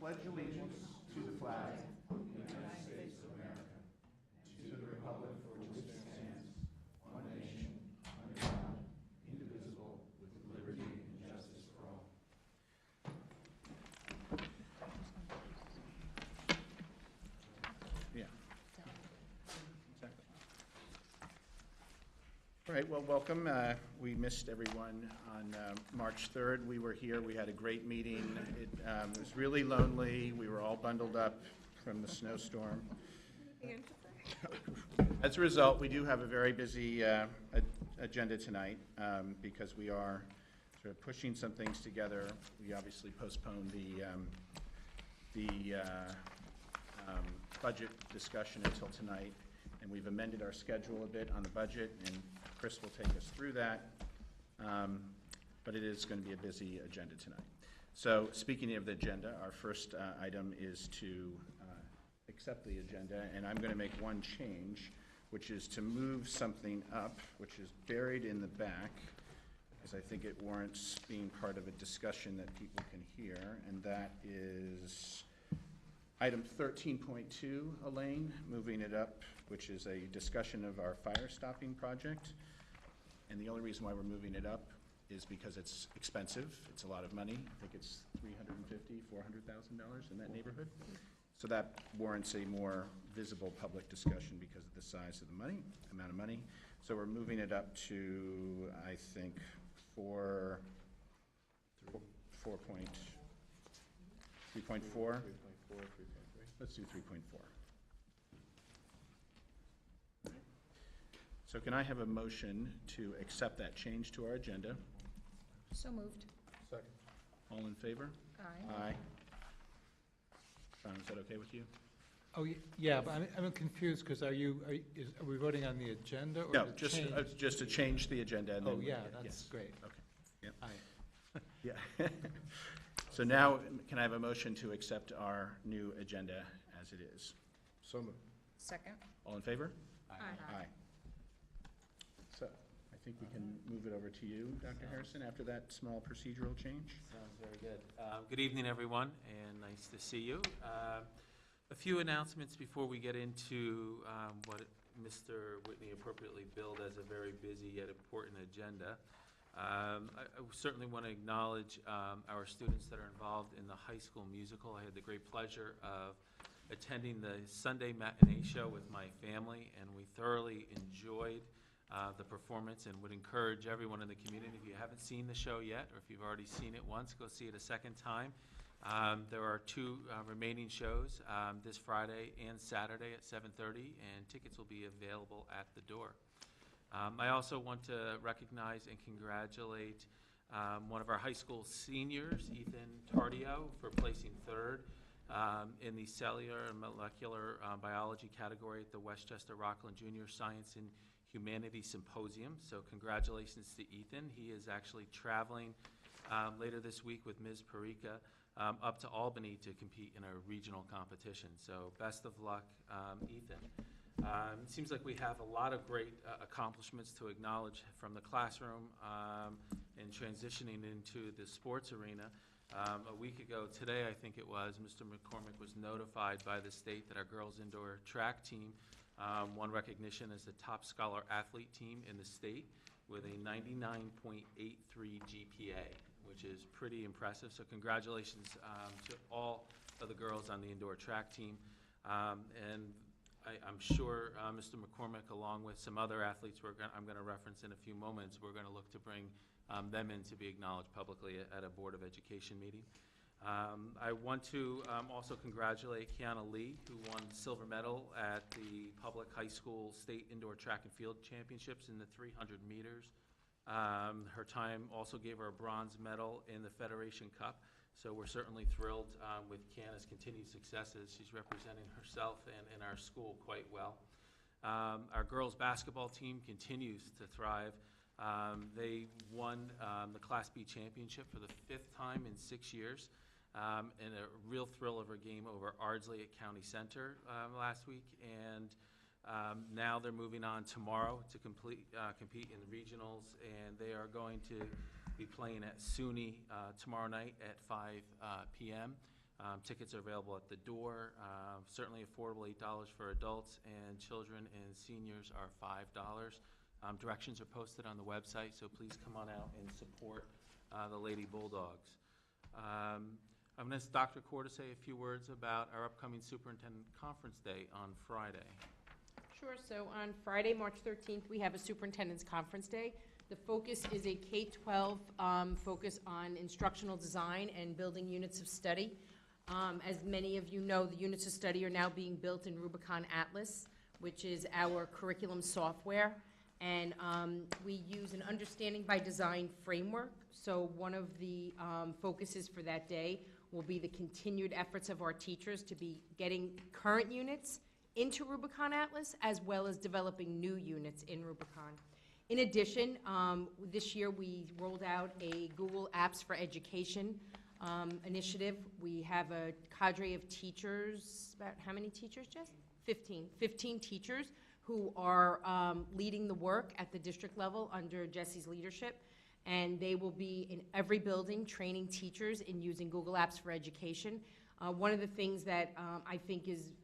pledge allegiance to the flag of the United States of America, and to the republic for which it stands, one nation, under God, indivisible, with liberty and justice for all. Yeah. Exactly. All right, well, welcome. We missed everyone on March 3rd. We were here. We had a great meeting. It was really lonely. We were all bundled up from the snowstorm. As a result, we do have a very busy agenda tonight because we are sort of pushing some things together. We obviously postponed the budget discussion until tonight, and we've amended our schedule a bit on the budget, and Chris will take us through that, but it is going to be a busy agenda tonight. So speaking of the agenda, our first item is to accept the agenda, and I'm going to make one change, which is to move something up, which is buried in the back, because I think it warrants being part of a discussion that people can hear, and that is item 13.2, Elaine, moving it up, which is a discussion of our fire stopping project. And the only reason why we're moving it up is because it's expensive. It's a lot of money. I think it's $350,000, $400,000 in that neighborhood. So that warrants a more visible public discussion because of the size of the amount of money. So we're moving it up to, I think, 3.4. 3.4. Let's do 3.4. So can I have a motion to accept that change to our agenda? So moved. Second. All in favor? Aye. Aye. Is that okay with you? Oh, yeah, but I'm confused, because are we voting on the agenda or No, to just change? just to change the agenda. And Oh, then, yeah, that's yes. great. Okay. Yep. Aye. Yeah. So now, can I have a motion to accept our new agenda as it is? So moved. Second. All in favor? Aye. Aye. So I think we can move it over to you, Dr. Harrison, after that small procedural change. Sounds very good. Good evening, everyone, and nice to see you. A few announcements before we get into what Mr. Whitney appropriately billed as a very busy yet important agenda. I certainly want to acknowledge our students that are involved in the high school musical. I had the great pleasure of attending the Sunday matinee show with my family, and we thoroughly enjoyed the performance, and would encourage everyone in the community, if you haven't seen the show yet, or if you've already seen it once, go see it a second time. There are two remaining shows this Friday and Saturday at 7:30, and tickets will be available at the door. I also want to recognize and congratulate one of our high school seniors, Ethan Tardio, for placing third in the cellular and molecular biology category at the Westchester Rockland Junior Science and Humanities Symposium. So congratulations to Ethan. He is actually traveling later this week with Ms. Parika up to Albany to compete in a regional competition. So best of luck, Ethan. It seems like we have a lot of great accomplishments to acknowledge from the classroom and transitioning into the sports arena. A week ago today, I think it was, Mr. McCormick was notified by the state that our girls indoor track team won recognition as the top scholar athlete team in the state with a 99.83 GPA, which is pretty impressive. So congratulations to all of the girls on the indoor track team. And I'm sure Mr. McCormick, along with some other athletes I'm going to reference in a few moments, we're going to look to bring them in to be acknowledged publicly at a Board of Education meeting. I want to also congratulate Kiana Lee, who won the silver medal at the public high school state indoor track and field championships in the 300 meters. Her time also gave her a bronze medal in the Federation Cup. So we're certainly thrilled with Kiana's continued successes. She's representing herself and our school quite well. Our girls basketball team continues to thrive. They won the Class B championship for the 5th time in 6 years. And a real thrill of a game over Ardsley at County Center last week. And now they're moving on tomorrow to compete in the regionals, and they are going to be playing at SUNY tomorrow night at 5 p.m. Tickets are available at the door, certainly affordable, $8 for adults, and children and seniors are $5. Directions are posted on the website, so please come on out and support the Lady Bulldogs. I'm going to ask Dr. Kaur to say a few words about our upcoming Superintendent Conference Day on Friday. Sure. So on Friday, March 13th, we have a Superintendent's Conference Day. The focus is a K-12 focus on instructional design and building units of study. As many of you know, the units of study are now being built in Rubicon Atlas, which is our curriculum software. And we use an understanding by design framework. So one of the focuses for that day will be the continued efforts of our teachers to be getting current units into Rubicon Atlas, as well as developing new units in Rubicon. In addition, this year we rolled out a Google Apps for Education initiative. We have a cadre of teachers, about how many teachers, Jess? 15 teachers who are leading the work at the district level under Jesse's leadership. And they will be in every building training teachers in using Google Apps for Education. One of the things that I think is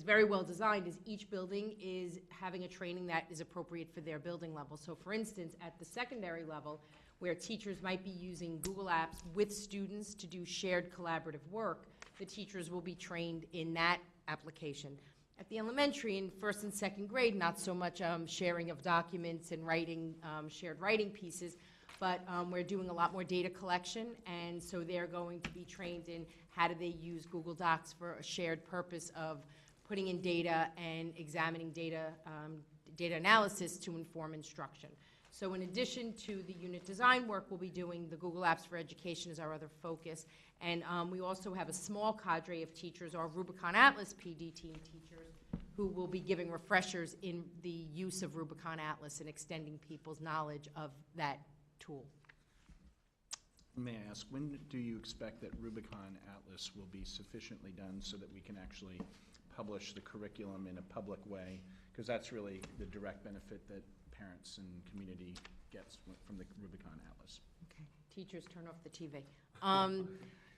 very well designed is each building is having a training that is appropriate for their building level. So for instance, at the secondary level, where teachers might be using Google Apps with students to do shared collaborative work, the teachers will be trained in that application. At the elementary, in first and second grade, not so much sharing of documents and writing, shared writing pieces, but we're doing a lot more data collection, and so they're going to be trained in how do they use Google Docs for a shared purpose of putting in data and examining data, data analysis to inform instruction. So in addition to the unit design work, we'll be doing the Google Apps for Education as our other focus. And we also have a small cadre of teachers, our Rubicon Atlas PD team teachers, who will be giving refreshers in the use of Rubicon Atlas and extending people's knowledge of that tool. May I ask, when do you expect that Rubicon Atlas will be sufficiently done so that we can actually publish the curriculum in a public way? Because that's really the direct benefit that parents and community gets from the Rubicon Atlas. Okay, teachers, turn off the TV.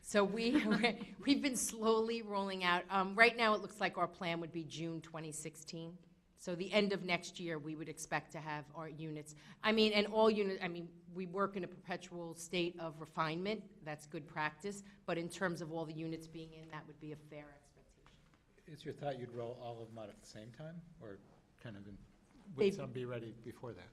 So we've been slowly rolling out. Right now, it looks like our plan would be June 2016. So the end of next year, we would expect to have our units. I mean, and all units, I mean, we work in a perpetual state of refinement. That's good practice. But in terms of all the units being in, that would be a fair expectation. Is your thought you'd roll all of them out at the same time, or kind of, They've- would some be ready before that?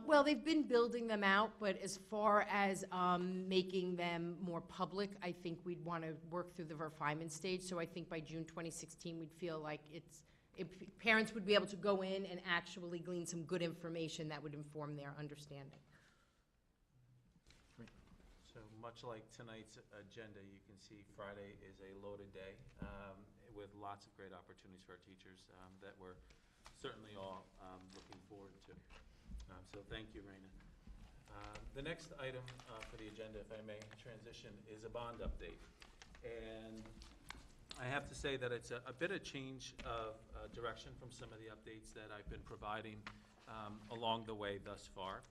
Well, they've been building them out, but as far as making them more public, I think we'd want to work through the refinement stage. So I think by June 2016, we'd feel like parents would be able to go in and actually glean some good information that would inform their understanding. So much like tonight's agenda, you can see Friday is a loaded day with lots of great opportunities for our teachers that we're certainly all looking forward to. So thank you, Raina. The next item for the agenda, if I may transition, is a bond update. And I have to say that it's a bit of change of direction from some of the updates that I've been providing along the way thus far.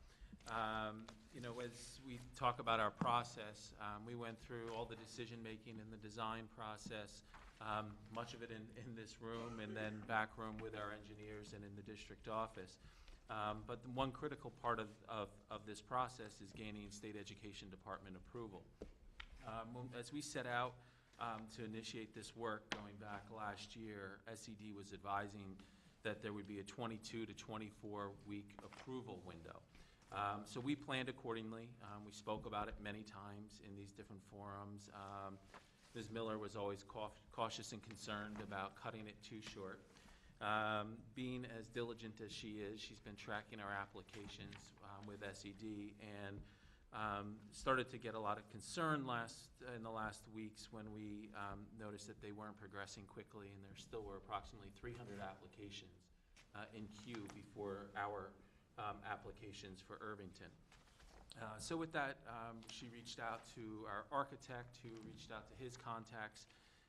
You know, as we talk about our process, we went through all the decision-making in the design process, much of it in this room and then back room with our engineers and in the district office. But one critical part of this process is gaining State Education Department approval. As we set out to initiate this work going back last year, SED was advising that there would be a 22 to 24 week approval window. So we planned accordingly. We spoke about it many times in these different forums. Ms. Miller was always cautious and concerned about cutting it too short. Being as diligent as she is, she's been tracking our applications with SED and started to get a lot of concern in the last weeks when we noticed that they weren't progressing quickly, and there still were approximately 300 applications in queue before our applications for Irvington. So with that, she reached out to our architect, who reached out to his contacts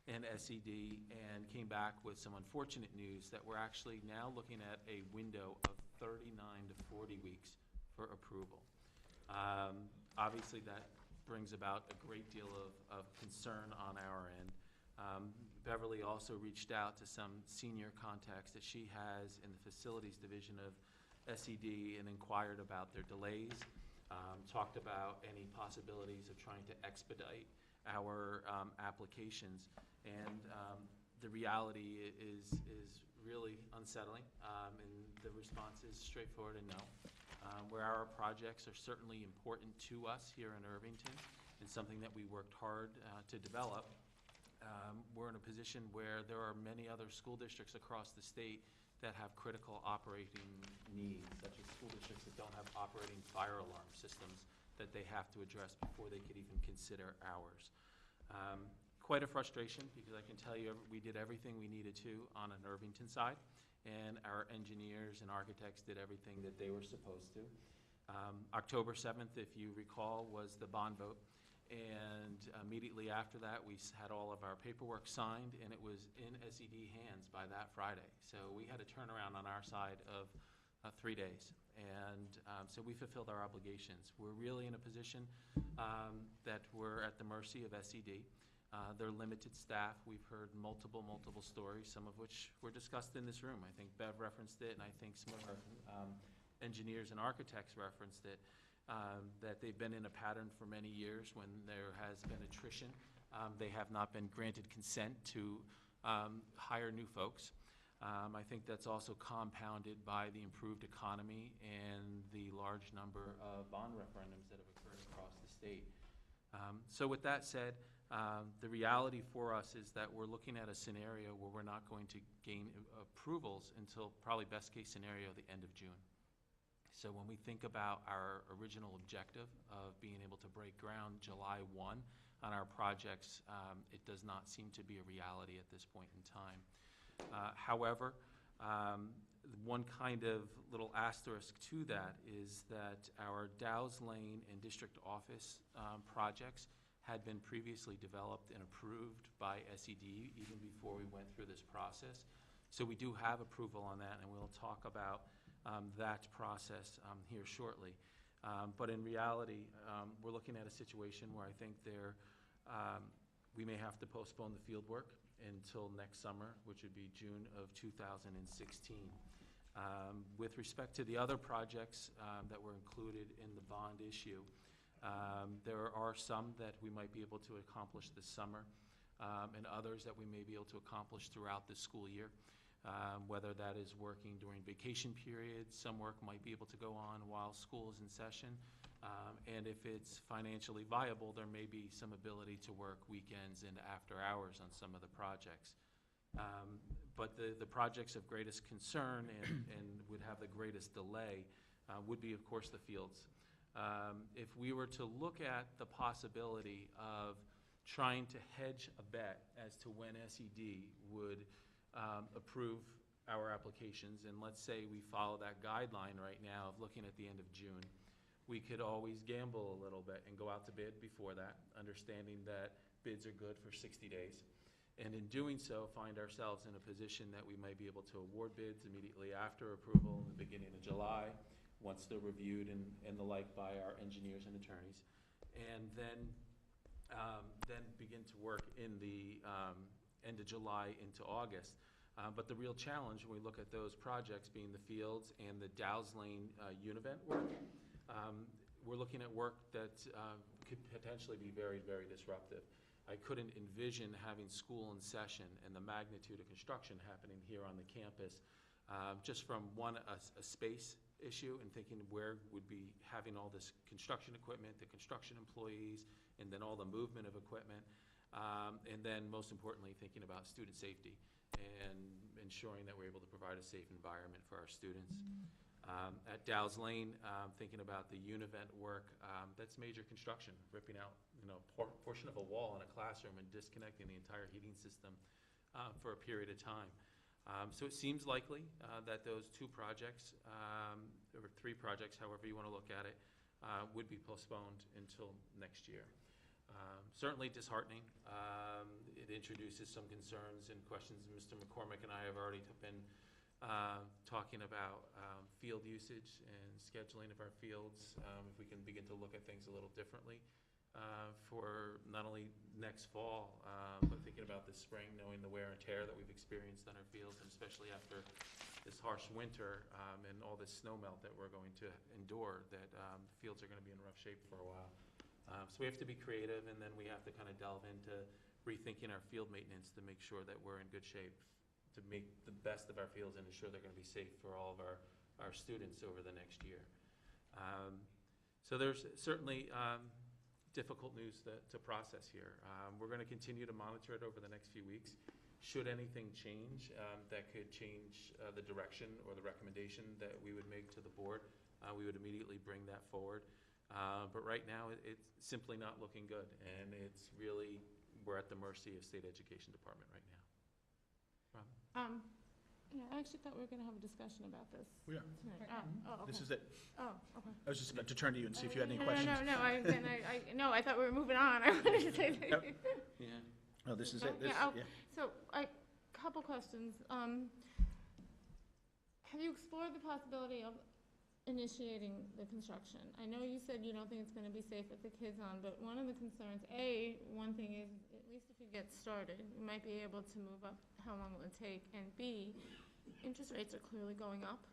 and SED, and came back with some unfortunate news that we're actually now looking at a window of 39 to 40 weeks for approval. Obviously, that brings about a great deal of concern on our end. Beverly also reached out to some senior contacts that she has in the facilities division of SED and inquired about their delays, talked about any possibilities of trying to expedite our applications. And the reality is really unsettling, and the response is straightforward and no. Where our projects are certainly important to us here in Irvington and something that we worked hard to develop, we're in a position where there are many other school districts across the state that have critical operating needs, such as school districts that don't have operating fire alarm systems that they have to address before they could even consider ours. Quite a frustration, because I can tell you we did everything we needed to on an Irvington side, and our engineers and architects did everything that they were supposed to. October 7th, if you recall, was the bond vote, and immediately after that, we had all of our paperwork signed, and it was in SED hands by that Friday. So we had a turnaround on our side of 3 days, and so we fulfilled our obligations. We're really in a position that we're at the mercy of SED. They're limited staff. We've heard multiple stories, some of which were discussed in this room. I think Bev referenced it, and I think some of our engineers and architects referenced it, that they've been in a pattern for many years when there has been attrition. They have not been granted consent to hire new folks. I think that's also compounded by the improved economy and the large number of bond referendums that have occurred across the state. So with that said, the reality for us is that we're looking at a scenario where we're not going to gain approvals until probably best case scenario the end of June. So when we think about our original objective of being able to break ground July 1 on our projects, it does not seem to be a reality at this point in time. However, one kind of little asterisk to that is that our Dow's Lane and district office projects had been previously developed and approved by SED even before we went through this process. So we do have approval on that, and we'll talk about that process here shortly. But in reality, we're looking at a situation where I think we may have to postpone the field work until next summer, which would be June of 2016. With respect to the other projects that were included in the bond issue, there are some that we might be able to accomplish this summer, and others that we may be able to accomplish throughout the school year, whether that is working during vacation periods. Some work might be able to go on while school is in session, and if it's financially viable, there may be some ability to work weekends and after hours on some of the projects. But the projects of greatest concern and would have the greatest delay would be, of course, the fields. If we were to look at the possibility of trying to hedge a bet as to when SED would approve our applications, and let's say we follow that guideline right now of looking at the end of June, we could always gamble a little bit and go out to bid before that, understanding that bids are good for 60 days. And in doing so, find ourselves in a position that we might be able to award bids immediately after approval in the beginning of July, once they're reviewed and the like by our engineers and attorneys, and then begin to work in the end of July into August. But the real challenge when we look at those projects being the fields and the Dow's Lane Univent work, we're looking at work that could potentially be very, very disruptive. I couldn't envision having school in session and the magnitude of construction happening here on the campus, just from a space issue and thinking where would be having all this construction equipment, the construction employees, and then all the movement of equipment, and then most importantly thinking about student safety and ensuring that we're able to provide a safe environment for our students. At Dow's Lane, thinking about the Univent work, that's major construction, ripping out portion of a wall in a classroom and disconnecting the entire heating system for a period of time. So it seems likely that those two projects, or three projects, however you want to look at it, would be postponed until next year. Certainly disheartening. It introduces some concerns and questions Mr. McCormick and I have already been talking about field usage and scheduling of our fields, if we can begin to look at things a little differently. for not only next fall, but thinking about this spring, knowing the wear and tear that we've experienced on our fields, and especially after this harsh winter and all this snow melt that we're going to endure, that the fields are going to be in rough shape for a while. So we have to be creative, and then we have to kind of delve into rethinking our field maintenance to make sure that we're in good shape, to make the best of our fields and ensure they're going to be safe for all of our students over the next year. So there's certainly difficult news to process here. We're going to continue to monitor it over the next few weeks. Should anything change that could change the direction or the recommendation that we would make to the board, we would immediately bring that forward. But right now, it's simply not looking good, and it's really, we're at the mercy of State Education Department right now. Robin? Yeah, I actually thought we were gonna have a discussion about this We are. tonight. Okay. This is it. Oh, okay. I was just about to turn to you and see if you had any No, questions. No, I thought we were moving on. I wanted to say that. Yep. Yeah. Oh, this is it. This, Yeah, yeah. So, couple questions. Have you explored the possibility of initiating the construction? I know you said you don't think it's gonna be safe with the kids on, but one of the concerns, one thing is, at least if you get started, you might be able to move up how long it would take, and B, interest rates are clearly going up,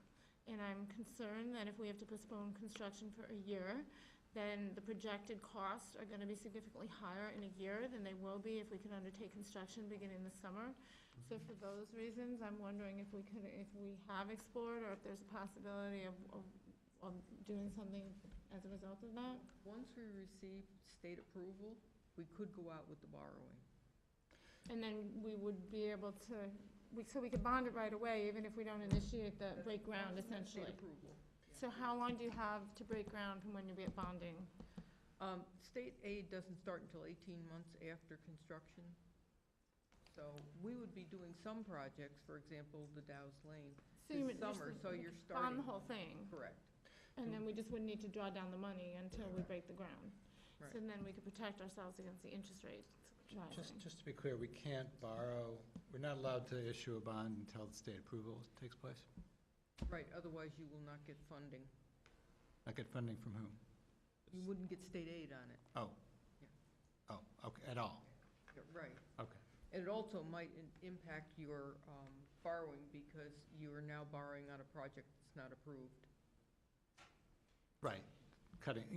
and I'm concerned that if we have to postpone construction for a year, then the projected costs are gonna be significantly higher in a year than they will be if we can undertake construction beginning this summer. So for those reasons, I'm wondering if we have explored, or if there's a possibility of doing something as a result of that? Once we receive state approval, we could go out with the borrowing. And then we would be able to, so we could bond it right away, even if we don't initiate the break ground, essentially. State approval. So how long do you have to break ground from when you get bonding? State aid doesn't start until 18 months after construction. So we would be doing some projects, for example, the Dow's Lane, this summer, so you're starting. Bond the whole thing, Correct. and then we just wouldn't need to draw down the money until we break the ground. Right. So then we could protect ourselves against the interest rates rising. Just to be clear, we can't borrow, we're not allowed to issue a bond until the state approval takes place? Right, otherwise you will not get funding. Not get funding from whom? You wouldn't get state aid on it. Oh. Yeah. Oh, okay, at all? Yeah, right. Okay. And it also might impact your borrowing, because you are now borrowing on a project that's not approved. Right, cutting,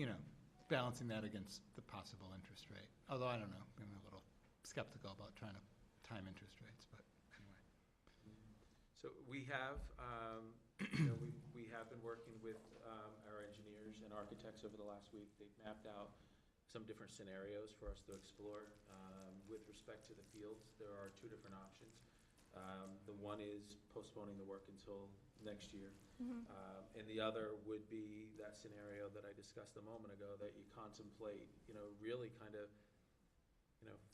balancing that against the possible interest rate. Although, I don't know, I'm a little skeptical about trying to time interest rates, but anyway. So we have, we have been working with our engineers and architects over the last week. They've mapped out some different scenarios for us to explore. With respect to the fields, there are two different options. The one is postponing the work until next year. And the other would be that scenario that I discussed a moment ago, that you contemplate, really kind of,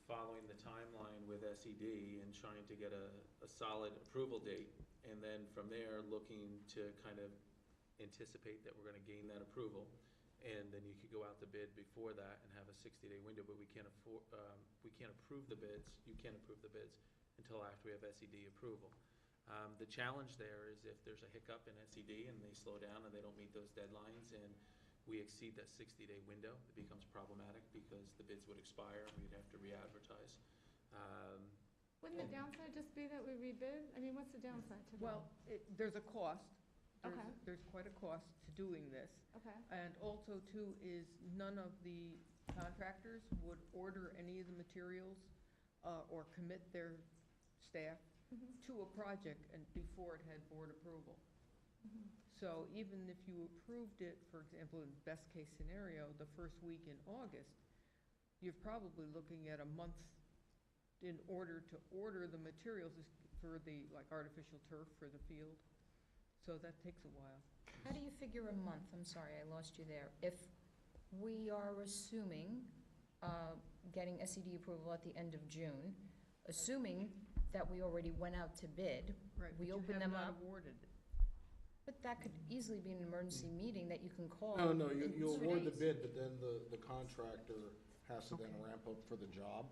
following the timeline with SED and trying to get a solid approval date. And then from there, looking to kind of anticipate that we're going to gain that approval. And then you could go out to bid before that and have a 60-day window, but we can't approve the bids, you can't approve the bids until after we have SED approval. The challenge there is if there's a hiccup in SED and they slow down and they don't meet those deadlines and we exceed that 60-day window, it becomes problematic because the bids would expire and we'd have to re-advertise. Wouldn't the downside just be that we rebid? I mean, what's the downside to that? Well, there's a cost. Okay. There's quite a cost to doing this. Okay. And also, too, is none of the contractors would order any of the materials or commit their staff to a project and before it had board approval. So even if you approved it, for example, in best-case scenario, the first week in August, you're probably looking at a month in order to order the materials for the, artificial turf for the field. So that takes a while. How do you figure a month? I'm sorry, I lost you there. If we are assuming getting SED approval at the end of June, assuming that we already went out to bid, Right, we but open them you have up. not awarded it. But that could easily be an emergency meeting that you can call. No, in you 2 award the days. bid, but then the contractor has to then Okay. ramp up for the job.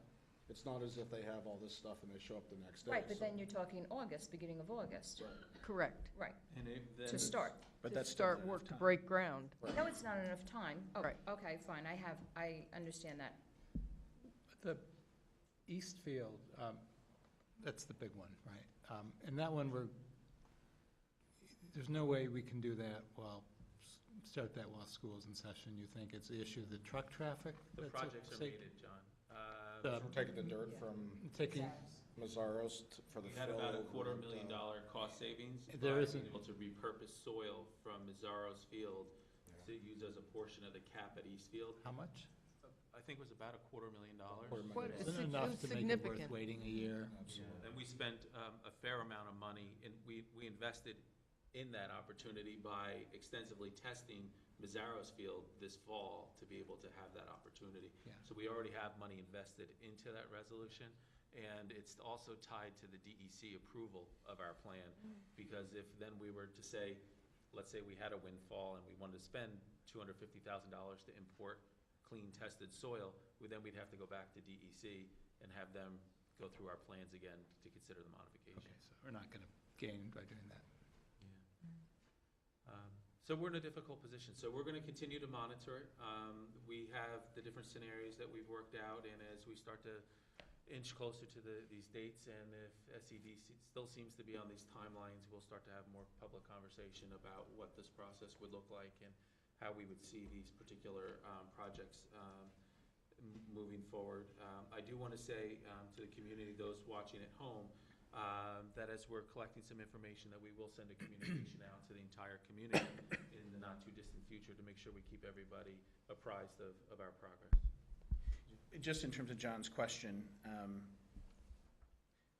It's not as if they have all this stuff and they show up the next day. Right, but so- then you're talking August, beginning of August, Correct. right, And to start. But To that's still start not work, enough to time. break ground. No, it's not enough time. Oh, Right. okay, fine, I understand that. The Eastfield, that's the big one, right? And that one, there's no way we can do that start that while school's in session. You think it's the issue of the truck traffic? The that's projects are say- mated, John. We're taking the dirt from Taking, Mazzaro's for the We fill. had about a over at, $250,000 cost savings There by isn't- being able to repurpose soil from Mazzaro's field to use as a portion of the cap at Eastfield. how much? I think it was about $250,000. Quite a Isn't it sig- enough was to make it worth significant. waiting a year? Absolutely. And we spent a fair amount of money, and we invested in that opportunity by extensively testing Mazzaro's field this fall to be able to have that opportunity. Yeah. So we already have money invested into that resolution, and it's also tied to the DEC approval of our plan. Because if then we were to say, let's say we had a windfall and we wanted to spend $250,000 to import clean tested soil, we'd have to go back to DEC and have them go through our plans again to consider the modification. Okay, so we're not going to gain by doing that. So we're in a difficult position. So we're going to continue to monitor it. We have the different scenarios that we've worked out, and as we start to inch closer to these dates, and if SED still seems to be on these timelines, we'll start to have more public conversation about what this process would look like and how we would see these particular projects moving forward. I do want to say to the community, those watching at home, that as we're collecting some information, that we will send a communication out to the entire community in the not-too-distant future to make sure we keep everybody apprised of our progress. Just in terms of John's question,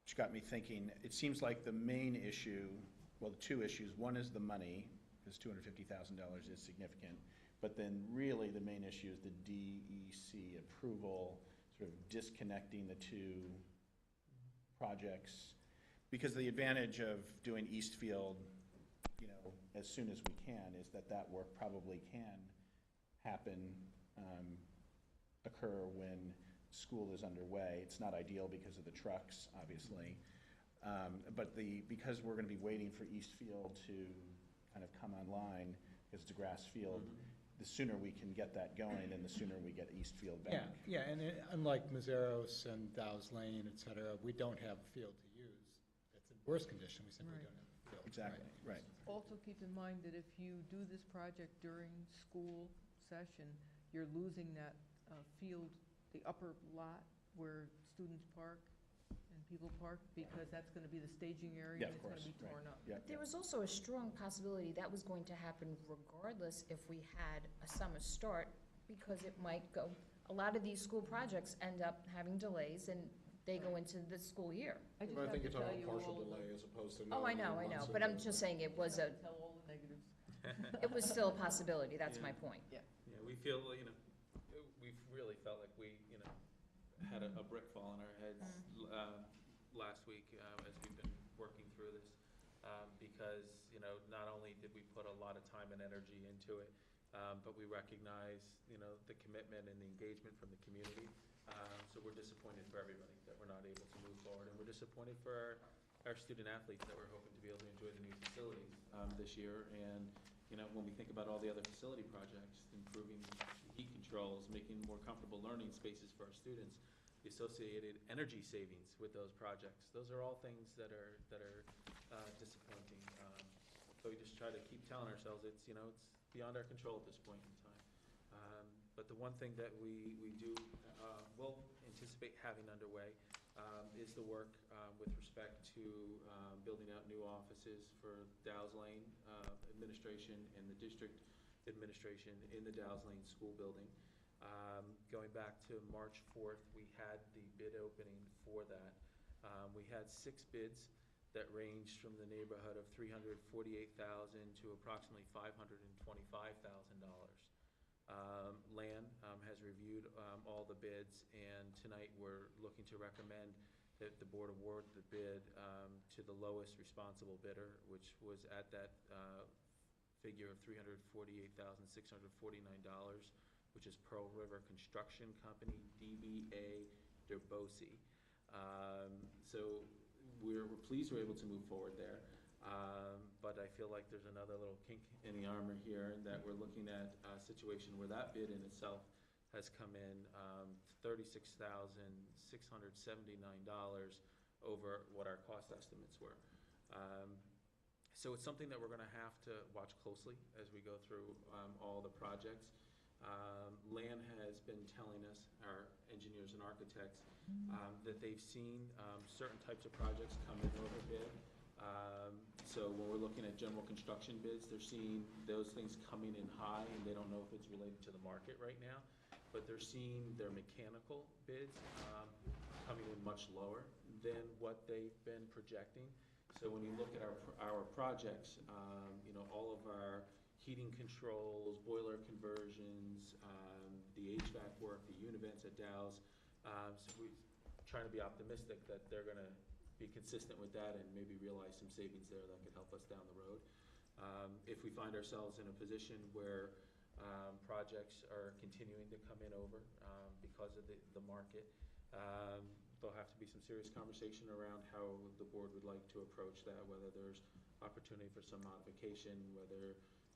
which got me thinking, it seems like the main issue, well, the two issues, one is the money, because $250,000 is significant, but then really the main issue is the DEC approval, sort of disconnecting the two projects. Because the advantage of doing Eastfield, as soon as we can, is that work probably can happen, occur when school is underway. It's not ideal because of the trucks, obviously. But because we're gonna be waiting for Eastfield to kind of come online, because it's a grass field, the sooner we can get that going and the sooner we get Eastfield back. Yeah, and unlike Mazzaros and Dow's Lane, et cetera, we don't have a field to use. It's in worse condition, we simply Right. don't have a field. Exactly, right. Also, keep in mind that if you do this project during school session, you're losing that field, the upper lot where students park and people park, because that's gonna be the staging area Yeah, and of it's gonna course, be right. torn up. Yeah, There was also a strong possibility that was going to happen regardless if we had a summer start, because it might go, a lot of these school projects end up having delays and they go into the school year. I just But I have think to you're tell talking you about partial all of the- delay as opposed to. Oh, I know, but I'm just saying it was Tell all the negatives. it was still a possibility, that's my Yeah. point. Yeah, we feel, we've really felt like we, had a brick fall on our heads last week as we've been working through this. Because, not only did we put a lot of time and energy into it, but we recognize, the commitment and the engagement from the community. So we're disappointed for everybody that we're not able to move forward. And we're disappointed for our student athletes that we're hoping to be able to enjoy the new facilities this year. And, when we think about all the other facility projects, improving heat controls, making more comfortable learning spaces for our students, the associated energy savings with those projects, those are all things that are disappointing. But we just try to keep telling ourselves it's beyond our control at this point in time. But the one thing that we do will anticipate having underway is the work with respect to building out new offices for Dow's Lane administration and the district administration in the Dow's Lane school building. Going back to March 4th, we had the bid opening for that. We had 6 bids that ranged from the neighborhood of $348,000 to approximately $525,000. Land has reviewed all the bids, and tonight we're looking to recommend that the board award the bid to the lowest responsible bidder, which was at that figure of $348,649, which is Pearl River Construction Company, DBA Bosse. So we're pleased we're able to move forward there. But I feel like there's another little kink in the armor here, that we're looking at a situation where that bid in itself has come in $36,679 over what our cost estimates were. So it's something that we're gonna have to watch closely as we go through all the projects. Lan has been telling us, our engineers and architects, that they've seen certain types of projects come in over bid. So when we're looking at general construction bids, they're seeing those things coming in high, and they don't know if it's related to the market right now, but they're seeing their mechanical bids coming in much lower than what they've been projecting. So when you look at our projects, all of our heating controls, boiler conversions, the HVAC work, the univents at Dow's, so we're trying to be optimistic that they're gonna be consistent with that and maybe realize some savings there that could help us down the road. If we find ourselves in a position where projects are continuing to come in over because of the market, there'll have to be some serious conversation around how the board would like to approach that, whether there's opportunity for some modification, whether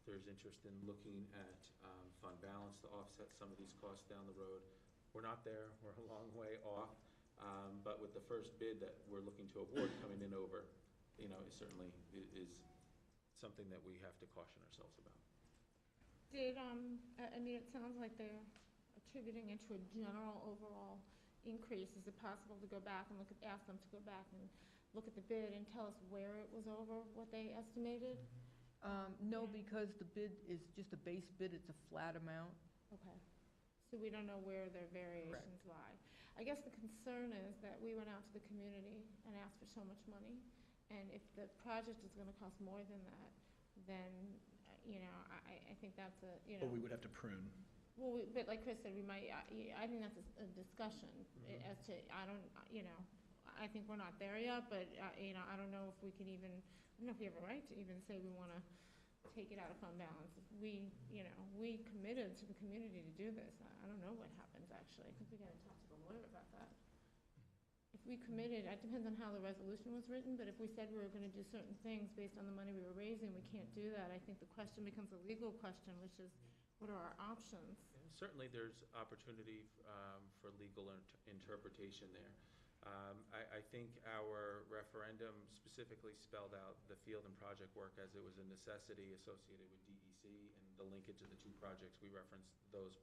there's interest in looking at fund balance to offset some of these costs down the road. We're not there, we're a long way off. But with the first bid that we're looking to award coming in over, it certainly is something that we have to caution ourselves about. It sounds like they're attributing it to a general overall increase. Is it possible to go back and ask them to go back and look at the bid and tell us where it was over what they estimated? No, because the bid is just a base bid, it's a flat amount. Okay. So we don't know where their variations lie. I guess the concern is that we went out to the community and asked for so much money, and if the project is gonna cost more than that, then, I think that's But we would have to prune. Well, but like Chris said, we might, I think that's a discussion as to, I think we're not there yet, but, I don't know if we can even, I don't know if we have a right to even say we wanna take it out of fund balance. If we committed to the community to do this. I don't know what happens, actually. I think we gotta talk to the lawyer about that. If we committed, it depends on how the resolution was written, but if we said we were gonna do certain things based on the money we were raising, we can't do that. I think the question becomes a legal question, which is, what are our options? Certainly, there's opportunity for legal interpretation there. I think our referendum specifically spelled out the field and project work as it was a necessity associated with DEC, and the linkage of the two projects, we referenced those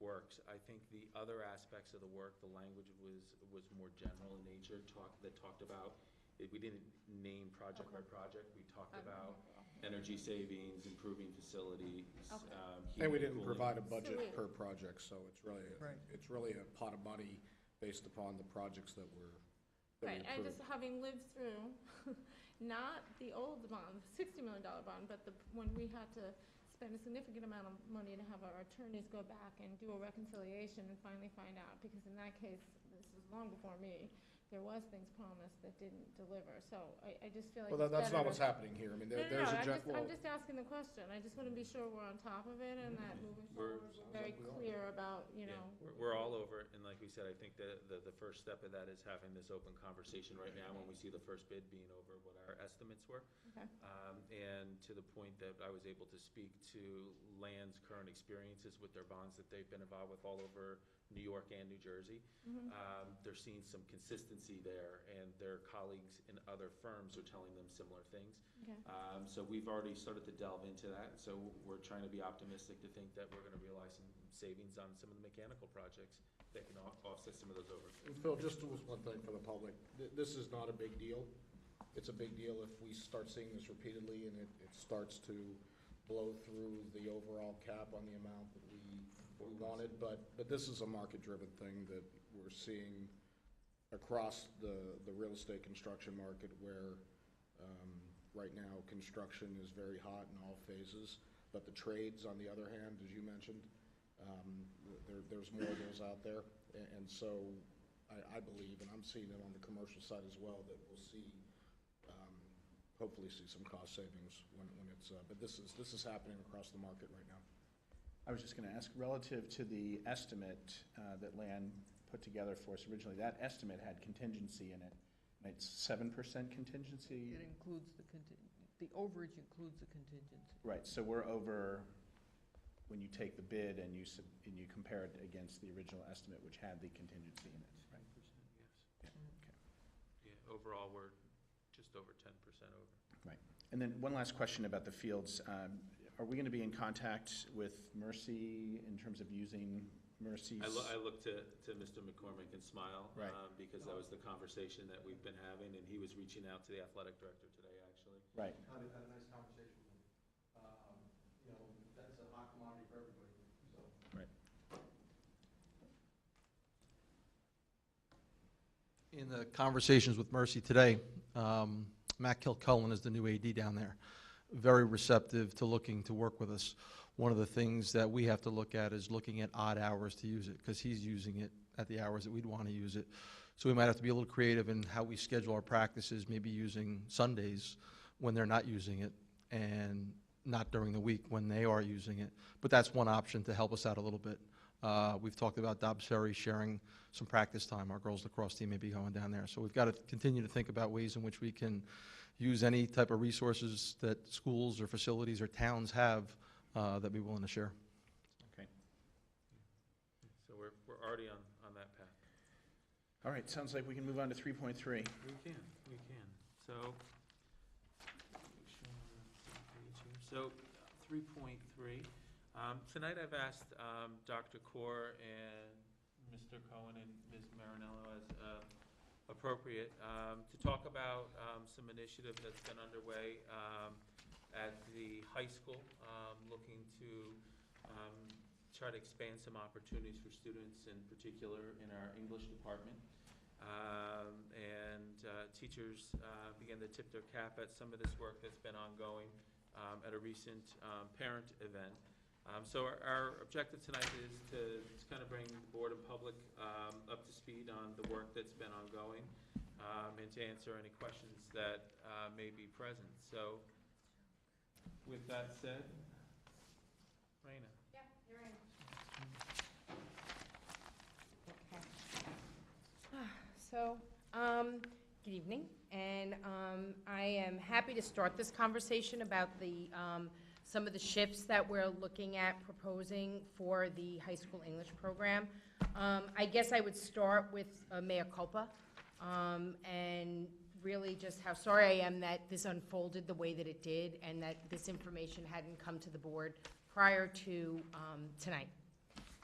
works. I think the other aspects of the work, the language was more general in nature, that talked about, we didn't name project by project, we talked about energy savings, improving facilities, And we heating, didn't cooling. provide a budget per project, so it's really, Right. it's really a pot of money based upon the projects that we Right, I approved. just, having lived through, not the old bond, $60 million bond, but when we had to spend a significant amount of money to have our attorneys go back and do a reconciliation and finally find out, because in that case, this was long before me, there was things promised that didn't deliver, so I just feel like Well, it's that's better not what's to- happening here. I mean, No, there's a I'm just asking the question. I just want to be sure we're on top of it and that moving We're- forward, we're very clear about, Yeah, we're all over it, and like we said, I think the first step of that is having this open conversation right now when we see the first bid being over what our estimates were. Okay. And to the point that I was able to speak to Land's current experiences with their bonds that they've been involved with all over New York and New Jersey. They're seeing some consistency there, and their colleagues in other firms are telling them similar things. Okay. So we've already started to delve into that, so we're trying to be optimistic to think that we're gonna realize some savings on some of the mechanical projects that can offset some of those over. Phil, just one thing for the public. This is not a big deal. It's a big deal if we start seeing this repeatedly and it starts to blow through the overall cap on the amount that we wanted. But this is a market-driven thing that we're seeing across the real estate construction market, where right now construction is very hot in all phases. But the trades, on the other hand, as you mentioned, there's more of those out there. And so I believe, and I'm seeing it on the commercial side as well, that we'll see, hopefully see some cost savings when it's, but this is happening across the market right now. I was just going to ask, relative to the estimate that Lan put together for us originally, that estimate had contingency in it. And it's 7% contingency? It includes the overage includes the contingency. Right, so we're over, when you take the bid and you compare it against the original estimate, which had the contingency in it, right? 10%, yes. Yeah, overall, we're just over 10% over. Right. And then one last question about the fields. Are we going to be in contact with Mercy in terms of using Mercy's? I look to Mr. McCormick and smile, Right. Because that was the conversation that we've been having, and he was reaching out to the athletic director today, actually. Right. Had a nice conversation with him. You know, that's a hot commodity for everybody, so. Right. In the conversations with Mercy today, Matt Kilcullen is the new AD down there. Very receptive to looking to work with us. One of the things that we have to look at is looking at odd hours to use it, because he's using it at the hours that we'd want to use it. So we might have to be a little creative in how we schedule our practices, maybe using Sundays when they're not using it, and not during the week when they are using it. But that's one option to help us out a little bit. We've talked about Dobbs Ferry sharing some practice time. Our girls lacrosse team may be going down there. So we've got to continue to think about ways in which we can use any type of resources that schools or facilities or towns have that be willing to share. Okay. So we're already on that path. All right, sounds like we can move on to 3.3. We can. So, make sure we're on the same page here. So, 3.3. Tonight I've asked Dr. Kaur and Mr. Cohen and Ms. Marinello as appropriate to talk about some initiative that's been underway at the high school, looking to try to expand some opportunities for students, in particular in our English department. Teachers began to tip their cap at some of this work that's been ongoing at a recent parent event. So our objective tonight is to kind of bring the board and public up to speed on the work that's been ongoing and to answer any questions that may be present. So with that said, Raina. Yeah, you're in. Okay. So, good evening, and I am happy to start this conversation about the some of the shifts that we're looking at proposing for the high school English program. I guess I would start with mea culpa, and really just how sorry I am that this unfolded the way that it did, and that this information hadn't come to the board prior to tonight.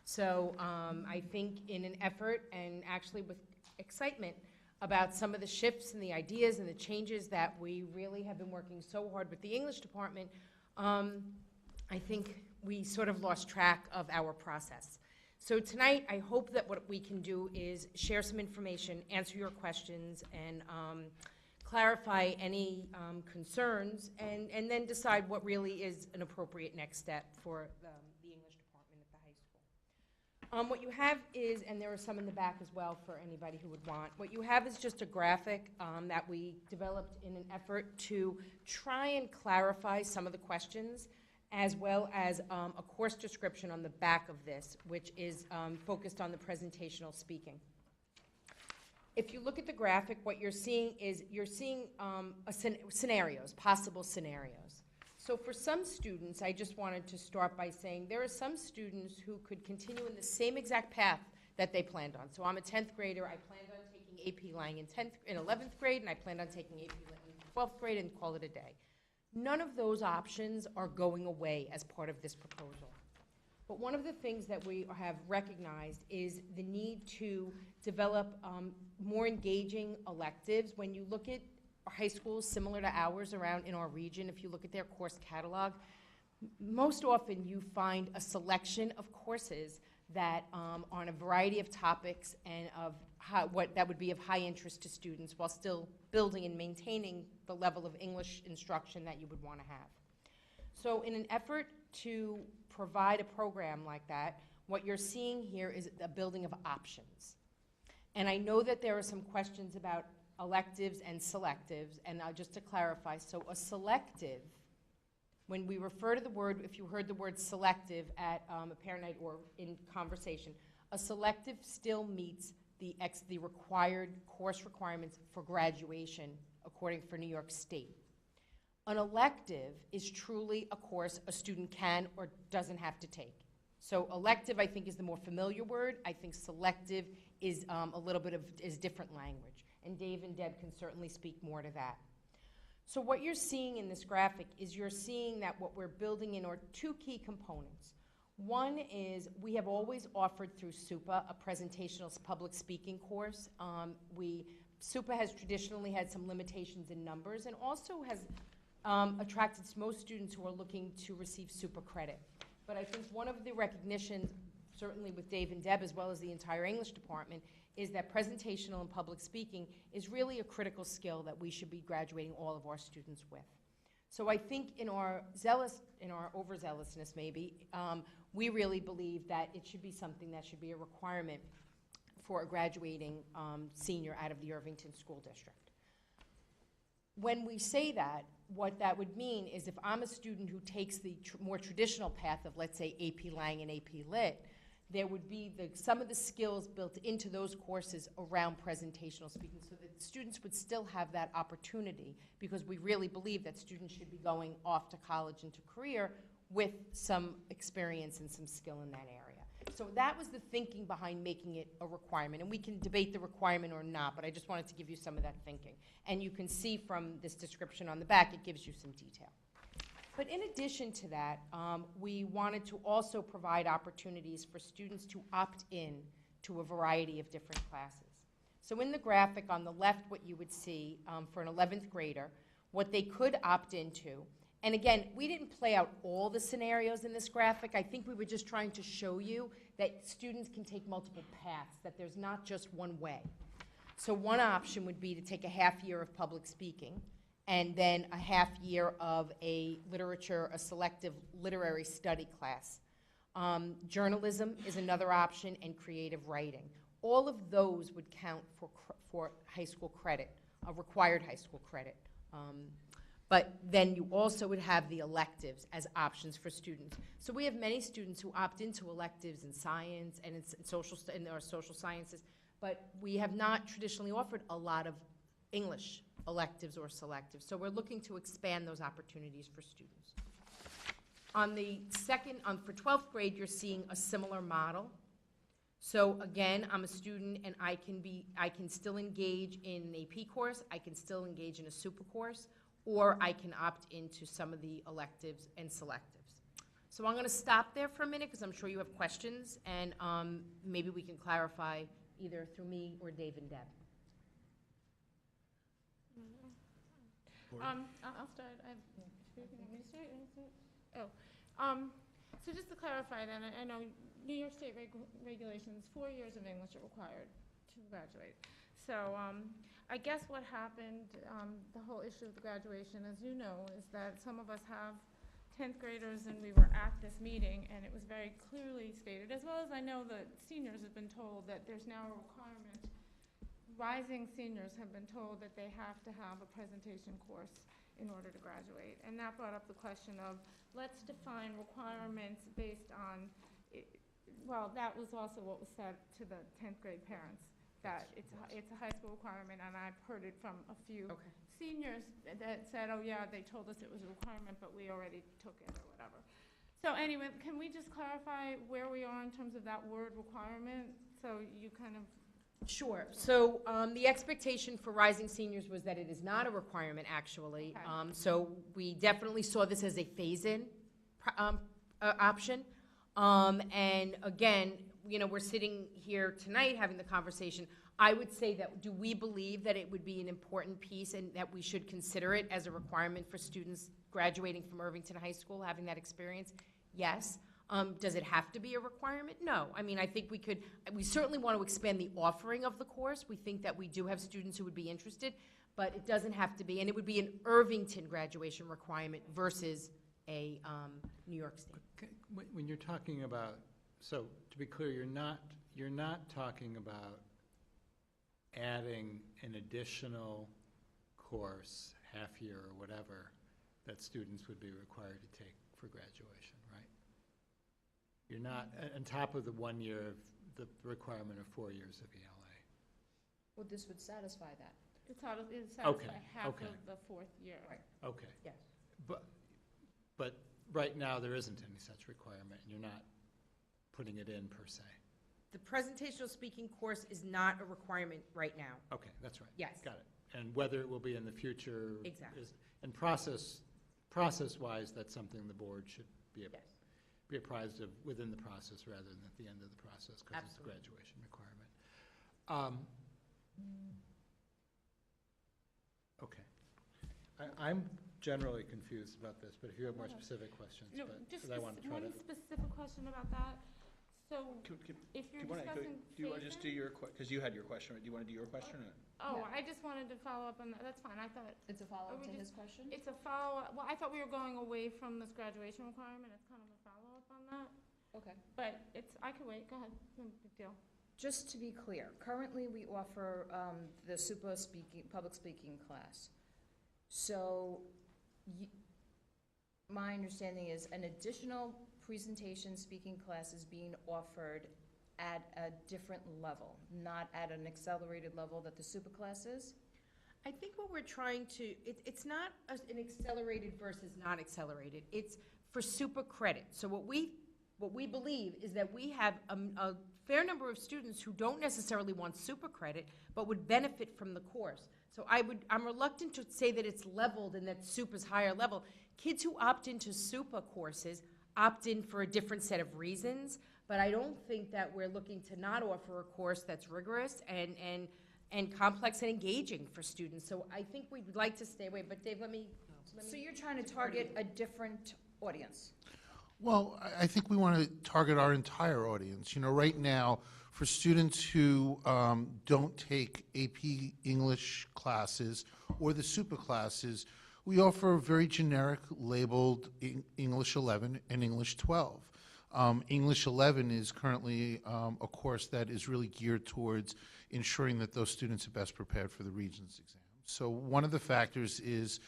So I think in an effort, and actually with excitement about some of the shifts and the ideas and the changes that we really have been working so hard with the English department, I think we sort of lost track of our process. So tonight, I hope that what we can do is share some information, answer your questions, and clarify any concerns, and then decide what really is an appropriate next step for the English department at the high school. What you have is, and there are some in the back as well for anybody who would want, what you have is just a graphic that we developed in an effort to try and clarify some of the questions, as well as a course description on the back of this, which is focused on the presentational speaking. If you look at the graphic, what you're seeing is scenarios, possible scenarios. So for some students, I just wanted to start by saying there are some students who could continue in the same exact path that they planned on. So I'm a 10th grader. I planned on taking AP Lang in 11th grade, and I planned on taking AP Lang in 12th grade and call it a day. None of those options are going away as part of this proposal. But one of the things that we have recognized is the need to develop more engaging electives. When you look at high schools similar to ours around in our region, if you look at their course catalog, most often you find a selection of courses that on a variety of topics and of what that would be of high interest to students, while still building and maintaining the level of English instruction that you would want to have. So in an effort to provide a program like that, what you're seeing here is a building of options. And I know that there are some questions about electives and selectives, and just to clarify, so a selective, when we refer to the word, if you heard the word selective at a parent night or in conversation, A selective still meets the required course requirements for graduation according for New York State. An elective is truly a course a student can or doesn't have to take. So elective, I think, is the more familiar word. I think selective is a little bit of is different language. And Dave and Deb can certainly speak more to that. So what you're seeing in this graphic is you're seeing that what we're building in are two key components. One is we have always offered through SUPA a presentational public speaking course. SUPA has traditionally had some limitations in numbers and also has attracted most students who are looking to receive SUPA credit. But I think one of the recognitions, certainly with Dave and Deb as well as the entire English department, is that presentational and public speaking is really a critical skill that we should be graduating all of our students with. So I think in our overzealousness maybe, we really believe that it should be something that should be a requirement for a graduating senior out of the Irvington School District. When we say that, what that would mean is if I'm a student who takes the more traditional path of, let's say, AP Lang and AP Lit, there would be some of the skills built into those courses around presentational speaking so that students would still have that opportunity, because we really believe that students should be going off to college and to career with some experience and some skill in that area. So that was the thinking behind making it a requirement, and we can debate the requirement or not, but I just wanted to give you some of that thinking. And you can see from this description on the back, it gives you some detail. But in addition to that, we wanted to also provide opportunities for students to opt in to a variety of different classes. So in the graphic on the left, what you would see for an 11th grader, what they could opt into. And again, we didn't play out all the scenarios in this graphic. I think we were just trying to show you that students can take multiple paths, that there's not just one way. So one option would be to take a half year of public speaking, and then a half year of a selective literary study class. Journalism is another option, and creative writing. All of those would count for high school credit, a required high school credit. But then you also would have the electives as options for students. So we have many students who opt into electives in science and in our social sciences, but we have not traditionally offered a lot of English electives or selectives. So we're looking to expand those opportunities for students. On the for 12th grade, you're seeing a similar model. So again, I'm a student and I can still engage in an AP course, I can still engage in a SUPA course, or I can opt into some of the electives and selectives. So I'm going to stop there for a minute because I'm sure you have questions, and maybe we can clarify either through me or Dave and Deb. I'll start. So just to clarify then, I know New York State regulations, 4 years of English are required to graduate. So I guess what happened, the whole issue of the graduation, as you know, is that some of us have 10th graders and we were at this meeting and it was very clearly stated, as well as I know that seniors have been told that there's now a requirement. Rising seniors have been told that they have to have a presentation course in order to graduate. And that brought up the question of, let's define requirements based on, well, that was also what was said to the 10th grade parents, that it's a high school requirement, and I've heard it from a few seniors that said, oh yeah, they told us it was a requirement, but we already took it or whatever. So anyway, can we just clarify where we are in terms of that word requirement? So you kind of... Sure. So the expectation for rising seniors was that it is not a requirement, actually. Okay. So we definitely saw this as a phase-in option. And again, you know, we're sitting here tonight having the conversation. I would say that, do we believe that it would be an important piece and that we should consider it as a requirement for students graduating from Irvington High School, having that experience? Yes. Does it have to be a requirement? No. I mean, I think we certainly want to expand the offering of the course. We think that we do have students who would be interested, but it doesn't have to be, and it would be an Irvington graduation requirement versus a New York State. Okay, when you're talking about, so to be clear, you're not talking about adding an additional course, half year or whatever, that students would be required to take for graduation, right? You're not, on top of the 1 year of the requirement of 4 years of ELA. Well, this would satisfy that. It's satisfy half okay. of the 4th year. Right. Okay. Yes. But right now, there isn't any such requirement, and you're not putting it in per se. The presentational speaking course is not a requirement right now. Okay, that's right. Yes. Got it. And whether it will be in the future. Exactly. And process-wise, that's something the board should be Yes. be apprised of within the process rather than at the end of the process, because it's a Absolutely. graduation requirement. Okay. I'm generally confused about this, but if you have more specific questions, No, but, just 'cause I want to try to. one specific question about that. So if you're discussing Do you want to just do phasing- your, because you had your question, right? Do you want to do your question or? Oh, Yeah. I just wanted to follow up on that. That's fine. I thought It's a follow-up we to just- his question? it's a follow-up. Well, I thought we were going away from this graduation requirement. It's kind of a follow-up on that. Okay. But I could wait. Go ahead. No big deal. Just to be clear, currently we offer the public speaking class. So my understanding is an additional presentation speaking class is being offered at a different level, not at an accelerated level that the super class is? I think what we're trying to, it's not an accelerated versus not accelerated. It's for super credit. So what we believe is that we have a fair number of students who don't necessarily want super credit, but would benefit from the course. So I'm reluctant to say that it's leveled and that super's higher level. Kids who opt into super courses opt in for a different set of reasons, but I don't think that we're looking to not offer a course that's rigorous and complex and engaging for students. So I think we'd like to stay away, but Dave, let me. So you're trying to target a different audience? Well, I think we want to target our entire audience. You know, right now, for students who don't take AP English classes or the super classes, we offer very generic labeled English 11 and English 12. English 11 is currently a course that is really geared towards ensuring that those students are best prepared for the Regents exam. So one of the factors is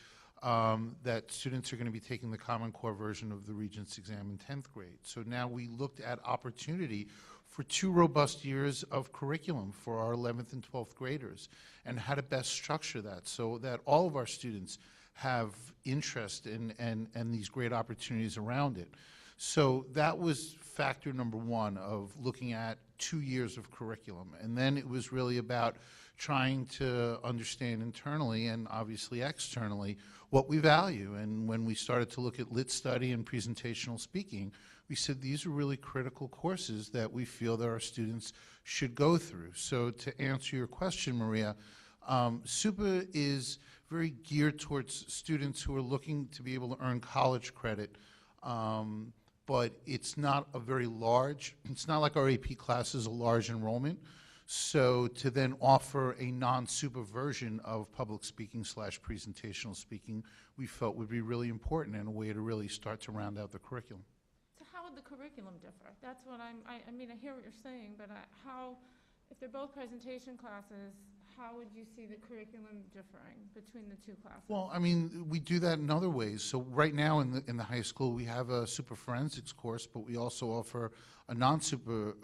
that students are going to be taking the Common Core version of the Regents exam in 10th grade. So now we looked at opportunity for 2 robust years of curriculum for our 11th and 12th graders and how to best structure that so that all of our students have interest and these great opportunities around it. So that was factor number 1 of looking at 2 years of curriculum. And then it was really about trying to understand internally and obviously externally what we value. And when we started to look at lit study and presentational speaking, we said these are really critical courses that we feel that our students should go through. So to answer your question, Maria, SUPA is very geared towards students who are looking to be able to earn college credit, but it's not a very large, it's not like our AP class is a large enrollment. So to then offer a non-SUPA version of public speaking / presentational speaking, we felt would be really important and a way to really start to round out the curriculum. So how would the curriculum differ? That's what I mean, I hear what you're saying, but how, if they're both presentation classes, how would you see the curriculum differing between the 2 classes? Well, I mean, we do that in other ways. So right now in the high school, we have a super forensics course, but we also offer a non-super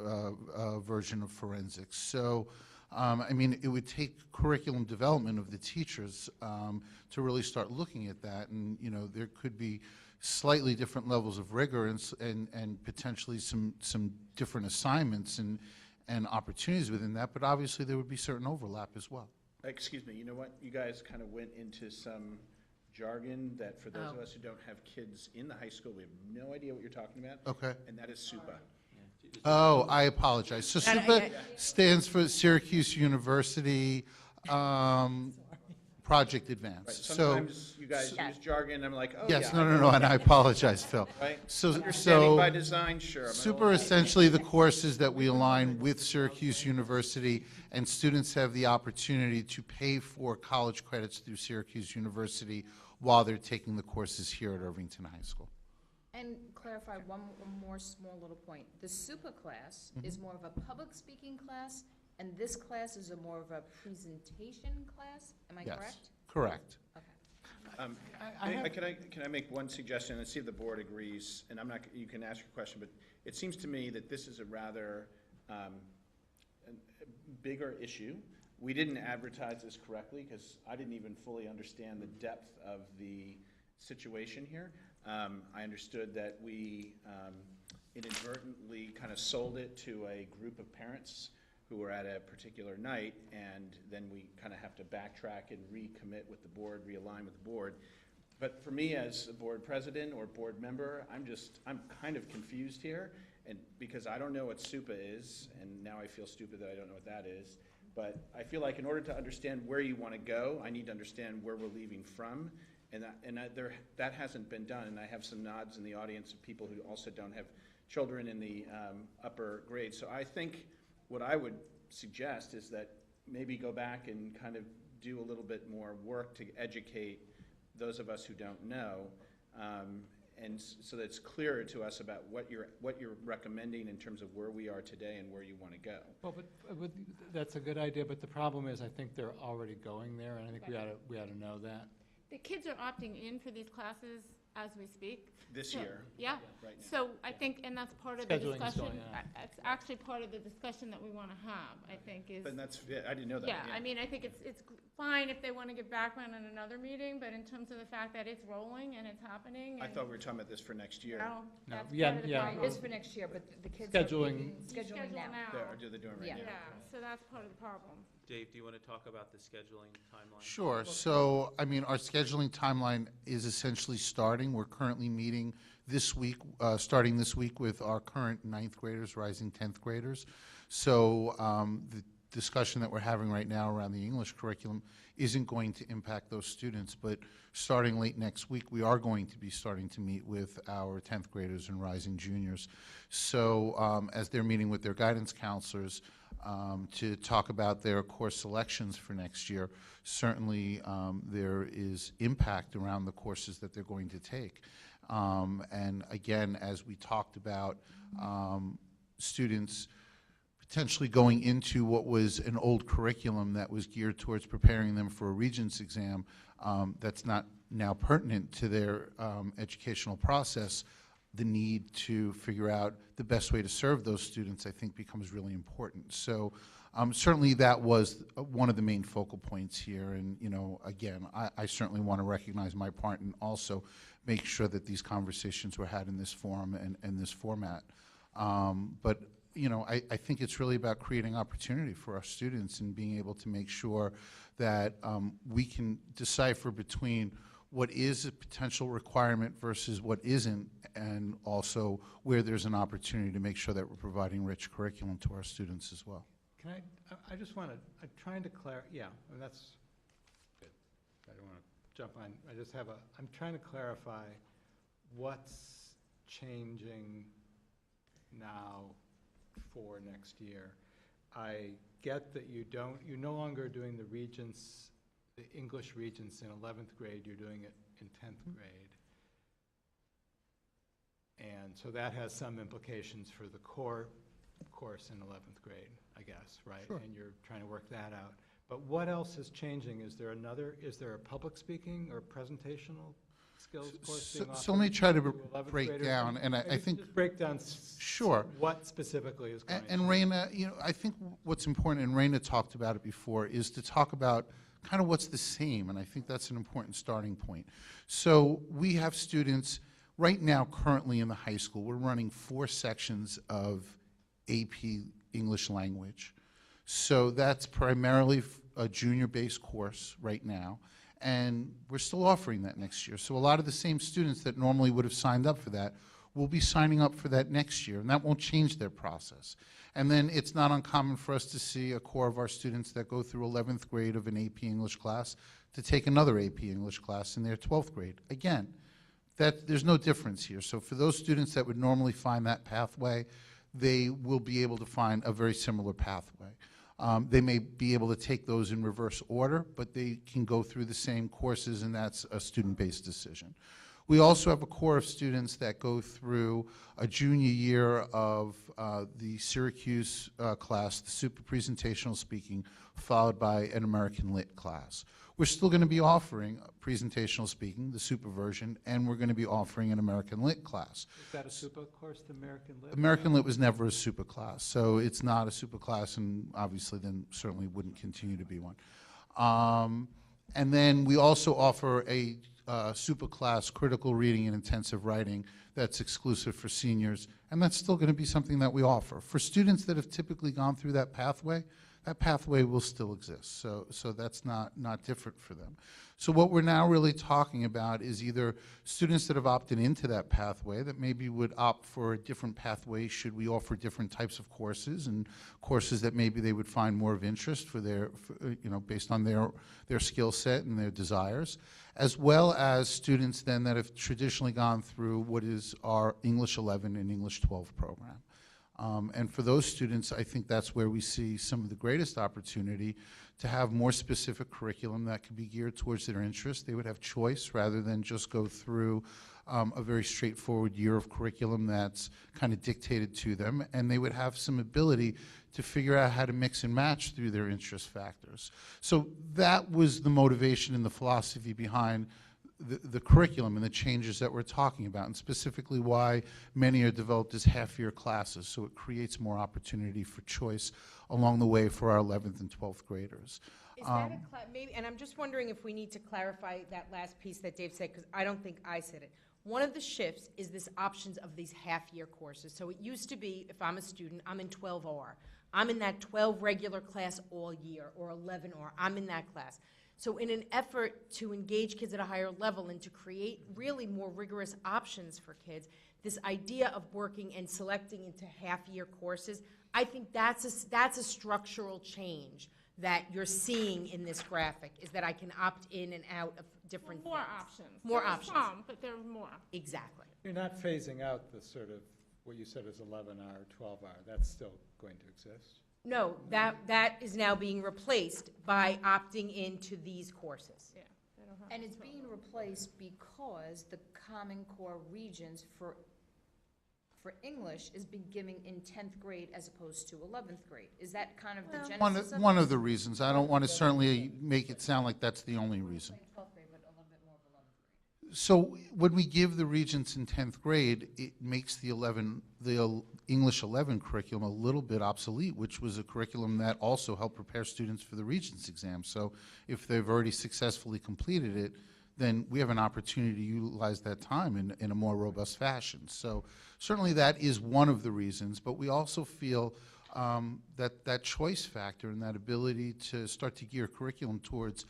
version of forensics. So, I mean, it would take curriculum development of the teachers to really start looking at that. And, you know, there could be slightly different levels of rigor and potentially some different assignments and opportunities within that, but obviously there would be certain overlap as well. Excuse me, you know what? You guys kind of went into some jargon that for those of Oh. us who don't have kids in the high school, we have no idea what you're talking about. Okay. And that is SUPA. Oh, I apologize. So And SUPA stands for Syracuse University Project Advance. Right, So, sometimes you guys Yes. use jargon, I'm like, oh, yes, yeah. no, and I apologize, Phil. Right? So, Understanding by design, sure. I'm an SUPA old are guy. essentially the courses that we align with Syracuse University, and students have the opportunity to pay for college credits through Syracuse University while they're taking the courses here at Irvington High School. And clarify one more small little point. The super class is more of a public speaking class, and this class is more of a presentation class? Am I Yes. correct? Correct. Okay. Can I make one suggestion and see if the board agrees? And I'm not, you can ask your question, but it seems to me that this is a rather bigger issue. We didn't advertise this correctly because I didn't even fully understand the depth of the situation here. I understood that we inadvertently kind of sold it to a group of parents who were at a particular night, and then we kind of have to backtrack and recommit with the board, realign with the board. But for me as a board president or board member, I'm kind of confused here, and because I don't know what SUPA is, and now I feel stupid that I don't know what that is. But I feel like in order to understand where you want to go, I need to understand where we're leaving from, and that hasn't been done. And I have some nods in the audience of people who also don't have children in the upper grades. So I think what I would suggest is that maybe go back and kind of do a little bit more work to educate those of us who don't know, and so that it's clearer to us about what you're recommending in terms of where we are today and where you want to go. Well, but that's a good idea, but the problem is I think they're already going there, and I think we ought to know that. The kids are opting in for these classes as we speak. This So- year, Yeah, right now. so I think, and that's part of the Scheduling is discussion. going on. It's actually part of the discussion that we want to have, I think, is. But that's, yeah, I didn't know that. Yeah, I mean, I think it's fine if they want to get background in another meeting, but in terms of the fact that it's rolling and it's happening. I and, thought we were talking about this for next year. No, No, that's yeah, part of the yeah. problem. It is for next year, but the kids are Scheduling. scheduling now. Or do they do it right Yeah. now? Yeah, so that's part of the problem. Dave, do you want to talk about the scheduling timeline? Sure. So, I mean, our scheduling timeline is essentially starting. We're currently meeting this week, starting this week with our current 9th graders, rising 10th graders. So the discussion that we're having right now around the English curriculum isn't going to impact those students, but starting late next week, we are going to be starting to meet with our 10th graders and rising juniors. So as they're meeting with their guidance counselors, to talk about their course selections for next year, certainly there is impact around the courses that they're going to take. And again, as we talked about, students potentially going into what was an old curriculum that was geared towards preparing them for a Regents exam, that's not now pertinent to their educational process. The need to figure out the best way to serve those students, I think, becomes really important. So certainly that was one of the main focal points here. And, you know, again, I certainly want to recognize my part and also make sure that these conversations were had in this forum and this format. But, you know, I think it's really about creating opportunity for our students and being able to make sure that we can decipher between what is a potential requirement versus what isn't, and also where there's an opportunity to make sure that we're providing rich curriculum to our students as well. Can I just want to, I'm trying to yeah, and that's good. I don't want to jump on, I'm trying to clarify what's changing now for next year. I get that you're no longer doing the Regents, the English Regents in 11th grade, you're doing it in 10th grade. And so that has some implications for the core course in 11th grade, I guess, right? Sure. And you're trying to work that out. But what else is changing? Is there a public speaking or presentational skills course being offered? So let me try to 11th break graders? down, and I think. Just break down Sure. what specifically is going on. And Raina, you know, I think what's important, and Raina talked about it before, is to talk about kind of what's the same, and I think that's an important starting point. So we have students right now currently in the high school, we're running 4 sections of AP English language. So that's primarily a junior-based course right now, and we're still offering that next year. So a lot of the same students that normally would have signed up for that will be signing up for that next year, and that won't change their process. And then it's not uncommon for us to see a core of our students that go through 11th grade of an AP English class to take another AP English class in their 12th grade. Again, there's no difference here. So for those students that would normally find that pathway, they will be able to find a very similar pathway. They may be able to take those in reverse order, but they can go through the same courses, and that's a student-based decision. We also have a core of students that go through a junior year of the Syracuse class, the super presentational speaking, followed by an American Lit class. We're still going to be offering presentational speaking, the super version, and we're going to be offering an American Lit class. Is that a super course, the American Lit? American Lit was never a super class, so it's not a super class, and obviously then certainly wouldn't continue to be one. And then we also offer a super class, critical reading and intensive writing, that's exclusive for seniors, and that's still going to be something that we offer. For students that have typically gone through that pathway will still exist, so that's not different for them. So what we're now really talking about is either students that have opted into that pathway that maybe would opt for a different pathway should we offer different types of courses, and courses that maybe they would find more of interest for their, based on their skill set and their desires, as well as students then that have traditionally gone through what is our English 11 and English 12 program. And for those students, I think that's where we see some of the greatest opportunity to have more specific curriculum that could be geared towards their interests. They would have choice rather than just go through a very straightforward year of curriculum that's kind of dictated to them, and they would have some ability to figure out how to mix and match through their interest factors. So that was the motivation and the philosophy behind the curriculum and the changes that we're talking about, and specifically why many are developed as half-year classes, so it creates more opportunity for choice along the way for our 11th and 12th graders. Is that maybe, and I'm just wondering if we need to clarify that last piece that Dave said, because I don't think I said it. One of the shifts is this options of these half-year courses. So it used to be, if I'm a student, I'm in 12R. I'm in that 12 regular class all year, or 11R. I'm in that class. So in an effort to engage kids at a higher level and to create really more rigorous options for kids, this idea of working and selecting into half-year courses, I think that's a structural change that you're seeing in this graphic, is that I can opt in and out of different More things. options. More There are options. some, but there are more. Exactly. You're not phasing out the sort of, what you said is 11R, 12R, that's still going to exist? No, that is now being replaced by opting into these courses. Yeah. They don't have And to it's tell being them. replaced because the Common Core regions for English is beginning in 10th grade as opposed to 11th grade. Is that kind of the genesis of it? One of the reasons. I don't want to certainly make it sound like that's the only reason. 12th grade, but a little bit more of 11th grade. So when we give the regents in 10th grade, it makes the English 11 curriculum a little bit obsolete, which was a curriculum that also helped prepare students for the regents exam. So if they've already successfully completed it, then we have an opportunity to utilize that time in a more robust fashion. So certainly that is one of the reasons, but we also feel that choice factor and that ability to start to gear curriculum towards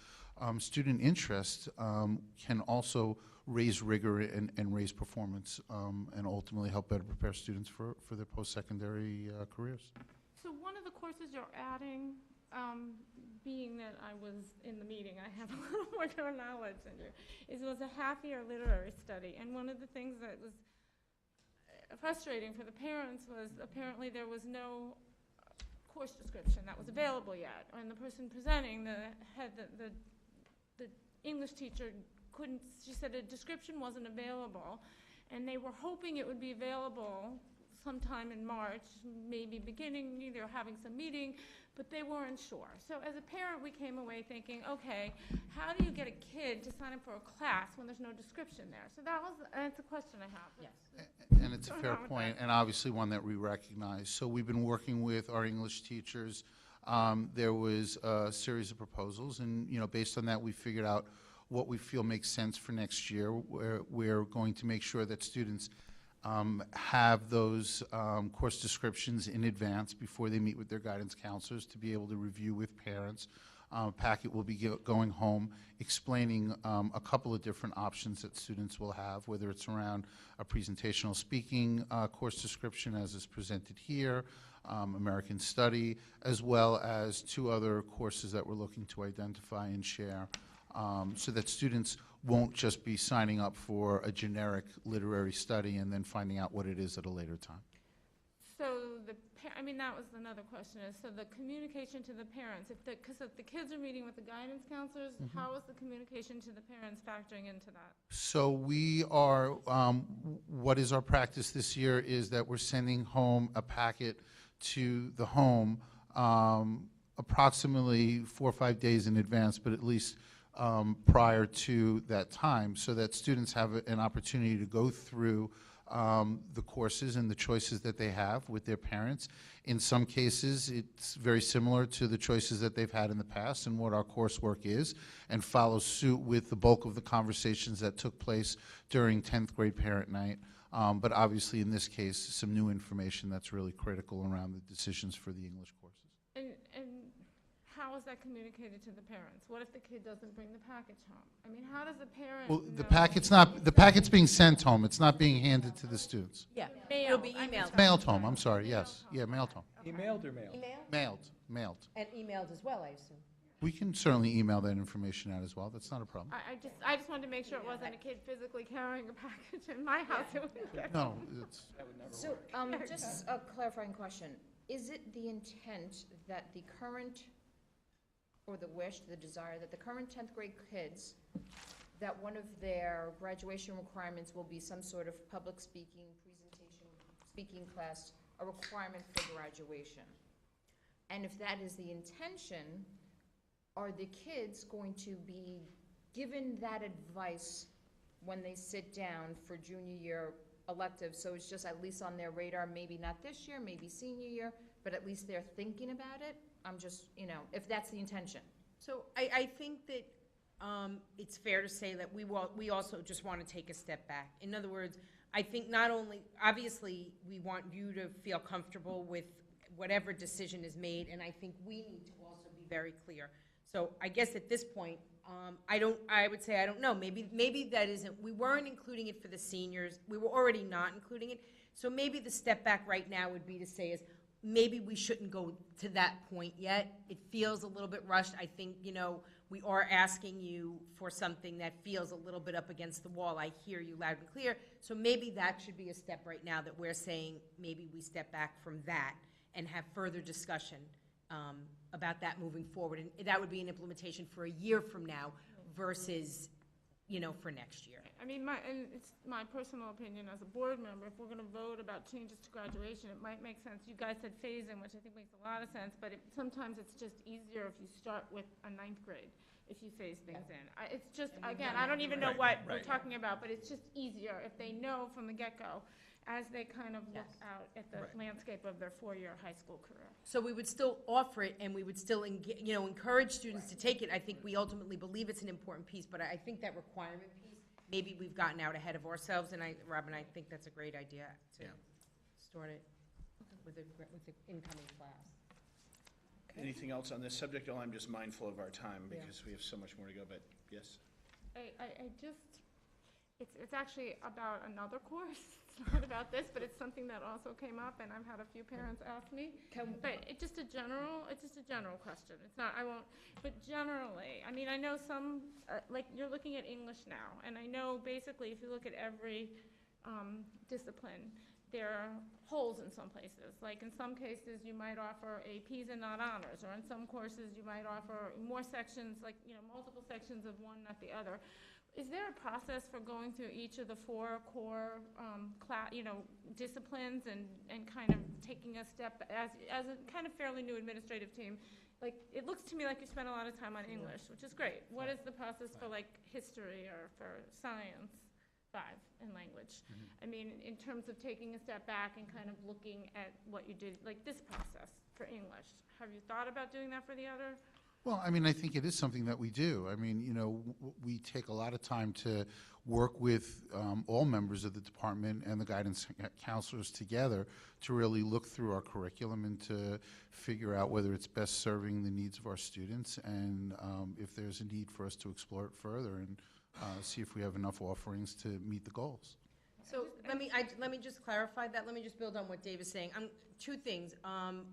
student interest can also raise rigor and raise performance and ultimately help better prepare students for their post-secondary careers. So one of the courses you're adding, being that I was in the meeting, I have a little more knowledge than you, was a half-year literary study. And one of the things that was frustrating for the parents was apparently there was no course description that was available yet. And the person presenting, the English teacher couldn't, she said a description wasn't available, and they were hoping it would be available sometime in March, maybe beginning, they're having some meeting, but they weren't sure. So as a parent, we came away thinking, okay, how do you get a kid to sign up for a class when there's no description there? So that's a question I have. Yes. And it's a fair point, and obviously one that we recognize. So we've been working with our English teachers. There was a series of proposals, and based on that, we figured out what we feel makes sense for next year. We're going to make sure that students have those course descriptions in advance before they meet with their guidance counselors to be able to review with parents. Packet will be going home explaining a couple of different options that students will have, whether it's around a presentational speaking course description as is presented here, American Study, as well as 2 other courses that we're looking to identify and share so that students won't just be signing up for a generic literary study and then finding out what it is at a later time. So the I mean, that was another question, is, so the communication to the parents, because if the kids are meeting with the guidance counselors, how is the communication to the parents factoring into that? So we are, what is our practice this year is that we're sending home a packet to the home approximately 4 or 5 days in advance, but at least prior to that time, so that students have an opportunity to go through the courses and the choices that they have with their parents. In some cases, it's very similar to the choices that they've had in the past and what our coursework is, and follows suit with the bulk of the conversations that took place during 10th grade parent night. But obviously, in this case, some new information that's really critical around the decisions for the English courses. And how is that communicated to the parents? What if the kid doesn't bring the package home? I mean, how does the parent Well, know? the packet's being sent home. It's not being handed to the students. Yeah, Mailed. it'll be I mean, emailed. Mailed home, I'm sorry, yes. Yeah, mailed home. Emailed or mailed? Email? Mailed. And emailed as well, I assume. We can certainly email that information out as well. That's not a problem. I just wanted to make sure it wasn't a kid physically carrying a package in my house. It was No, it's, So, just a clarifying question. Is it the intent that the current, or the wish, the desire, that the current 10th grade kids, that one of their graduation requirements will be some sort of public speaking, presentation, speaking class, a requirement for graduation? And if that is the intention, are the kids going to be given that advice when they sit down for junior year electives? So it's just at least on their radar, maybe not this year, maybe senior year, but at least they're thinking about it? I'm just, if that's the intention. So I think that it's fair to say that we also just want to take a step back. In other words, I think not only, obviously, we want you to feel comfortable with whatever decision is made, and I think we need to also be very clear. So I guess at this point, I would say I don't know. Maybe that isn't, we weren't including it for the seniors. We were already not including it. So maybe the step back right now would be to say is, maybe we shouldn't go to that point yet. It feels a little bit rushed. I think, we are asking you for something that feels a little bit up against the wall. I hear you loud and clear. So maybe that should be a step right now that we're saying maybe we step back from that and have further discussion about that moving forward. And that would be an implementation for a year from now versus, for next year. I mean, it's my personal opinion as a board member, if we're going to vote about changes to graduation, it might make sense. You guys said phase-in, which I think makes a lot of sense, but sometimes it's just easier if you start with a 9th grade, if you phase things in. It's just, again, I don't even know what we're talking about, but it's just easier if they know from the get-go as they kind of look out at the landscape of their 4-year high school career. So we would still offer it, and we would still, encourage students to take it. I think we ultimately believe it's an important piece, but I think that requirement piece, maybe we've gotten out ahead of ourselves, and Robin, I think that's a great idea to start it with the incoming class. Anything else on this subject? Oh, I'm just mindful of our time because we have so much more to go, but yes. It's actually about another course. It's not about this, but it's something that also came up, and I've had a few parents ask me. But it's just a general question. It's not, but generally, I mean, I know some, like you're looking at English now, and I know basically if you look at every discipline, there are holes in some places. Like in some cases, you might offer APs and not honors, or in some courses, you might offer more sections, like, multiple sections of one, not the other. Is there a process for going through each of the 4 core disciplines and kind of taking a step as a kind of fairly new administrative team? Like, it looks to me like you spend a lot of time on English, which is great. What is the process for like history or for science 5 and language? I mean, in terms of taking a step back and kind of looking at what you did, like this process for English. Have you thought about doing that for the other? well, I mean, I think it is something that we do. I mean, we take a lot of time to work with all members of the department and the guidance counselors together to really look through our curriculum and to figure out whether it's best serving the needs of our students and if there's a need for us to explore it further and see if we have enough offerings to meet the goals. So let me just clarify that. Let me just build on what Dave is saying. 2 things.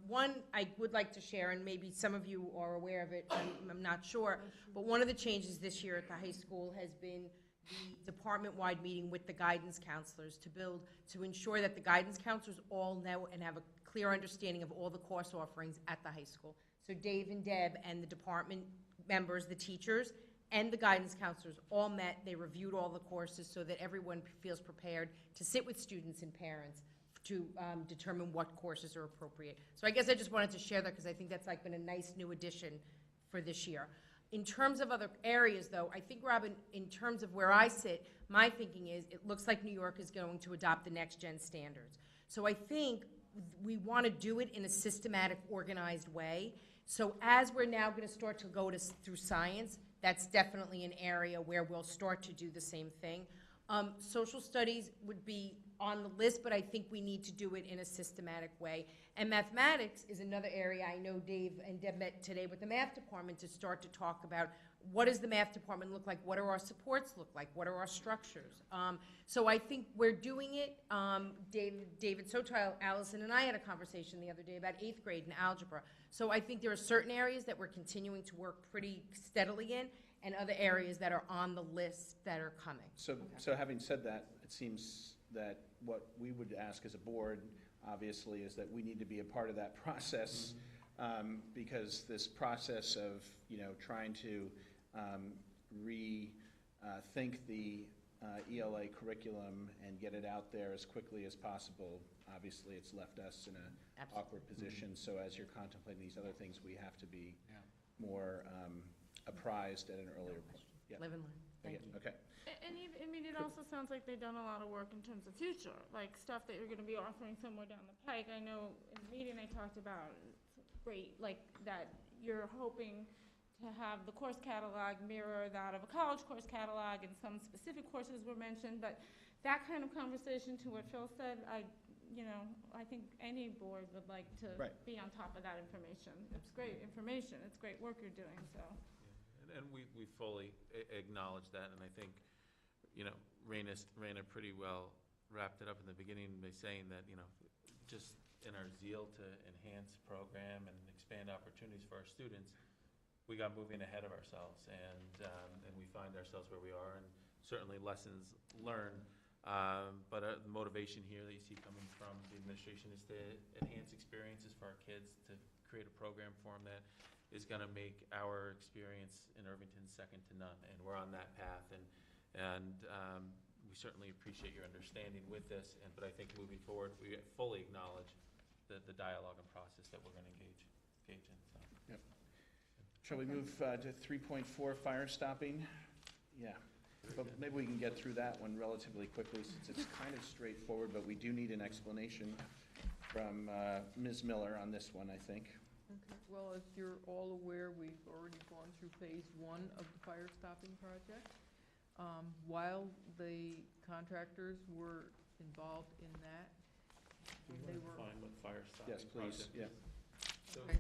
One, I would like to share, and maybe some of you are aware of it, I'm not sure, but one of the changes this year at the high school has been the department-wide meeting with the guidance counselors to ensure that the guidance counselors all know and have a clear understanding of all the course offerings at the high school. So Dave and Deb and the department members, the teachers, and the guidance counselors all met. They reviewed all the courses so that everyone feels prepared to sit with students and parents to determine what courses are appropriate. So I guess I just wanted to share that because I think that's like been a nice new addition for this year. In terms of other areas, though, I think, Robin, in terms of where I sit, my thinking is it looks like New York is going to adopt the next-gen standards. So I think we want to do it in a systematic, organized way. So as we're now going to start to go through science, that's definitely an area where we'll start to do the same thing. Social studies would be on the list, but I think we need to do it in a systematic way. And mathematics is another area. I know Dave and Deb met today with the math department to start to talk about what does the math department look like, what do our supports look like, what are our structures. So I think we're doing it. David Sotile, Allison, and I had a conversation the other day about 8th grade and algebra. So I think there are certain areas that we're continuing to work pretty steadily in, and other areas that are on the list that are coming. So having said that, it seems that what we would ask as a board, obviously, is that we need to be a part of that process, because this process of, trying to rethink the ELA curriculum and get it out there as quickly as possible, obviously, it's left us in an awkward position. So as you're contemplating these other things, we have to be more apprised at an earlier point. Yeah. Live and learn. Thank you. Okay. And even, I mean, it also sounds like they've done a lot of work in terms of future, like stuff that you're gonna be offering somewhere down the pike. I know in the meeting they talked about, great, like that you're hoping to have the course catalog mirror that of a college course catalog, and some specific courses were mentioned, but that kind of conversation, to what Phil said, I think any board would like to be on top of that information. It's great information, it's great work you're doing, so. And we fully acknowledge that, and I think, Raina pretty well wrapped it up in the beginning by saying that, just in our zeal to enhance program and expand opportunities for our students, we got moving ahead of ourselves, and we find ourselves where we are, and certainly lessons learned. But the motivation here that you see coming from the administration is to enhance experiences for our kids, to create a program for them that is going to make our experience in Irvington second to none, and we're on that path. And we certainly appreciate your understanding with this. But I think moving forward, we fully acknowledge the dialogue and process that we're going to engage in. So. Yep. Shall we move to 3.4, fire stopping? Yeah. But maybe we can get through that one relatively quickly, since it's kind of straightforward, but we do need an explanation from Ms. Miller on this one, I think. Okay, well, as you're all aware, we've already gone through phase 1 of the fire stopping project. While the contractors were involved in that, they were... Define what fire stopping Yes, please, project yeah. is. So, Okay.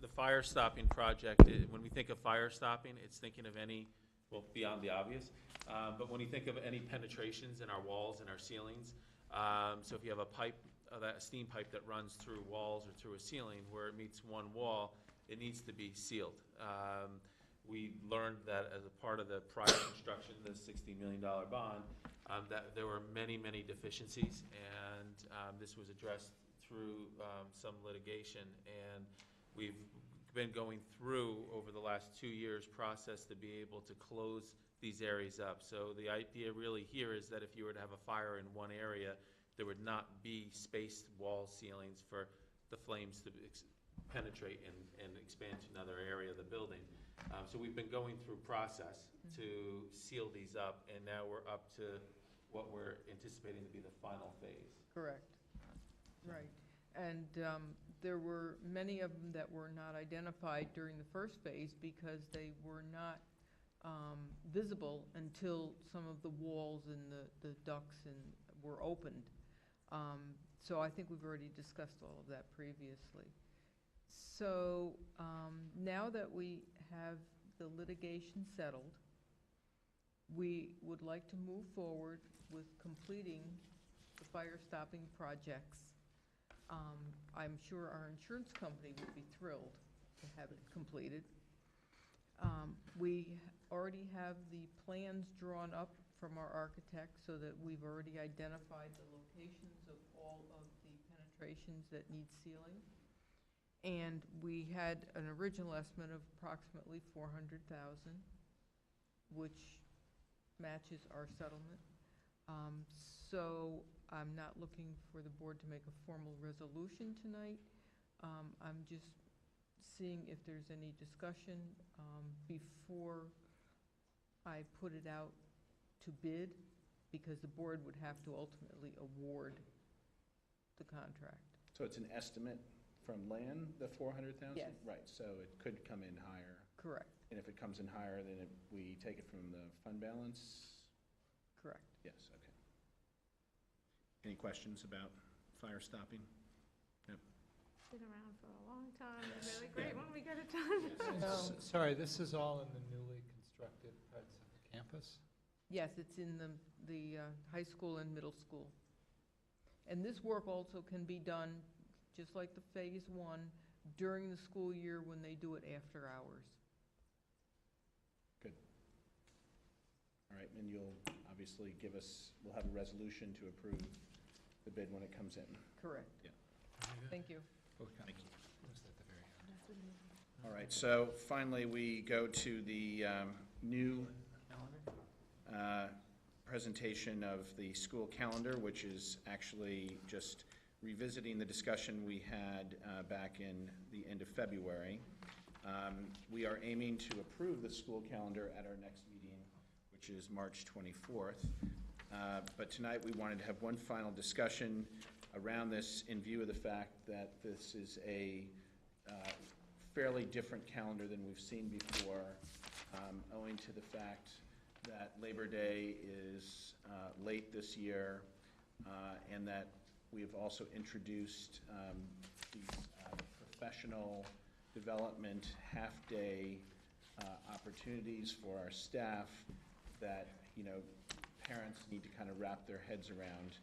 the fire stopping project, when we think of fire stopping, it's thinking of any, well, beyond the obvious, but when you think of any penetrations in our walls and our ceilings, so if you have a pipe, that steam pipe that runs through walls or through a ceiling where it meets one wall, it needs to be sealed. We learned that as a part of the prior construction, the $60 million bond, that there were many, many deficiencies, and this was addressed through some litigation, and we've been going through, over the last 2 years, process to be able to close these areas up. So the idea really here is that if you were to have a fire in one area, there would not be spaced wall ceilings for the flames to penetrate and expand to another area of the building. So we've been going through process to seal these up, and now we're up to what we're anticipating to be the final phase. Correct. Right. And there were many of them that were not identified during the first phase because they were not visible until some of the walls and the ducts were opened. So I think we've already discussed all of that previously. So now that we have the litigation settled, we would like to move forward with completing the fire stopping projects. I'm sure our insurance company would be thrilled to have it completed. We already have the plans drawn up from our architect so that we've already identified the locations of all of the infiltrations that need sealing. And we had an original estimate of approximately 400,000, which matches our settlement. So I'm not looking for the board to make a formal resolution tonight. I'm just seeing if there's any discussion before I put it out to bid, because the board would have to ultimately award the contract. So it's an estimate from land, the 400,000? Yes. Right, so it could come in higher. Correct, And if it comes in higher, then we take it from the fund balance? correct. Yes, okay. Any questions about fire stopping? Been around for a long time, it's really great when we get it done. Sorry, this is all in the newly constructed parts of the campus? Yes, it's in the high school and middle school. And this work also can be done, just like the Phase 1, during the school year when they do it after hours. Good. All right, and you'll obviously give us, we'll have a resolution to approve the bid when it comes in. Correct. Yeah. Thank you. Thank you. All right, so finally, we go to the new presentation of the school calendar, which is actually just revisiting the discussion we had back in the end of February. We are aiming to approve the school calendar at our next meeting, which is March 24th. But tonight, we wanted to have one final discussion around this in view of the fact that this is a fairly different calendar than we've seen before, owing to the fact that Labor Day is late this year, and that we have also introduced these professional development half-day opportunities for our staff that, parents need to kind of wrap their heads around.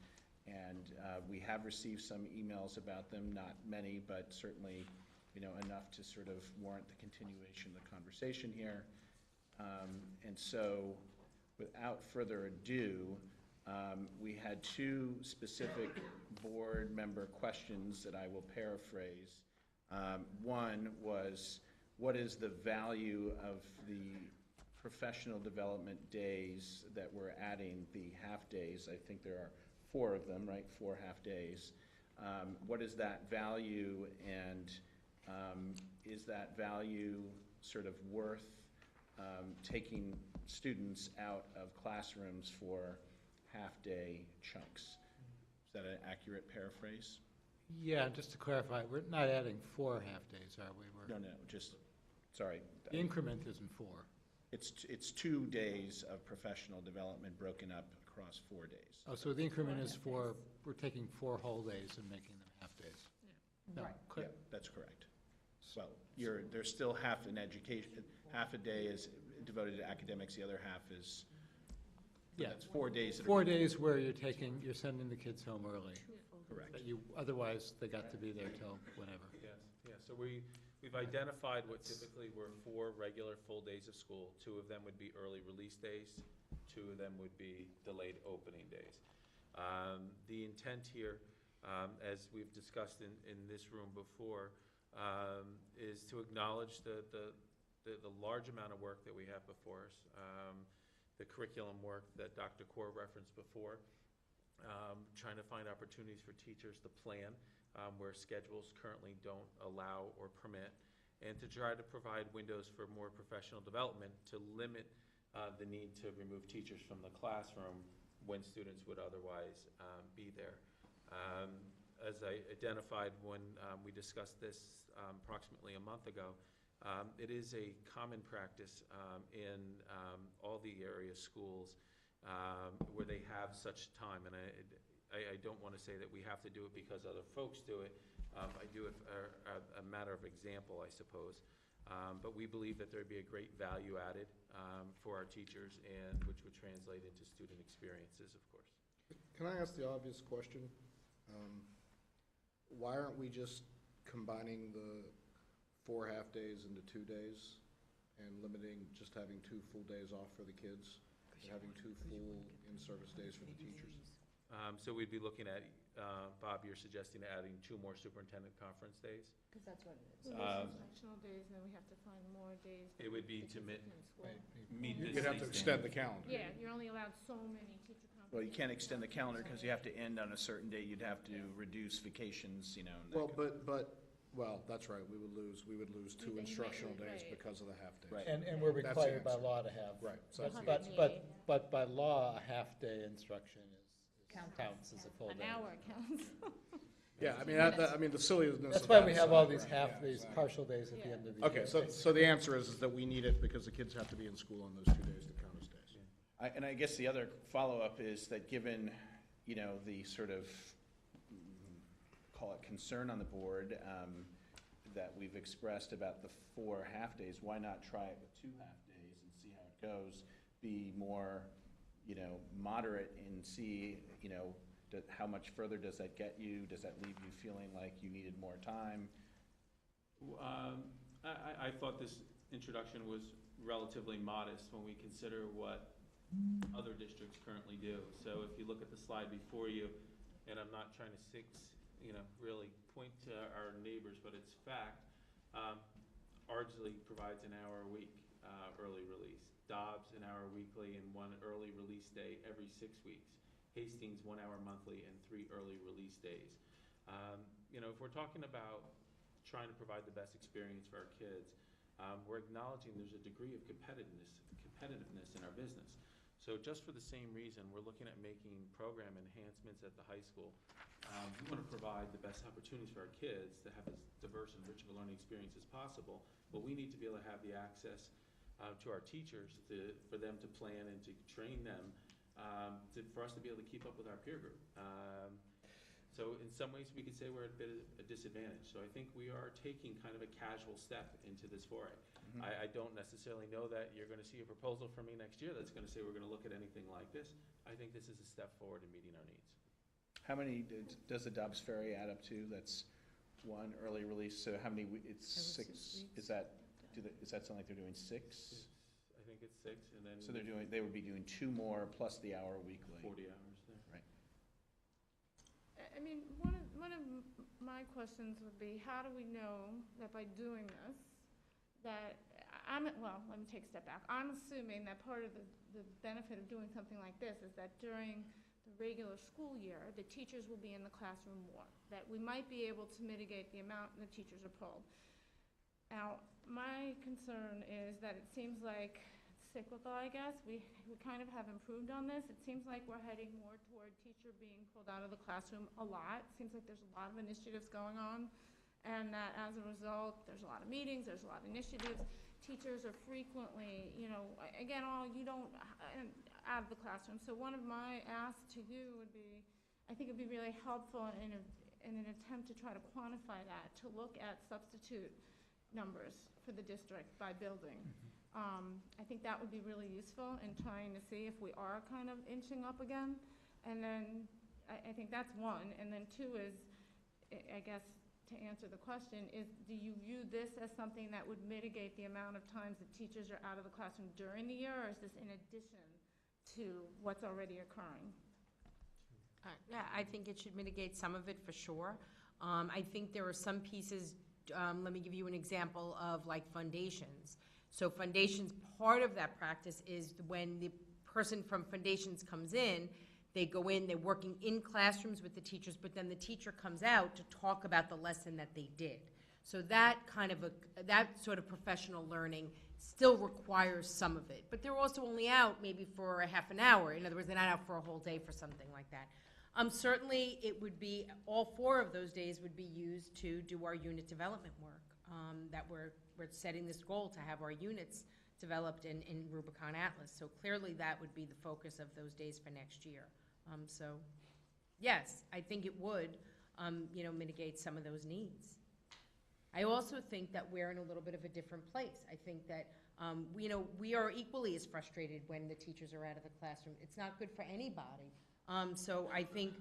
And we have received some emails about them, not many, but certainly, enough to sort of warrant the continuation of the conversation here. And so, without further ado, we had two specific board member questions that I will paraphrase. One was, what is the value of the professional development days that we're adding, the half-days? I think there are 4 of them, right? 4 half-days. What is that value, and is that value sort of worth taking students out of classrooms for half-day chunks? Is that an accurate paraphrase? Yeah, just to clarify, we're not adding 4 half-days, are we? No, just, sorry. The increment isn't 4. It's 2 days of professional development broken up across 4 days. Oh, so the increment is we're taking 4 whole days and making them half-days? No, Right. clear. Yeah, that's correct. Well, there's still half an education, half a day is devoted to academics, the other half is, Yeah. that's 4 days. that are- 4 days where you're sending the kids home early. Correct. That otherwise, they got to be there till whenever. Yes, yeah, so we've identified what typically were 4 regular full days of school. 2 of them would be early release days, 2 of them would be delayed opening days. The intent here, as we've discussed in this room before, is to acknowledge the large amount of work that we have before us, the curriculum work that Dr. Kaur referenced before, trying to find opportunities for teachers to plan where schedules currently don't allow or permit, and to try to provide windows for more professional development to limit the need to remove teachers from the classroom when students would otherwise be there. As I identified when we discussed this approximately a month ago, it is a common practice in all the area schools where they have such time, and I don't want to say that we have to do it because other folks do it. I do it a matter of example, I suppose. But we believe that there'd be a great value added for our teachers, and which would translate into student experiences, of course. Can I ask the obvious question? Why aren't we just combining the 4 half-days into 2 days and limiting, just having 2 full days off for the kids, and having 2 full in-service days for the teachers? So we'd be looking at Bob, you're suggesting adding 2 more superintendent conference days? Because that's what it is. So there's instructional days, and then we have to find more days. It would be for to kids in school. meet this. You'd have to extend the calendar. Yeah, you're only allowed so many teacher conferences. Well, you can't extend the calendar because you have to end on a certain date. You'd have to reduce vacations, you know. and that Well, kind of- well, that's right, we would lose 2 instructional days Right. because of the half-days. Right. And we're That's the required by answer. law to have. Right, so that's the But by law, a half-day instruction counts as a full day. An hour counts. Yeah, I mean, the silliness That's of why that we have all aside, these right, yeah, these exactly. partial days at the end of the year. Okay, so the answer is that we need it because the kids have to be in school on those 2 days to count as days. And I guess the other follow-up is that given, you know, the sort of, call it concern on the board, that we've expressed about the 4 half-days, why not try it with 2 half-days and see how it goes? Be more, you know, moderate and see, you know, how much further does that get you? Does that leave you feeling like you needed more time? I thought this introduction was relatively modest when we consider what other districts currently do. So if you look at the slide before you, and I'm not trying to really point to our neighbors, but it's fact, Ardsley provides an hour a week early release. Dobbs, an hour weekly and 1 early release day every 6 weeks. Hastings, 1 hour monthly and 3 early release days. If we're talking about trying to provide the best experience for our kids, we're acknowledging there's a degree of competitiveness in our business. So just for the same reason, we're looking at making program enhancements at the high school. We want to provide the best opportunities for our kids to have as diverse and rich of a learning experience as possible, but we need to be able to have the access to our teachers for them to plan and to train them, for us to be able to keep up with our peer group. So in some ways, we could say we're at a bit of a disadvantage. So I think we are taking kind of a casual step into this foray. Mhm. I don't necessarily know that you're going to see a proposal from me next year that's going to say we're going to look at anything like this. I think this is a step forward in meeting our needs. How many does the Dobbs Ferry add up to? That's 1 early release, so how many, it's Every 6, 6 weeks. is that something like they're doing 6? I think it's 6, and then So they would be doing 2 more plus the hour weekly. 40 hours there. I mean, one of my questions would be, how do we know that by doing this, that let me take a step back. I'm assuming that part of the benefit of doing something like this is that during the regular school year, the teachers will be in the classroom more, that we might be able to mitigate the amount the teachers are pulled. Now, my concern is that it seems like cyclical, I guess. We kind of have improved on this. It seems like we're heading more toward teacher being pulled out of the classroom a lot. It seems like there's a lot of initiatives going on, and that as a result, there's a lot of meetings, there's a lot of initiatives. Teachers are frequently, again, out of the classroom. So one of my asks to you would be, I think it'd be really helpful in an attempt to try to quantify that, to look at substitute numbers for the district by building. I think that would be really useful in trying to see if we are kind of inching up again. And then I think that's one. And then 2 is, I guess, to answer the question, is do you view this as something that would mitigate the amount of times that teachers are out of the classroom during the year, or is this in addition to what's already occurring? Yeah, I think it should mitigate some of it for sure. I think there are some pieces, let me give you an example of like foundations. So foundations, part of that practice is when the person from foundations comes in, they go in, they're working in classrooms with the teachers, but then the teacher comes out to talk about the lesson that they did. So that sort of professional learning still requires some of it. But they're also only out maybe for a half an hour. In other words, they're not out for a whole day for something like that. Certainly, it would be, all 4 of those days would be used to do our unit development work. That we're setting this goal to have our units developed in Rubicon Atlas. So clearly, that would be the focus of those days for next year. So, yes, I think it would, mitigate some of those needs. I also think that we're in a little bit of a different place. I think that, we are equally as frustrated when the teachers are out of the classroom. It's not good for anybody. So I think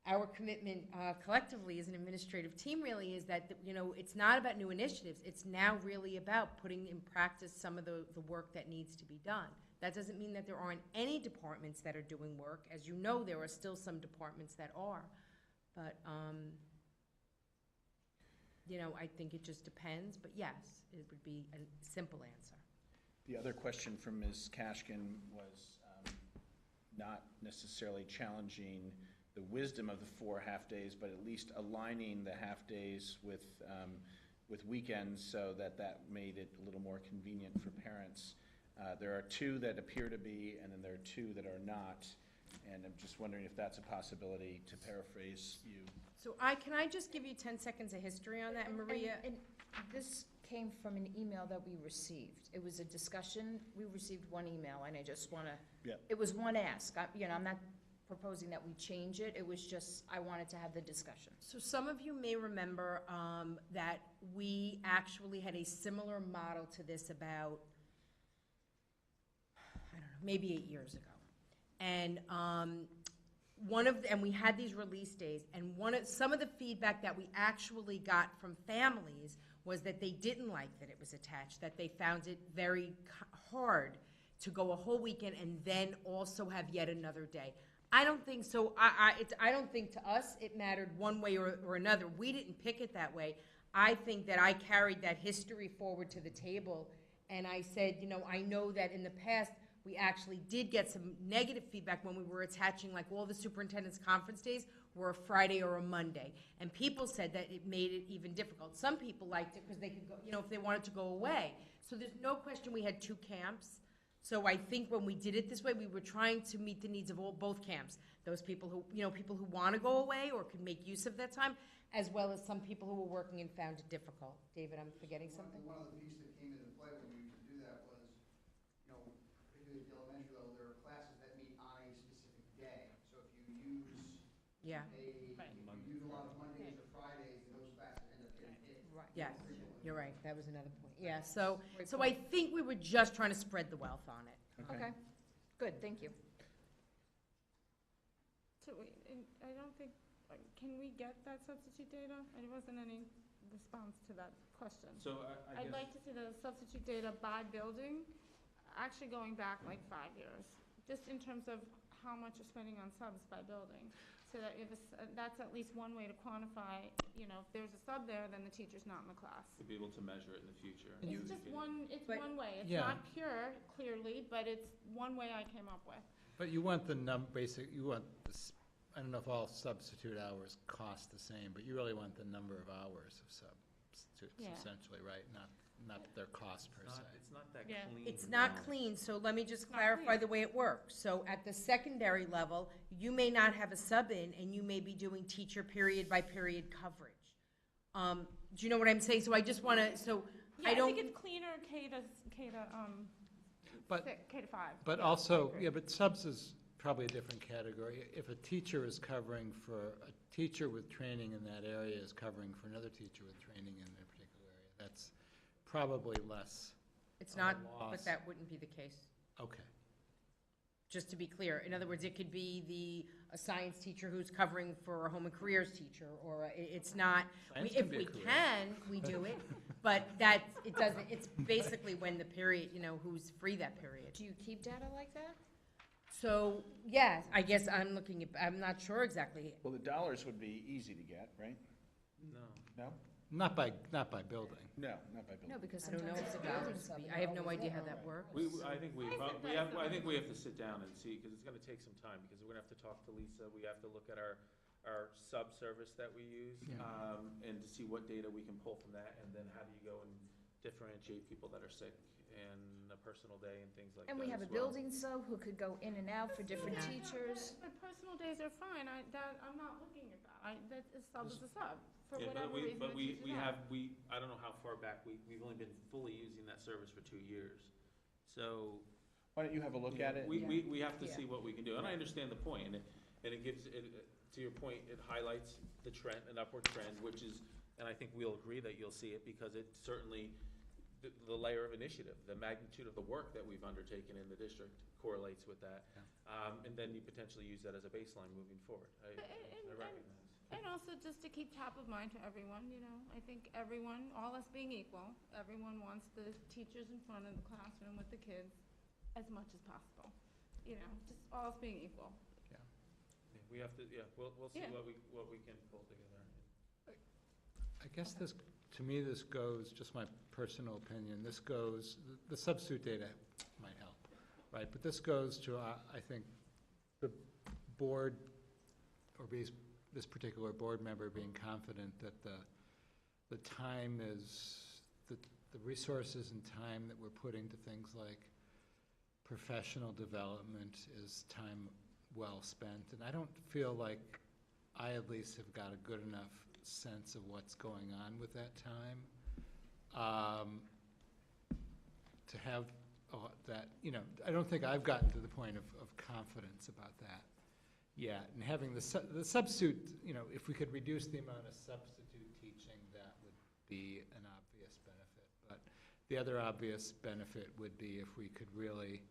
our commitment collectively as an administrative team really is that, it's not about new initiatives. It's now really about putting in practice some of the work that needs to be done. That doesn't mean that there aren't any departments that are doing work. As you know, there are still some departments that are. But, I think it just depends, but yes, it would be a simple answer. The other question from Ms. Kashkin was not necessarily challenging the wisdom of the 4 half-days, but at least aligning the half-days with weekends so that made it a little more convenient for parents. There are 2 that appear to be, and then there are 2 that are not, and I'm just wondering if that's a possibility, to paraphrase you. So can I just give you 10 seconds of history on that, Maria? And this came from an email that we received. It was a discussion, we received one email, and I just want to, Yeah. it was one ask. I'm not proposing that we change it, it was just, I wanted to have the discussion. So some of you may remember that we actually had a similar model to this about, I don't know, maybe 8 years ago. And and we had these release days, and some of the feedback that we actually got from families was that they didn't like that it was attached, that they found it very hard to go a whole weekend and then also have yet another day. I don't think so. I don't think to us it mattered one way or another. We didn't pick it that way. I think that I carried that history forward to the table, and I said, I know that in the past we actually did get some negative feedback when we were attaching, like, all the superintendent's conference days were a Friday or a Monday, and people said that it made it even difficult. Some people liked it because they could go, if they wanted to go away. So there's no question we had 2 camps. So I think when we did it this way, we were trying to meet the needs of both camps. Those people who, people who want to go away or could make use of that time, as well as some people who were working and found it difficult. David, I'm forgetting something? One of the pieces that came into play when we used to do that was, particularly at the elementary level, there are classes that meet on a specific day. So if you use Yeah. if you use a lot of Mondays or Fridays, then those classes end up getting hit. Right. Yes, frequently. you're right. That was another point. Yeah, so Great I point. think we were just trying to spread the wealth on it. Okay, good, thank you. So I don't think, can we get that substitute data? There wasn't any response to that question. So I I'd guess, like to see the substitute data by building, actually going back like 5 years, just in terms of how much you're spending on subs by building. So that that's at least one way to quantify, if there's a sub there, then the teacher's not in the class. to be able to measure it in the future. It's just one way. It's Yeah. not pure, clearly, but it's one way I came up with. But you want the you want this, I don't know if all substitute hours cost the same, but you really want the number of hours of substitutes, Yeah. essentially, right? Not their cost per se. It's not that Yeah. clean. It's not now. clean, so let me just Not clarify clean. the way it works. So at the secondary level, you may not have a sub in, and you may be doing teacher period by period coverage. Do you know what I'm saying? So I just want to, Yeah, I think it's cleaner K to But, K to 5. but Yeah, also, I agree. yeah, but subs is probably a different category. If a teacher is covering for, a teacher with training in that area is covering for another teacher with training in a particular area, that's probably less. It's of a not, loss. but that wouldn't be the case. Okay. Just to be clear, in other words, it could be a science teacher who's covering for a home and careers teacher, or it's not, Science can if be a we career. can, we do it, but it doesn't, it's basically when the period, who's free that period. Do you keep data like that? So, yes, I guess I'm not sure exactly. Well, the dollars would be easy to get, right? No. No? Not by building. No, not by No, building. because I don't know sometimes if it's the a building dollars sub. would be, and I have no they're idea how always that there. works. I think we have to sit down and see, because it's gonna take some time, because we're gonna have to talk to Lisa, we have to look at our sub-service that we use, Yeah. and to see what data we can pull from that, and then how do you go and differentiate people that are sick, and a personal day, and things like that And we have a as well. building sub who could go in and out for different Yeah, teachers. But personal days are fine, I'm not looking at that, that is sub is a sub, for Yeah, whatever reason the but we teacher's out. have, I don't know how far back, we've only been fully using that service for 2 years, so. Why don't you have a look at it? We have to Yeah. see what we can do, and I understand the point, and it gives, to your point, it highlights the trend, an upward trend, which is, and I think we'll agree that you'll see it, because it certainly, the layer of initiative, the magnitude of the work that we've undertaken in the district correlates with that. And then you potentially use that as a baseline moving forward. I recognize. And also just to keep top of mind to everyone, I think everyone, all us being equal, everyone wants the teachers in front of the classroom with the kids as much as possible. Just all us being equal. We have to, yeah, we'll see Yeah. what we can pull together. I guess this, to me, this goes, just my personal opinion, this goes, the substitute data might help, right? But this goes to, I think, the board, or this particular board member being confident that the time is, the resources and time that we're putting to things like professional development is time well spent. And I don't feel like I at least have got a good enough sense of what's going on with that time. To have that, I don't think I've gotten to the point of confidence about that yet. And having the substitute, if we could reduce the amount of substitute teaching, that would be an obvious benefit. But the other obvious benefit would be if we could really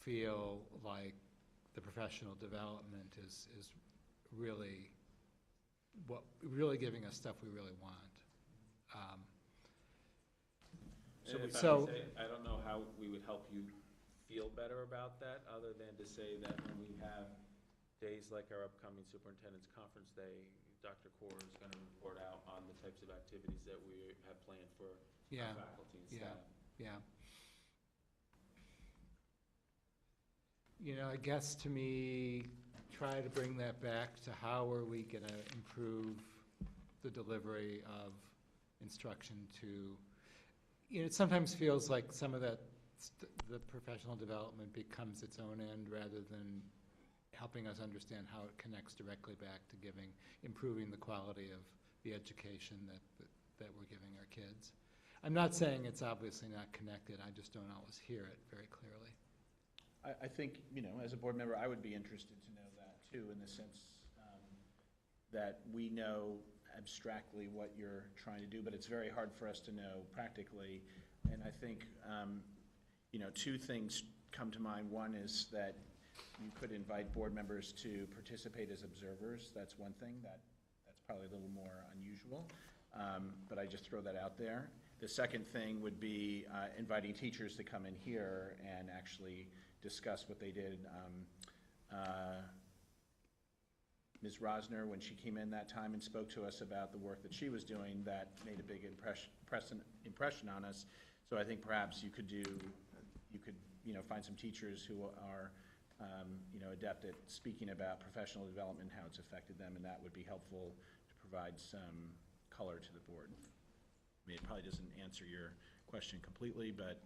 feel like the professional development is really giving us stuff we really want. And if I So- may say, I don't know how we would help you feel better about that, other than to say that when we have days like our upcoming superintendent's conference day, Dr. Kaur is going to report out on the types of activities that we have planned for Yeah, our faculty and yeah. staff. Yeah. I guess to me, try to bring that back to how are we going to improve the delivery of instruction to, it sometimes feels like some of that, the professional development becomes its own end rather than helping us understand how it connects directly back to improving the quality of the education that we're giving our kids. I'm not saying it's obviously not connected, I just don't always hear it very clearly. I think, as a board member, I would be interested to know that too, in the sense that we know abstractly what you're trying to do, but it's very hard for us to know practically. And I think, two things come to mind. One is that you could invite board members to participate as observers. That's one thing. That's probably a little more unusual, but I just throw that out there. The second thing would be inviting teachers to come in here and actually discuss what they did. Ms. Rosner, when she came in that time and spoke to us about the work that she was doing, that made a big impression on us. So I think perhaps you could find some teachers who are adept at speaking about professional development, how it's affected them, and that would be helpful to provide some color to the board. I mean, it probably doesn't answer your question completely, but.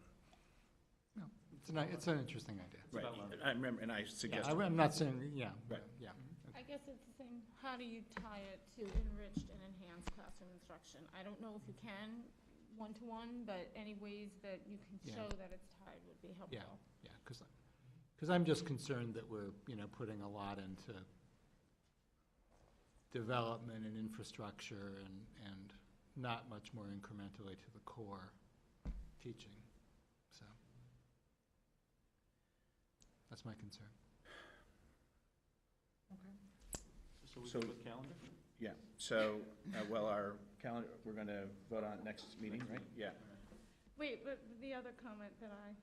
No, it's an interesting idea. Right, I remember, and I suggested. I'm not saying, yeah, Right. yeah. I guess it's the same, how do you tie it to enriched and enhanced classroom instruction? I don't know if you can one-to-one, but any ways that you can Yeah. show that it's tied would be helpful. Yeah, because I'm just concerned that we're, putting a lot into development and infrastructure and not much more incrementally to the core teaching, so. That's my concern. So we So- go with calendar? Yeah, so, our calendar, we're going to vote on it next meeting, right? Yeah. Wait, but the other comment that I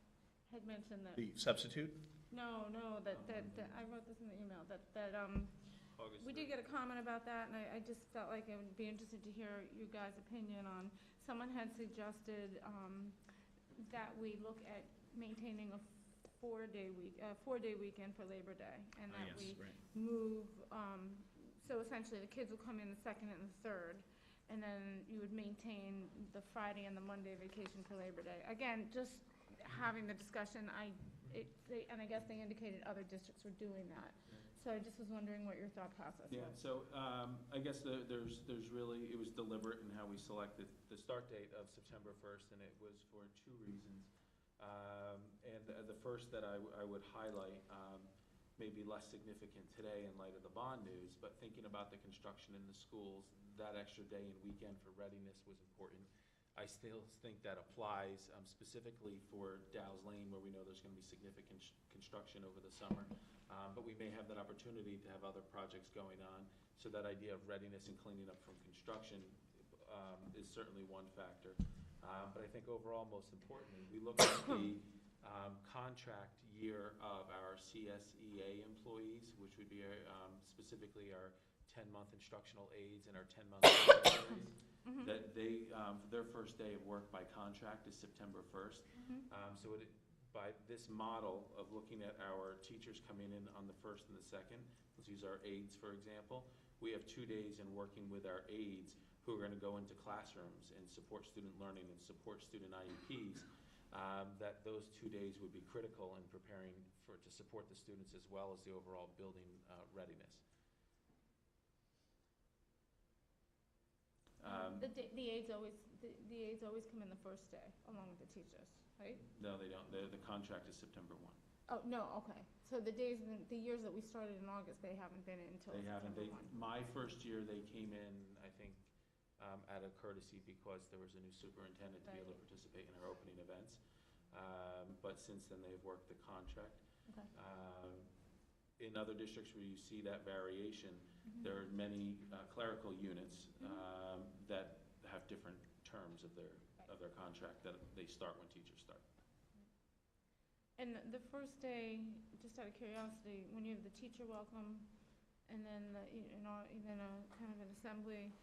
had mentioned that, The substitute? no, that I wrote this in the email, that August we did 3rd. get a comment about that, and I just felt like it would be interested to hear you guys' opinion on, someone had suggested that we look at maintaining a four-day weekend for Labor Day, and Oh, that yes, we right. move, so essentially the kids will come in the second and the third, and then you would maintain the Friday and the Monday vacation for Labor Day. Again, just having the discussion, and I guess they indicated other districts were doing that. So I just was wondering what your thought process was. Yeah, so I guess there's really, it was deliberate in how we selected the start date of September 1st, and it was for two reasons. And the first that I would highlight, may be less significant today in light of the bond news, but thinking about the construction in the schools, that extra day and weekend for readiness was important. I still think that applies specifically for Dow's Lane, where we know there's going to be significant construction over the summer. But we may have that opportunity to have other projects going on. So that idea of readiness and cleaning up from construction is certainly one factor. But I think overall, most importantly, we look at the contract year of our CSEA employees, which would be specifically our 10-month instructional aides and our 10-month secretaries, that they, their first day of work by contract is September 1st. So by this model of looking at our teachers coming in on the 1st and the 2nd, let's use our aides, for example, we have 2 days in working with our aides who are going to go into classrooms and support student learning and support student IEPs, that those 2 days would be critical in preparing to support the students as well as the overall building readiness. The aides always come in the first day, along with the teachers, right? No, they don't. The contract is September 1. Oh, no, okay. So the years that we started in August, they haven't been in until They haven't. September 1. My first year, they came in, I think, out of courtesy because there was a new superintendent to be able to participate in our opening events. But since then, they've worked the contract. Okay. In other districts where you see that variation, there are many clerical units that have different terms of their contract that they start when teachers start. And the first day, just out of curiosity, when you have the teacher welcome, and then even a kind of an assembly,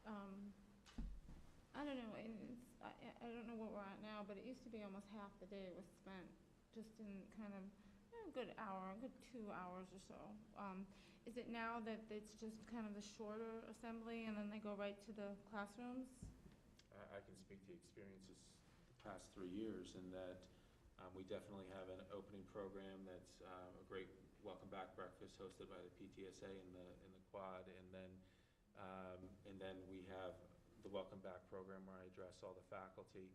I don't know, and I don't know what we're at now, but it used to be almost half the day was spent just in kind of a good 2 hours or so. Is it now that it's just kind of the shorter assembly and then they go right to the classrooms? I can speak to experiences the past 3 years in that we definitely have an opening program that's a great welcome back breakfast hosted by the PTSA and the quad, and then we have the welcome back program where I address all the faculty,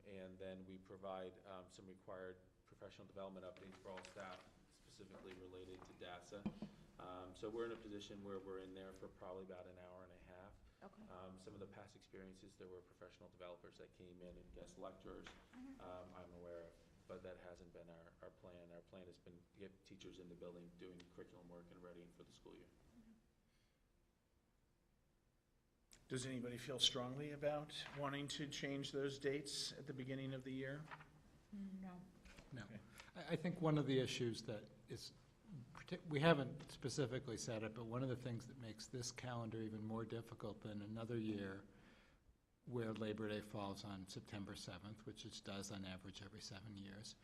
and then we provide some required professional development updates for all staff, specifically related to DASA. So we're in a position where we're in there for probably about an hour and a half. Okay. Some of the past experiences, there were professional developers that came in and guest lecturers, I'm aware of, but that hasn't been our plan. Our plan has been to get teachers in the building doing curriculum work and readying for the school year. Does anybody feel strongly about wanting to change those dates at the beginning of the year? No. No. Okay. I think one of the issues that is, we haven't specifically said it, but one of the things that makes this calendar even more difficult than another year where Labor Day falls on September 7th, which it does on average every 7 years,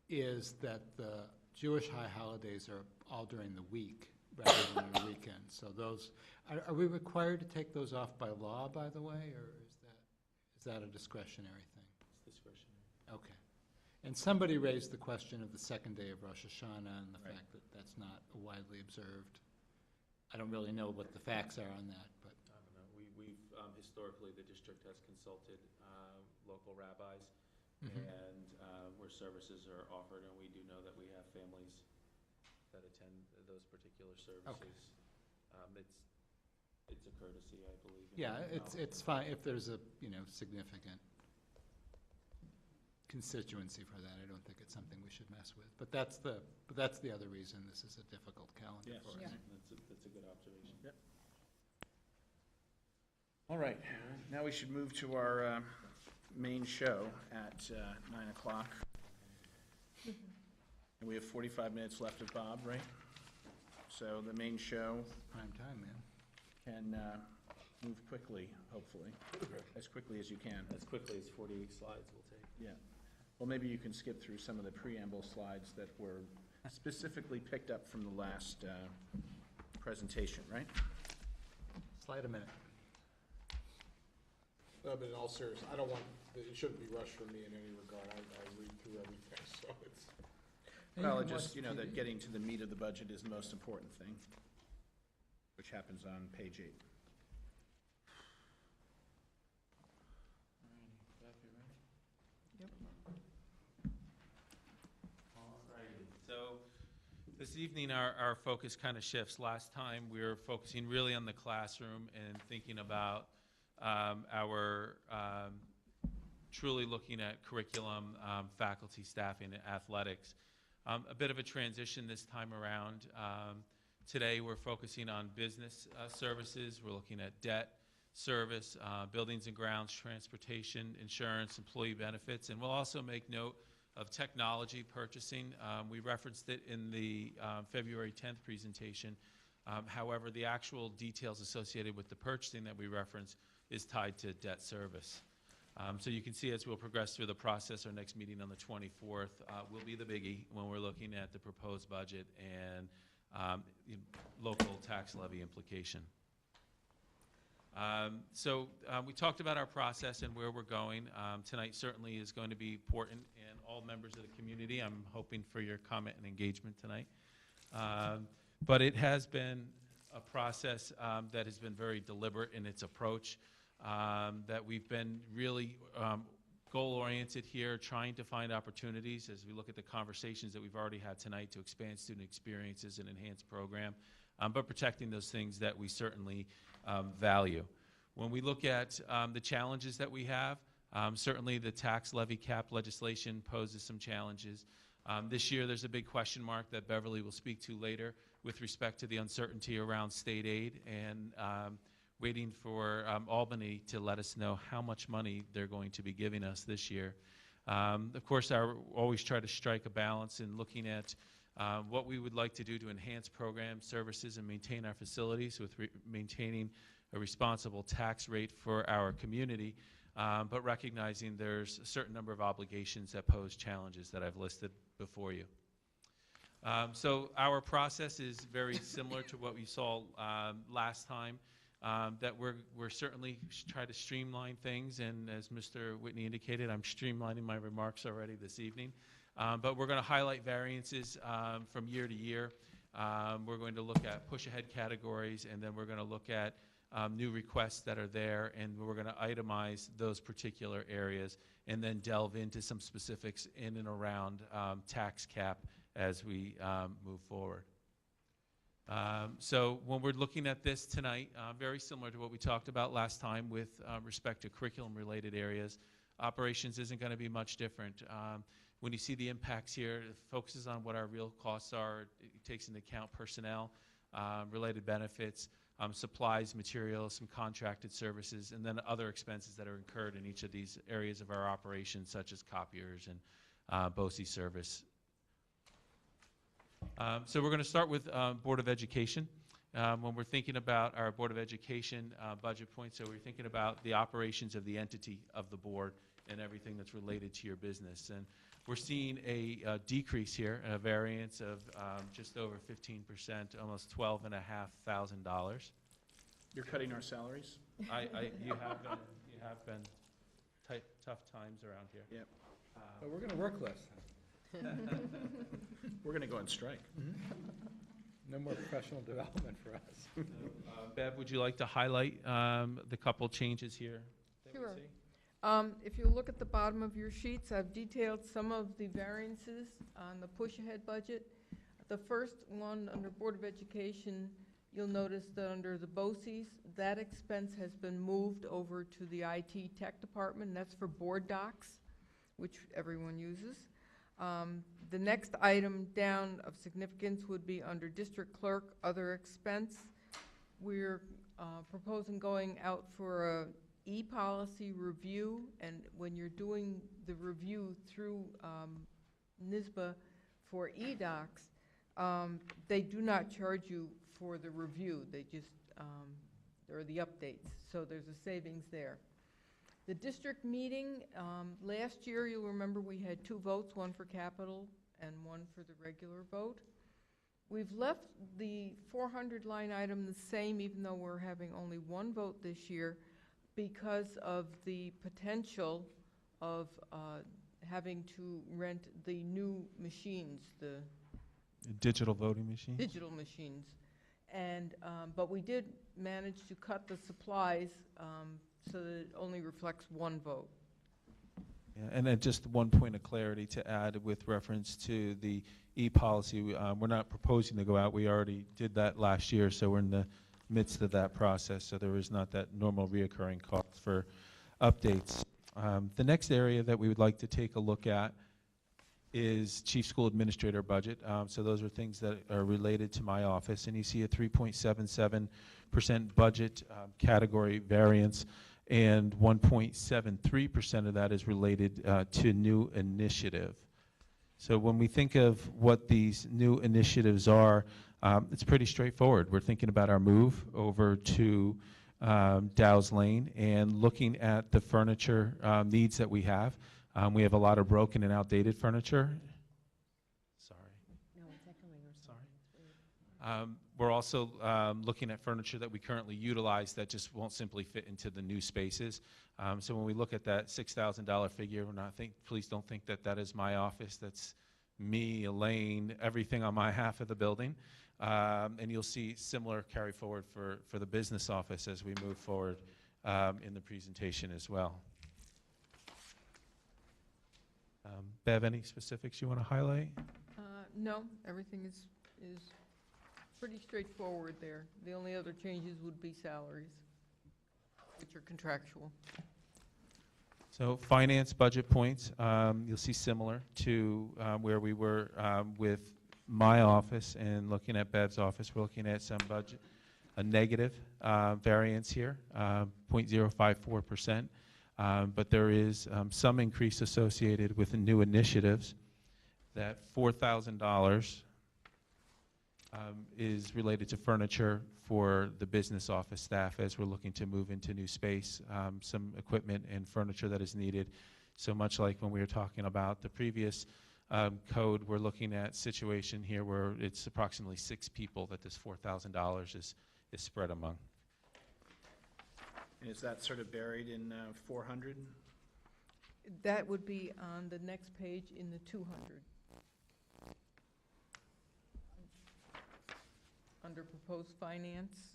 is that the Jewish high holidays are all during the week rather than on the weekend. So those, are we required to take those off by law, by the way, or is that a discretionary thing? It's discretionary. Okay. And somebody raised the question of the second day of Rosh Hashanah and the Right. fact that that's not widely observed. I don't really know what the facts are on that, but. I don't know. We've historically, the district has consulted local rabbis and where services are offered, and we do know that we have families that attend those particular services. It's a courtesy, I believe. Yeah, it's fine if there's a, significant constituency for that. I don't think it's something we should mess with. But that's the other reason this is a difficult calendar Yes. for us. Yeah. That's a good observation. Yep. All right, now we should move to our main show at 9 o'clock. And we have 45 minutes left of Bob, right? So the main show Prime time, man. can move quickly, hopefully, as quickly as you can. As quickly as 48 slides will take. Yeah. Well, maybe you can skip through some of the preamble slides that were specifically picked up from the last presentation, right? Slide a minute. No, but in all seriousness, I don't want, it shouldn't be rushed for me in any regard. I read through everything, so it's. Well, just, that getting to the meat of the budget is the most important thing, which happens on page 8. So this evening, our focus kind of shifts. Last time, we were focusing really on the classroom and thinking about our truly looking at curriculum, faculty, staffing, and athletics. A bit of a transition this time around. Today, we're focusing on business services. We're looking at debt, service, buildings and grounds, transportation, insurance, employee benefits, and we'll also make note of technology purchasing. We referenced it in the February 10th presentation. However, the actual details associated with the purchasing that we reference is tied to debt service. So you can see as we'll progress through the process, our next meeting on the 24th will be the biggie when we're looking at the proposed budget and local tax levy implication. We talked about our process and where we're going. Tonight certainly is going to be important, and all members of the community, I'm hoping for your comment and engagement tonight. But it has been a process that has been very deliberate in its approach, that we've been really goal-oriented here, trying to find opportunities as we look at the conversations that we've already had tonight to expand student experiences and enhance program, but protecting those things that we certainly value. When we look at the challenges that we have, certainly the tax levy cap legislation poses some challenges. This year there's a big question mark that Beverly will speak to later with respect to the uncertainty around state aid and waiting for Albany to let us know how much money they're going to be giving us this year. Of course, I always try to strike a balance in looking at what we would like to do to enhance program services and maintain our facilities with maintaining a responsible tax rate for our community, but recognizing there's a certain number of obligations that pose challenges that I've listed before you. So our process is very similar to what we saw last time, that we're certainly try to streamline things, and as Mr. Whitney indicated, I'm streamlining my remarks already this evening. But we're going to highlight variances from year to year. We're going to look at push-ahead categories, and then we're going to look at new requests that are there, and we're going to itemize those particular areas, and then delve into some specifics in and around tax cap as we move forward. So when we're looking at this tonight, very similar to what we talked about last time with respect to curriculum-related areas, operations isn't going to be much different. When you see the impacts here, it focuses on what our real costs are. It takes into account personnel, related benefits, supplies, materials, some contracted services, and then other expenses that are incurred in each of these areas of our operations, such as copiers and BOCES service. So we're going to start with Board of Education. When we're thinking about our Board of Education budget points, so we're thinking about the operations of the entity of the board and everything that's related to your business. And we're seeing a decrease here, a variance of just over 15%, almost $12,500. You're cutting our salaries? You have been tough times around here. Yep. But we're going to work less. We're going to go on strike. No more professional development for us. Bev, would you like to highlight the couple changes here that we Sure. see? If you look at the bottom of your sheets, I've detailed some of the variances on the push-ahead budget. The first one, under Board of Education, you'll notice that under the BOCES, that expense has been moved over to the IT tech department, and that's for board docs, which everyone uses. The next item down of significance would be under district clerk, other expense. We're proposing going out for a e-policy review, and when you're doing the review through NYSBA for e-docs, they do not charge you for the review. They just, or the updates, so there's a savings there. The district meeting, last year, you'll remember we had 2 votes, one for capital and one for the regular vote. We've left the 400 line item the same, even though we're having only 1 vote this year, because of the potential of having to rent the new machines, the Digital voting machine? digital machines. And, but we did manage to cut the supplies so that it only reflects 1 vote. Yeah, and then just one point of clarity to add with reference to the e-policy. We're not proposing to go out. We already did that last year, so we're in the midst of that process, so there is not that normal reoccurring cost for updates. The next area that we would like to take a look at is Chief School Administrator budget. So those are things that are related to my office, and you see a 3.77% budget category variance, and 1.73% of that is related to new initiative. So when we think of what these new initiatives are, it's pretty straightforward. We're thinking about our move over to Dow's Lane and looking at the furniture needs that we have. We have a lot of broken and outdated furniture. Sorry. No, it's echoing or Sorry. something. We're also looking at furniture that we currently utilize that just won't simply fit into the new spaces. So when we look at that $6,000 figure, please don't think that that is my office. That's me, Elaine, everything on my half of the building. And you'll see similar carry forward for the business office as we move forward in the presentation as well. Bev, any specifics you want to highlight? No, everything is pretty straightforward there. The only other changes would be salaries, which are contractual. So finance budget points, you'll see similar to where we were with my office and looking at Bev's office. We're looking at a negative variance here, 0.054%. But there is some increase associated with the new initiatives. That $4,000 is related to furniture for the business office staff as we're looking to move into new space, some equipment and furniture that is needed. So much like when we were talking about the previous code, we're looking at situation here where it's approximately 6 people that this $4,000 is spread among. And is that sort of buried in 400? That would be on the next page in the 200. Under proposed finance,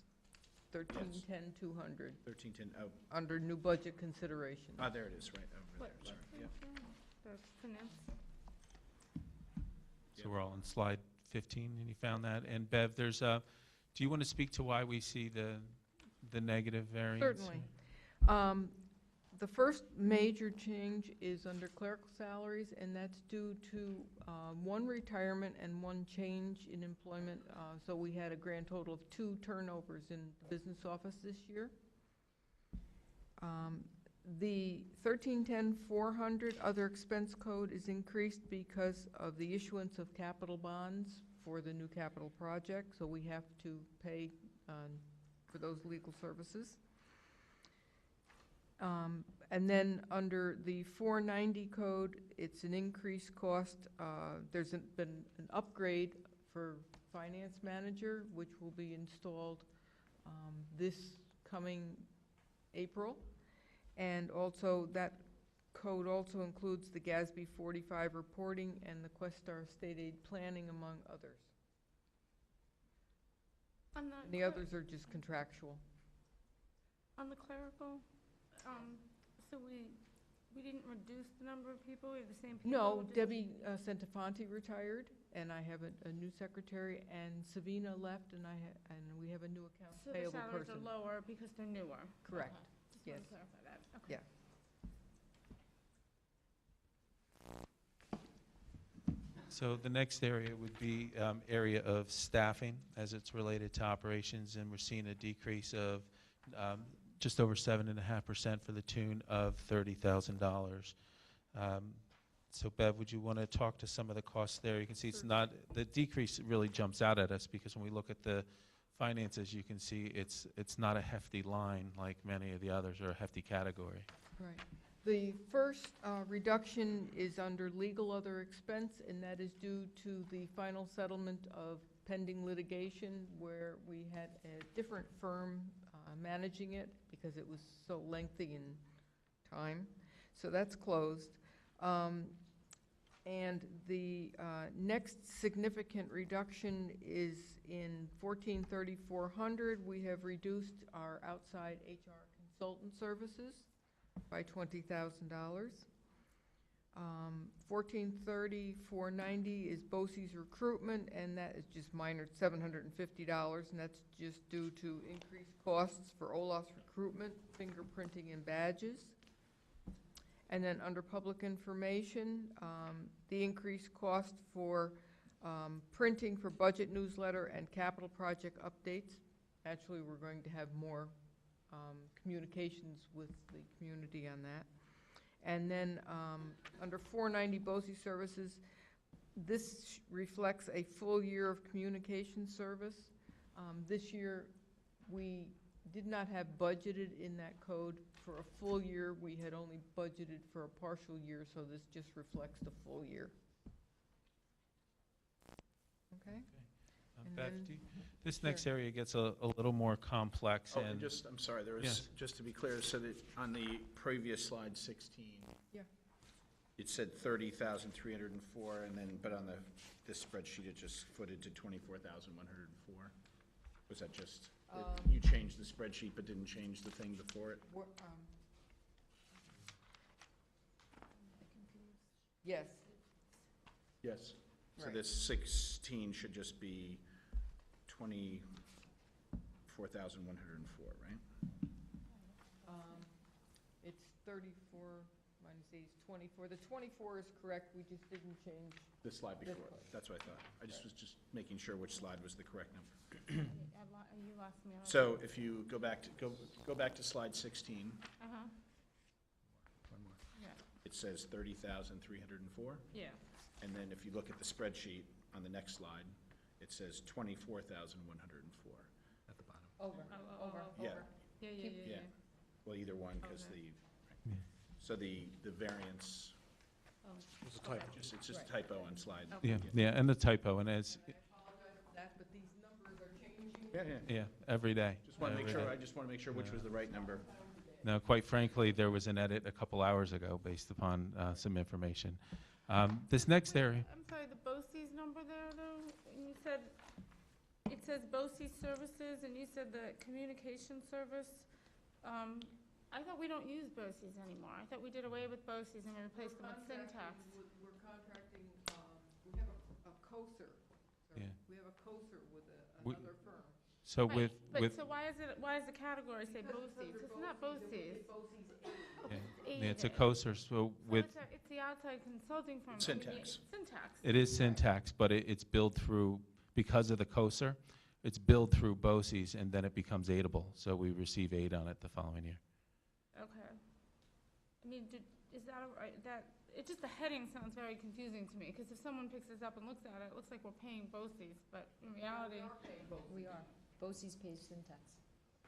1310, 200, 1310, oh, under new budget consideration. there it is, right over there, sorry, yeah. The finance. So we're all on slide 15, and you found that. And Bev, there's do you want to speak to why we see the negative variance? Certainly. The first major change is under clerical salaries, and that's due to one retirement and one change in employment. So we had a grand total of 2 turnovers in the business office this year. The 1310-400 other expense code is increased because of the issuance of capital bonds for the new capital project, so we have to pay for those legal services. And then under the 490 code, it's an increased cost. There's been an upgrade for finance manager, which will be installed this coming April. And also that code also includes the GASB 45 reporting and the Questar state aid planning, among others. On And the others are just contractual. On the clerical, so we didn't reduce the number of people, we have the same people? No, just- Debbie Santafanti retired, and I have a new secretary, and Savina left, and we have a new accounts So the payable salaries person. are lower because they're newer? Correct. Okay. Just Yes. want to clarify that. Okay. Yeah. So the next area would be area of staffing as it's related to operations, and we're seeing a decrease of just over 7.5% for the tune of $30,000. So Bev, would you want to talk to some of the costs there? You can see it's not, the decrease really jumps out at us because when we look at the finances, you can see it's not a hefty line like many of the others, or a hefty category. Right. The first reduction is under legal other expense, and that is due to the final settlement of pending litigation where we had a different firm managing it because it was so lengthy in time. So that's closed. And the next significant reduction is in 1430-400. We have reduced our outside HR consultant services by $20,000. 1430-490 is BOCES recruitment, and that is just minor, $750, and that's just due to increased costs for OLAS recruitment, fingerprinting, and badges. And then under public information, the increased cost for printing for budget newsletter and capital project updates. Actually, we're going to have more communications with the community on that. And then under 490 BOCES services, This reflects a full year of communication service. This year, we did not have budgeted in that code for a full year. We had only budgeted for a partial year, so this just reflects the full year. Okay? And Beth, then- this next area gets a little more complex, Oh, and and just, I'm sorry, there was, Yes. just to be clear, so that on the previous slide 16. Yeah. It said 30,304, and then, but on this spreadsheet, it just footed to 24,104. Was that just, you changed the spreadsheet but didn't change the thing before it? Yes. Yes. So Right. this 16 should just be 24,104, right? It's 34 minus 8 is 24. The 24 is correct, we just didn't change. The slide This before, one. that's what I thought. I just was just making sure which slide was the correct number. You lost me. So if you go back to slide 16, Uh-huh, One more. yeah, it says 30,304. yeah. And then if you look at the spreadsheet on the next slide, it says 24,104. At the bottom. Over, over. Yeah. Yeah, yeah, Keep- yeah, Yeah. yeah. Well, either one, because Okay. so the variance, It's a typo. it's just a typo on slide. yeah, and the typo, and as, I apologize for that, but these numbers are changing. Yeah. every day. Just want to make every sure, day. I just want to make sure which was the right number. Now, quite frankly, there was an edit a couple hours ago based upon some information. This next area, I'm sorry, the BOCES number there, though, and you said, it says BOCES services, and you said the communication service. I thought we don't use BOCES anymore. I thought we did away with BOCES and replaced them with syntax. We're contracting, we have a COSER. Yeah. We have a COSER with We- another firm. so Right, with, But so why is the category say Because BOCES? they're It's not BOCES, BOCES. it's BOCES yeah, it's a Aid. COSER, so So with, it's the outside consulting firm. Syntax. Syntax. it is syntax, but it's billed through, because of the COSER, it's billed through BOCES, and then it becomes aidable, so we receive aid on it the following year. Okay. I mean, is that, it just, the heading sounds very confusing to me, because if someone picks this up and looks at it, it looks like we're paying BOCES, but in reality, We are. BOCES pays syntax.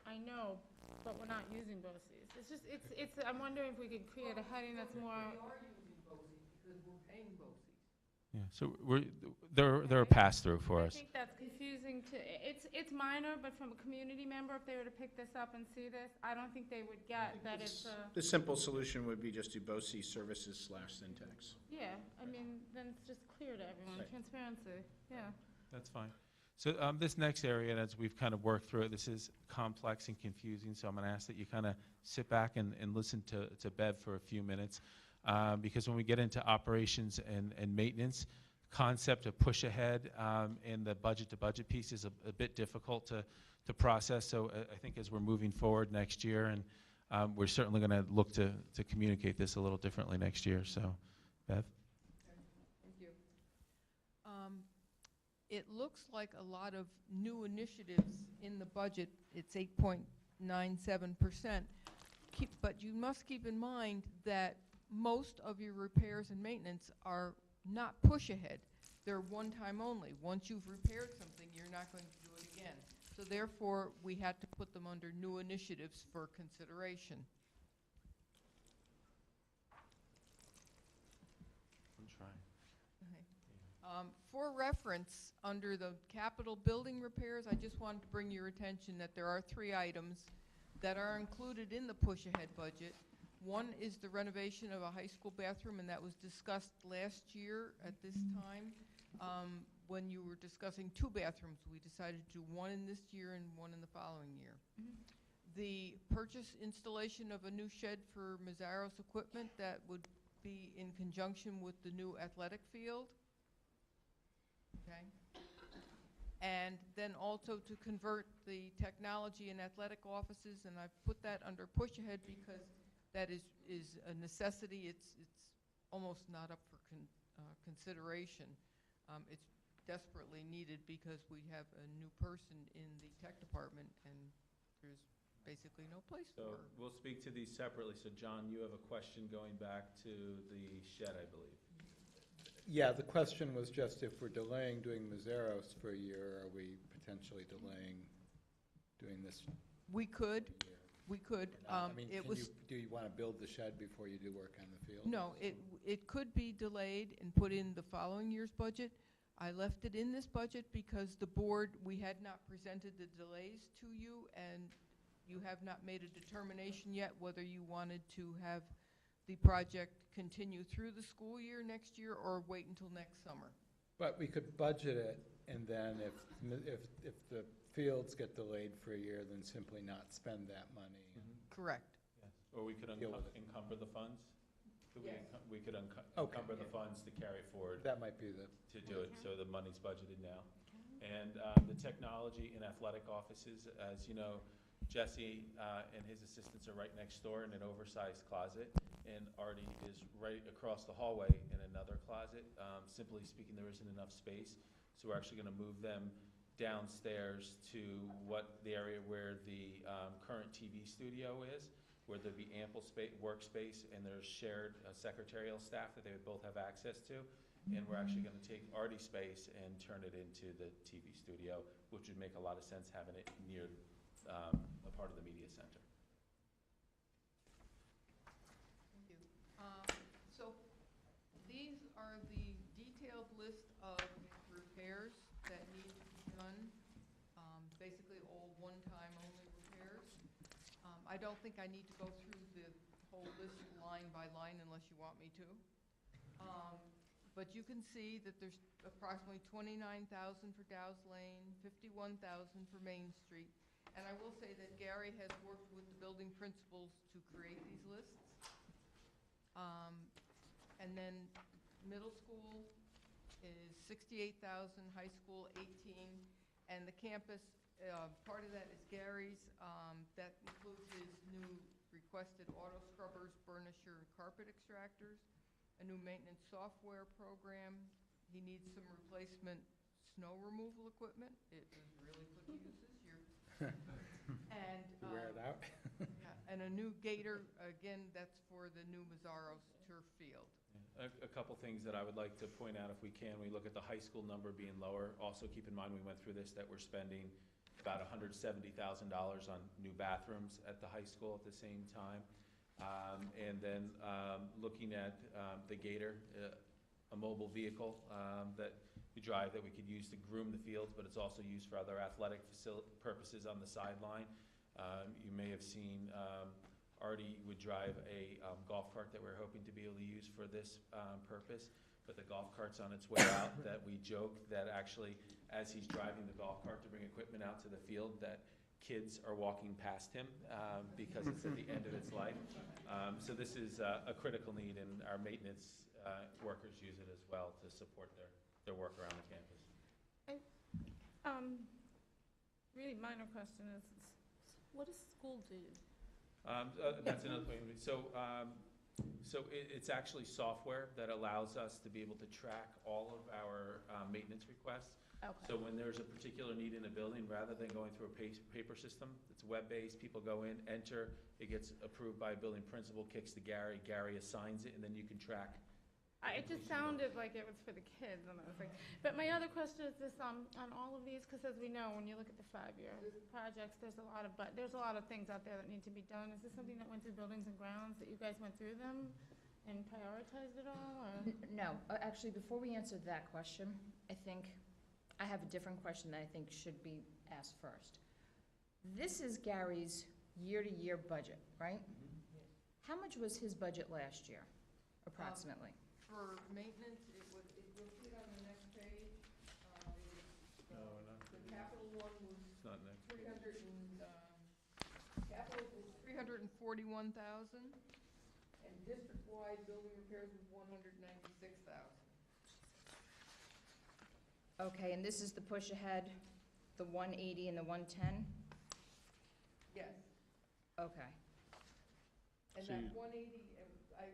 I know, but we're not using BOCES. It's just, I'm wondering if we could create a heading that's more, We are using BOCES because we're paying BOCES. Yeah, so they're a pass-through for I us. think that's confusing to, it's minor, but from a community member, if they were to pick this up and see this, I don't think they would get that it's a, The simple solution would be just do BOCES services/syntax. yeah, I mean, then it's just clear to everyone, Right. transparency, yeah. That's fine. So this next area, and as we've kind of worked through it, this is complex and confusing, so I'm going to ask that you kind of sit back and listen to Bev for a few minutes. Because when we get into operations and maintenance, concept of push ahead and the budget-to-budget piece is a bit difficult to process. So I think as we're moving forward next year, and we're certainly going to look to communicate this a little differently next year. So, Bev? Thank you. It looks like a lot of new initiatives in the budget. It's 8.97%. But you must keep in mind that most of your repairs and maintenance are not push ahead. They're one time only. Once you've repaired something, you're not going to do it again. So therefore, we had to put them under new initiatives for consideration. I'm trying. For reference, under the capital building repairs, I just wanted to bring your attention that there are 3 items that are included in the push-ahead budget. One is the renovation of a high school bathroom, and that was discussed last year at this time. When you were discussing 2 bathrooms, we decided to do one in this year and one in the following year. The purchase installation of a new shed for Mazzaro's equipment, that would be in conjunction with the new athletic field. Okay. And then also to convert the technology and athletic offices, and I've put that under push ahead because that is a necessity. It's almost not up for consideration. It's desperately needed because we have a new person in the tech department, and there's basically no place for So her. we'll speak to these separately. So John, you have a question going back to the shed, I believe. Yeah, the question was just if we're delaying doing Mazeros for a year, are we potentially delaying doing this We could, for a year? we could. Or not? I mean, It was, do you want to build the shed before you do work on the field? no, it could be delayed and put in the following year's budget. I left it in this budget because the board, we had not presented the delays to you, and you have not made a determination yet whether you wanted to have the project continue through the school year next year or wait until next summer. But we could budget it, and then if the fields get delayed for a year, then simply not spend that money. Correct. Or we could Deal with it. encumber the funds? Could we Yes. we could Okay. encumber the funds to carry forward That might be the, to do it, so the money's budgeted now. And the technology and athletic offices, as you know, Jesse and his assistants are right next door in an oversized closet, and Artie is right across the hallway in another closet. Simply speaking, there isn't enough space, so we're actually gonna move them downstairs to what the area where the current TV studio is, where there'd be ample workspace, and there's shared secretarial staff that they would both have access to. And we're actually gonna take Artie's space and turn it into the TV studio, which would make a lot of sense having it near a part of the media center. Thank you. So these are the detailed list of repairs that need to be done, basically all one-time only repairs. I don't think I need to go through the whole list line by line unless you want me to. But you can see that there's approximately $29,000 for Dow's Lane, $51,000 for Main Street. And I will say that Gary has worked with the building principals to create these lists. And then middle school is 68,000, high school 18, and the campus, part of that is Gary's. That includes his new requested auto scrubbers, burnisher, and carpet extractors, a new maintenance software program. He needs some replacement snow removal equipment. It was really put to use this year. And, wear it out. yeah, and a new gator, again, that's for the new Mazzaro's turf field. A couple things that I would like to point out if we can. We look at the high school number being lower. Also keep in mind, we went through this, that we're spending about $170,000 on new bathrooms at the high school at the same time. And then looking at the Gator, a mobile vehicle that we drive that we could use to groom the fields, but it's also used for other athletic purposes on the sideline. You may have seen Artie would drive a golf cart that we're hoping to be able to use for this purpose, but the golf cart's on its way out. That we joke that actually, as he's driving the golf cart to bring equipment out to the field, that kids are walking past him because it's at the end of its life. So this is a critical need, and our maintenance workers use it as well to support their work around the campus. Really minor question is, what does school do? That's another point. So it's actually software that allows us to be able to track all of our maintenance requests. Okay. So when there's a particular need in a building, rather than going through a paper system, it's web-based, people go in, enter, it gets approved by a building principal, kicks to Gary, Gary assigns it, and then you can track. It just sounded like it was for the kids, and I was like, but my other question is this, on all of these, because as we know, when you look at the 5-year projects, there's a lot of things out there that need to be done. Is this something that went through buildings and grounds, that you guys went through them and prioritized it all, or? No, actually, before we answer that question, I think I have a different question that I think should be asked first. This is Gary's year-to-year budget, right? How much was his budget last year, approximately? For maintenance, you'll see it on the next page. No, not The capital one was It's not next. 300 and, capital was 341,000, and district-wide building repairs was 196,000. Okay, and this is the push ahead, the 180 and the 110? Yes. Okay. And So that you- 180, I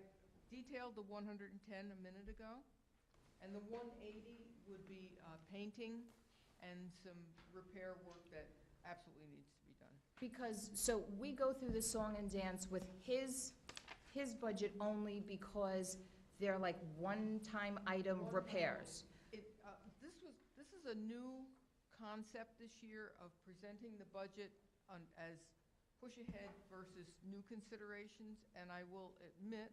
detailed the 110 a minute ago, and the 180 would be painting and some repair work that absolutely needs to be done. Because, so we go through the song and dance with his budget only because they're like one-time item repairs. This is a new concept this year of presenting the budget as push ahead versus new considerations, and I will admit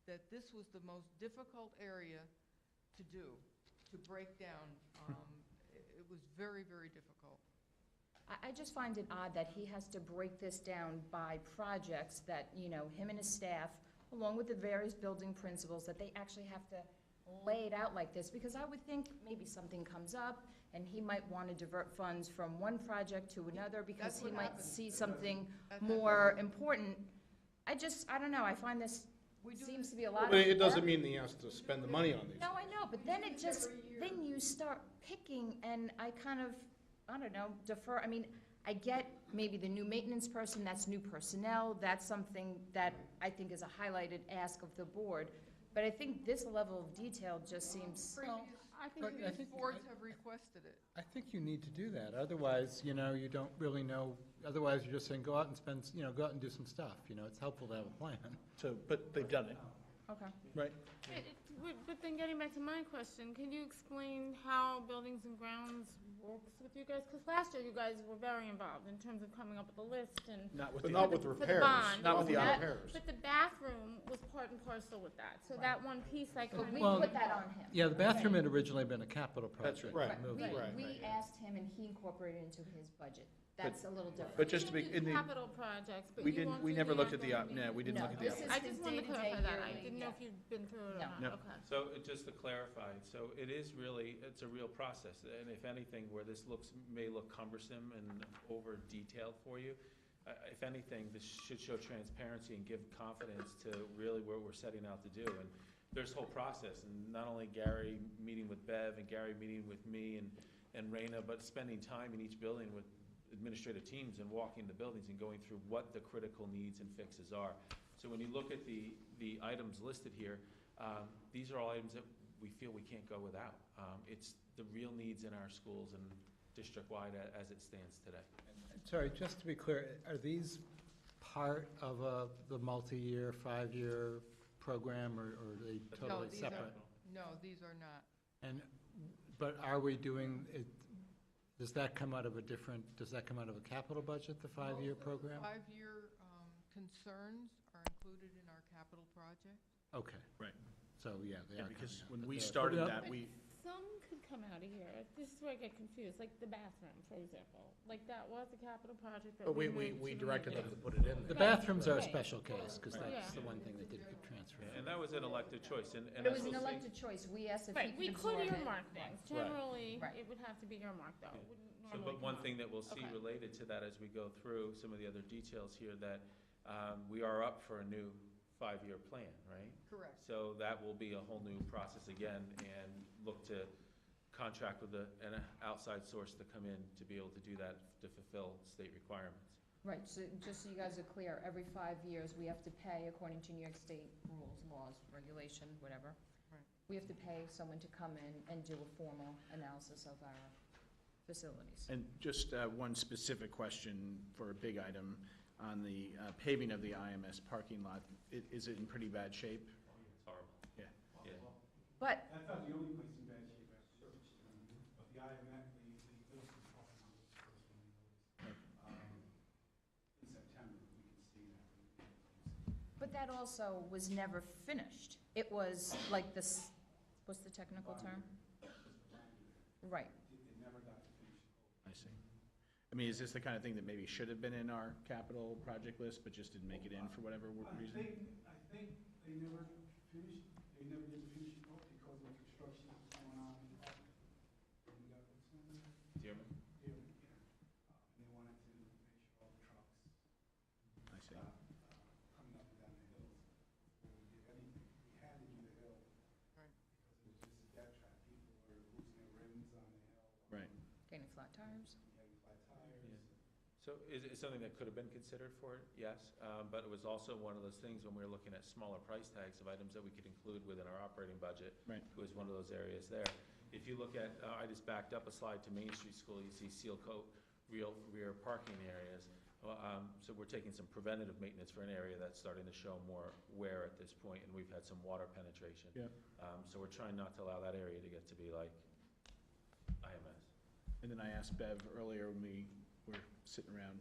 that this was the most difficult area to do, to break down. It was very, very difficult. I just find it odd that he has to break this down by projects that, you know, him and his staff, along with the various building principals, that they actually have to lay it out like this, because I would think maybe something comes up and he might want to divert funds from one project to another because That's he what might happens. see something That more happens. important. I don't know, I find this We do seems this- to be a lot of But it work. doesn't mean he has to spend the money on these. No, I know, but then it just, every year. then you start picking, and I kind of, I don't know, defer. I mean, I get maybe the new maintenance person, that's new personnel, that's something that I think is a highlighted ask of the board. But I think this level of detail just seems, I think But we I need think- Boards have requested it. I think you need to do that, otherwise, you know, you don't really know, otherwise you're just saying, go out and spend, you know, go out and do some stuff, you know, it's helpful to have a plan. So, but they've done it, okay. right? But then getting back to my question, can you explain how Buildings and Grounds works with you guys? Because last year you guys were very involved in terms of coming up with a list and. Not with But the, not with For the repairs. bond. Not with the Not repairs. But the bathroom was part and parcel with that, so that one piece I kind But of. we Well- put that on him. Yeah, the bathroom had originally been a capital That's project. right. We moved it. Right. We asked him and he incorporated it into his budget. That's a little different. but just to be, in the, Capital projects, but we you didn't, won't we do never looked at the, ongoing no, we didn't No, look at the. this is I just wanted to day-to-day clarify that, I yearly, didn't know yeah. if you'd been through it or No. not, No. okay. So just to clarify, so it is really, it's a real process, and if anything, where this may look cumbersome and over detailed for you, if anything, this should show transparency and give confidence to really what we're setting out to do. And there's a whole process, and not only Gary meeting with Bev and Gary meeting with me and Raina, but spending time in each building with administrative teams and walking the buildings and going through what the critical needs and fixes are. So when you look at the items listed here, these are all items that we feel we can't go without. It's the real needs in our schools and district-wide as it stands today. Sorry, just to be clear, are these part of the multi-year, 5-year program, or are they totally these separate? No, these are not. But are we doing, does that come out of a capital budget, the 5-year program? 5-year concerns are included in our capital project. Okay. Right. So, yeah, they Yeah, are because coming out, when but we they're- started but that, we, Some could come out of here, this is where I get confused, like the bathroom, for example, like that was a capital project that But we we moved to the directed them maintenance. to put it in The there. bathrooms are a Right. special case, because Right. that's Yeah. the one thing that didn't get transferred. And that was an elected choice, and But it was as an we'll see- elected choice. We asked if Right, he we could could absorb it. earmark things, generally, Right. it would have to be earmarked though, Yeah. it wouldn't So, normally but one come thing out. that we'll see Okay. related to that as we go through some of the other details here, that we are up for a new 5-year plan, right? Correct. So that will be a whole new process again, and look to contract with an outside source to come in to be able to do that, to fulfill state requirements. Right, so just so you guys are clear, every 5 years, we have to pay, according to New York State rules, laws, regulation, whatever. Right. We have to pay someone to come in and do a formal analysis of our facilities. and just one specific question for a big item on the paving of the IMS parking lot. Is it in pretty bad shape? It's horrible. Yeah. Yeah. But, That's not the only place in bad shape I've searched, but the IMF, the Wilson parking lot was the first one we noticed. In September, we can see that. but that also was never finished. It was like this, what's the technical term? Right. It never got to finish. I see. I mean, is this the kind of thing that maybe should have been in our capital project list, but just didn't make it in for whatever reason? I think they never finished, they never did finish it off because of construction that was going on in the park. And we got, what's the name? Dearman? Yeah. And they wanted to make sure all the trucks I see. coming up and down the hills. Before we did anything, we had to do the hill. Right. Because it was just a death trap. People were losing their rims on the hill. Right. Getting flat tires? Getting flat tires. So is it something that could have been considered for it? Yes, but it was also one of those things when we were looking at smaller price tags of items that we could include within our operating budget. Right. It was one of those areas there. If you look at, I just backed up a slide to Main Street School, you see seal coat rear parking areas. Well, so we're taking some preventative maintenance for an area that's starting to show more wear at this point, and we've had some water penetration. Yep. So we're trying not to allow that area to get to be like IMS. And then I asked Bev earlier when we were sitting around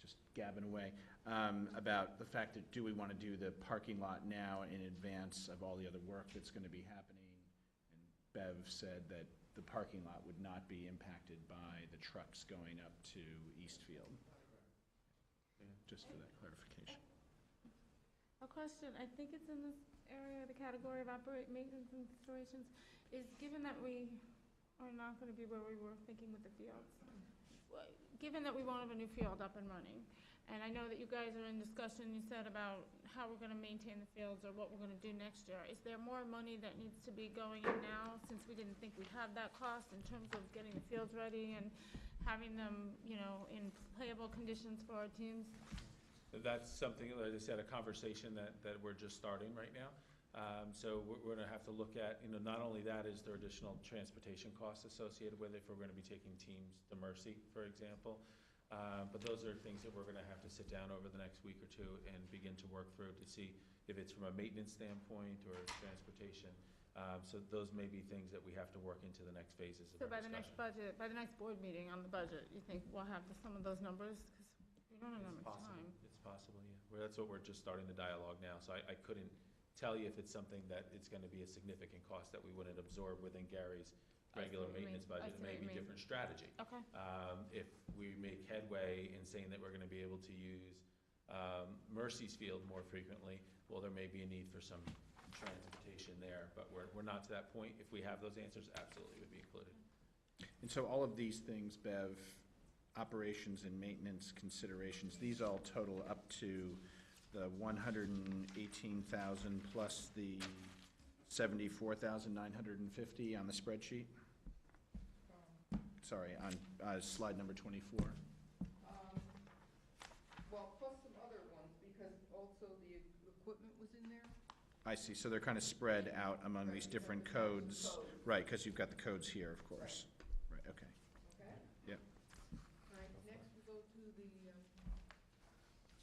just gabbing away, about the fact that do we want to do the parking lot now in advance of all the other work that's going to be happening? And Bev said that the parking lot would not be impacted by the trucks going up to Eastfield. Just for that clarification. A question, I think it's in this area, the category of maintenance and installations, is given that we are not gonna be where we were thinking with the fields, given that we won't have a new field up and running, and I know that you guys are in discussion, you said about how we're gonna maintain the fields or what we're gonna do next year, is there more money that needs to be going in now, since we didn't think we'd have that cost in terms of getting the fields ready and having them, you know, in playable conditions for our teams? That's something, like I said, a conversation that we're just starting right now. So we're gonna have to look at, you know, not only that, is there additional transportation costs associated with it if we're gonna be taking teams to Mercy, for example. But those are things that we're gonna have to sit down over the next week or two and begin to work through to see if it's from a maintenance standpoint or transportation. So those may be things that we have to work into the next phases of So our by the next discussion. budget, by the next board meeting on the budget, you think we'll have some of those numbers? Because we don't have that It's much possible. time. It's possible, yeah. Well, that's what we're just starting the dialogue now, so I couldn't tell you if it's something that it's gonna be a significant cost that we wouldn't absorb within Gary's I see regular what you mean. maintenance I budget. see It may what you be mean. different strategy. Okay. If we make headway in saying that we're gonna be able to use Mercy's field more frequently, well, there may be a need for some transportation there, but we're not to that point. If we have those answers, absolutely would be included. And so all of these things, Bev, operations and maintenance considerations, these all total up to the 118,000 plus the 74,950 on the spreadsheet? Sorry, on slide number 24. Well, plus some other ones, because also the equipment was in there. I see, so they're kind of spread out among these different codes. Right, because you've got the codes here, of course. Right, okay. Okay? Yep. All right, next we'll go to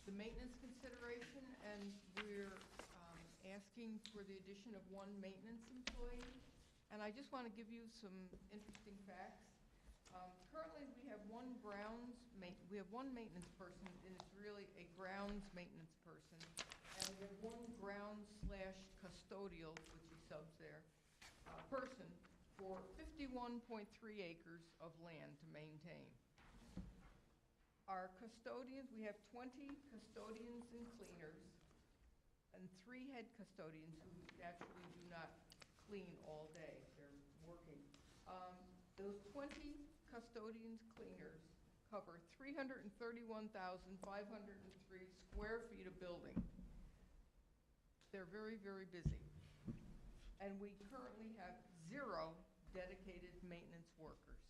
the maintenance consideration, and we're asking for the addition of one maintenance employee. And I just want to give you some interesting facts. Currently, we have one maintenance person, and it's really a grounds maintenance person. And we have one grounds/custodial, which he subs there, person for 51.3 acres of land to maintain. Our custodians, we have 20 custodians and cleaners, and 3 head custodians who actually do not clean all day. They're working. Those 20 custodians, cleaners cover 331,503 square feet of building. They're very, very busy. And we currently have 0 dedicated maintenance workers.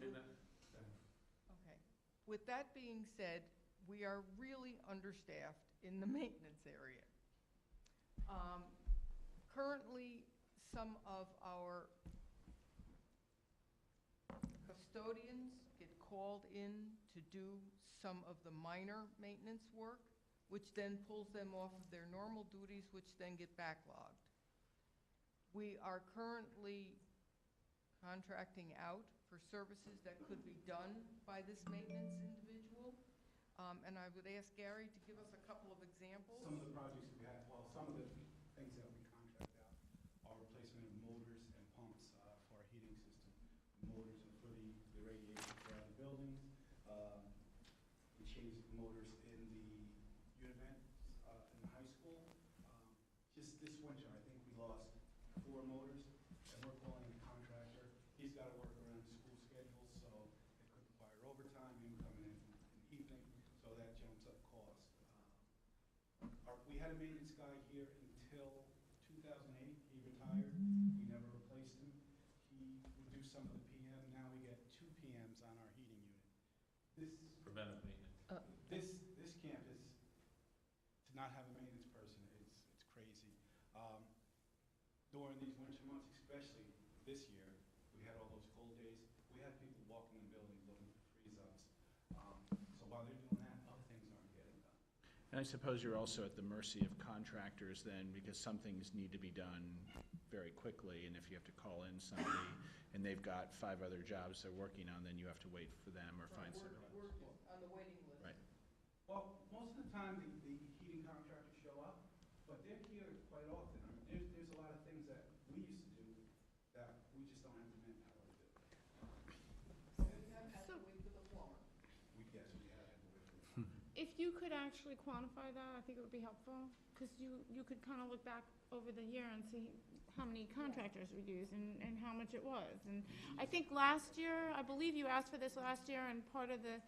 Okay. With that being said, we are really understaffed in the maintenance area. Currently, some of our custodians get called in to do some of the minor maintenance work, which then pulls them off of their normal duties, which then get backlogged. We are currently contracting out for services that could be done by this maintenance individual. And I would ask Gary to give us a couple of examples. Some of the projects we have, well, some of the things that we contract out are replacement of motors and pumps for our heating system. Motors are for the radiation throughout the buildings. We changed motors in the unit in the high school. Just this winter, I think we lost 4 motors, and we're calling a contractor. He's got to work around the school schedule, so it could require overtime, him coming in the evening, so that jumps up cost. We had a maintenance guy here until 2008. He retired. We never replaced him. He would do some of the PM. Now we get 2 PMs on our heating unit. Preventive maintenance. This campus, to not have a maintenance person, it's crazy. During these winter months, especially this year, we had all those cold days. We had people walking in buildings looking for freeze-ups. And I suppose you're also at the mercy of contractors then, because some things need to be done very quickly, and if you have to call in somebody and they've got 5 other jobs they're working on, then you have to wait for them or find somebody else. We're on the waiting list. Right. Well, most of the time, the heating contractors show up, but they're here quite often. I mean, there's a lot of things that we used to do that we just don't have the manpower to do. We have had to wait for the plumber. Yes, we have had to wait for them. If you could actually quantify that, I think it would be helpful, because you could kind of look back over the year and see how many contractors we used and how much it was. And I think last year, I believe you asked for this last year, and part of the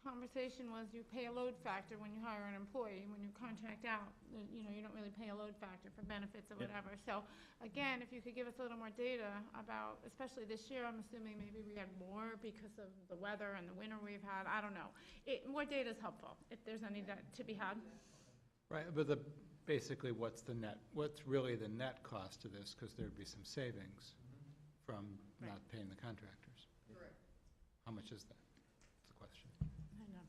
conversation was you pay a load factor when you hire an employee. When you contract out, you know, you don't really pay a load factor for benefits or Yep. whatever. So again, if you could give us a little more data about, especially this year, I'm assuming maybe we had more because of the weather and the winter we've had, I don't know. More data is helpful, if there's any that to be had. Right, but basically, what's really the net cost of this, because there'd be some savings from not paying the contractors? Correct. How much is that? That's the question. I know,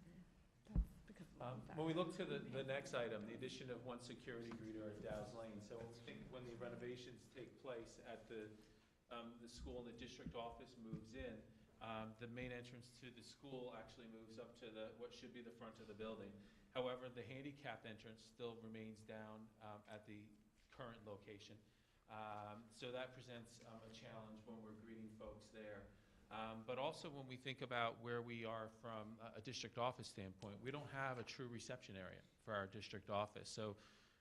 that's because of the When we look to the next item, the addition of 1 security greeter at Dow's Lane. So I think when the renovations take place at the school and the district office moves in, the main entrance to the school actually moves up to what should be the front of the building. However, the handicap entrance still remains down at the current location. So that presents a challenge when we're greeting folks there. But also when we think about where we are from a district office standpoint, we don't have a true reception area for our district office. So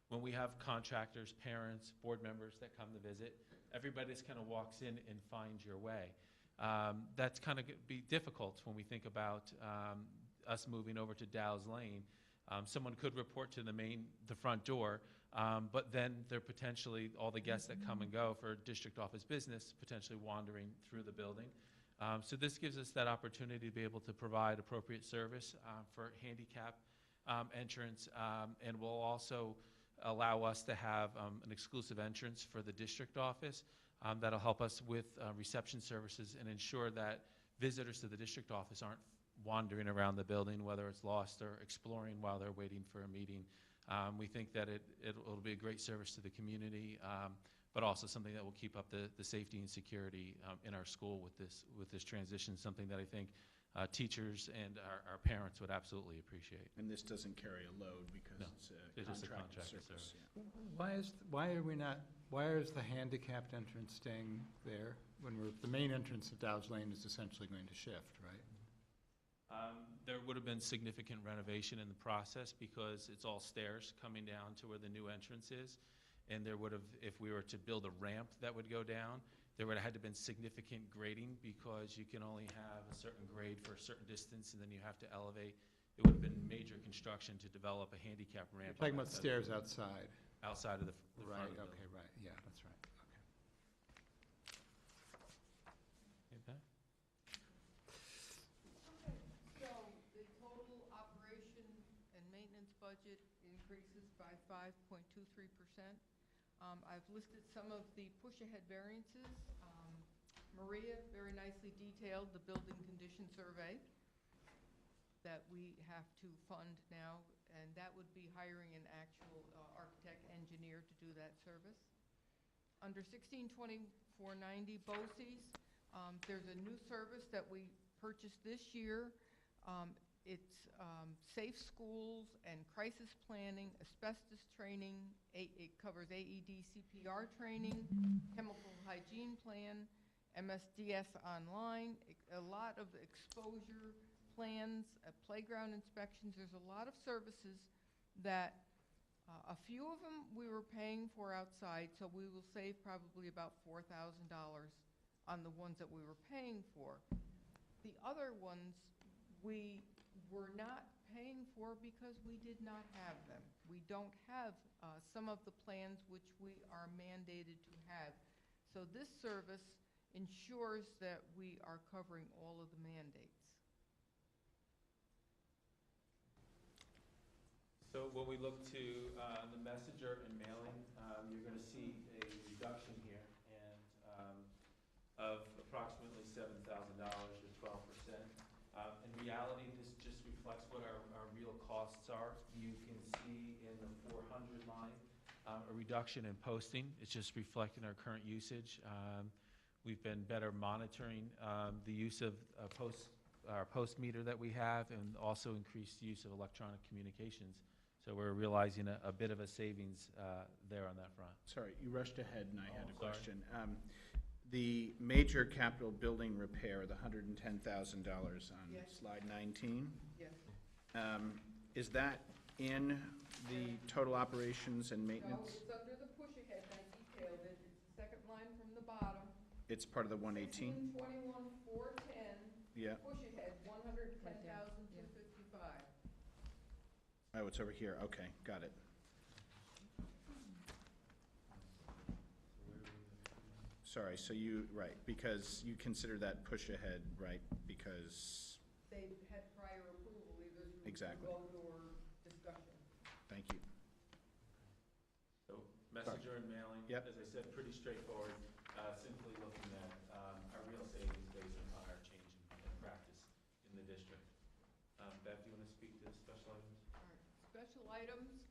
when we have contractors, parents, board members that come to visit, everybody just kind of walks in and finds your way. That's kind of be difficult when we think about us moving over to Dow's Lane. Someone could report to the front door, but then they're potentially, all the guests that come and go for district office business, potentially wandering through the building. So this gives us that opportunity to be able to provide appropriate service for handicap entrance, and will also allow us to have an exclusive entrance for the district office. That'll help us with reception services and ensure that visitors to the district office aren't wandering around the building, whether it's lost or exploring while they're waiting for a meeting. We think that it'll be a great service to the community, but also something that will keep up the safety and security in our school with this transition, something that I think teachers and our parents would absolutely appreciate. And this doesn't carry a load because No, it's it a is a contracted contracted service. service. Yeah. Why is the handicapped entrance staying there when the main entrance of Dow's Lane is essentially going to shift, right? There would have been significant renovation in the process because it's all stairs coming down to where the new entrance is. And there would have, if we were to build a ramp that would go down, there would have had to been significant grading because you can only have a certain grade for a certain distance and then you have to elevate. It would have been major construction to develop a handicap ramp. Talking about stairs outside. Outside of the front Right, of the okay, building. right, yeah, that's right, okay. Okay. So the total operation and maintenance budget increases by 5.23%. I've listed some of the push-ahead variances. Maria very nicely detailed the building condition survey that we have to fund now, and that would be hiring an actual architect engineer to do that service. Under 162490 BOCES, there's a new service that we purchased this year. It's safe schools and crisis planning, asbestos training. It covers AED CPR training, chemical hygiene plan, MSDS online, a lot of exposure plans, playground inspections. There's a lot of services that a few of them we were paying for outside, so we will save probably about $4,000 on the ones that we were paying for. The other ones we were not paying for because we did not have them. We don't have some of the plans which we are mandated to have. So this service ensures that we are covering all of the mandates. So when we look to the messenger and mailing, you're going to see a reduction here and of approximately $7,000 or 12%. In reality, this just reflects reflects what our real costs are. You can see in the 400 line, a reduction in posting. It's just reflecting our current usage. We've been better monitoring the use of our post meter that we have, and also increased use of electronic communications. So we're realizing a bit of a savings there on that front. Sorry, you rushed ahead and I had a sorry. question. The major capital building repair, the $110,000 on Yes. slide 19, Yes. is that in the total operations and No, maintenance? it's under the push ahead, and I detailed it. It's the second line from the bottom. It's part of the 118? 1621,410, Yeah. push ahead, 110,255. Oh, it's over here. Okay, got it. Sorry, so right, because you consider that push ahead, right? Because, They've had prior approval, either through Exactly. vote or discussion. thank you. So messenger and mailing, Yep. as I said, pretty straightforward. Simply looking at our real savings based upon our change in practice in the district. Bev, do you want to speak to the special items? All right. Special items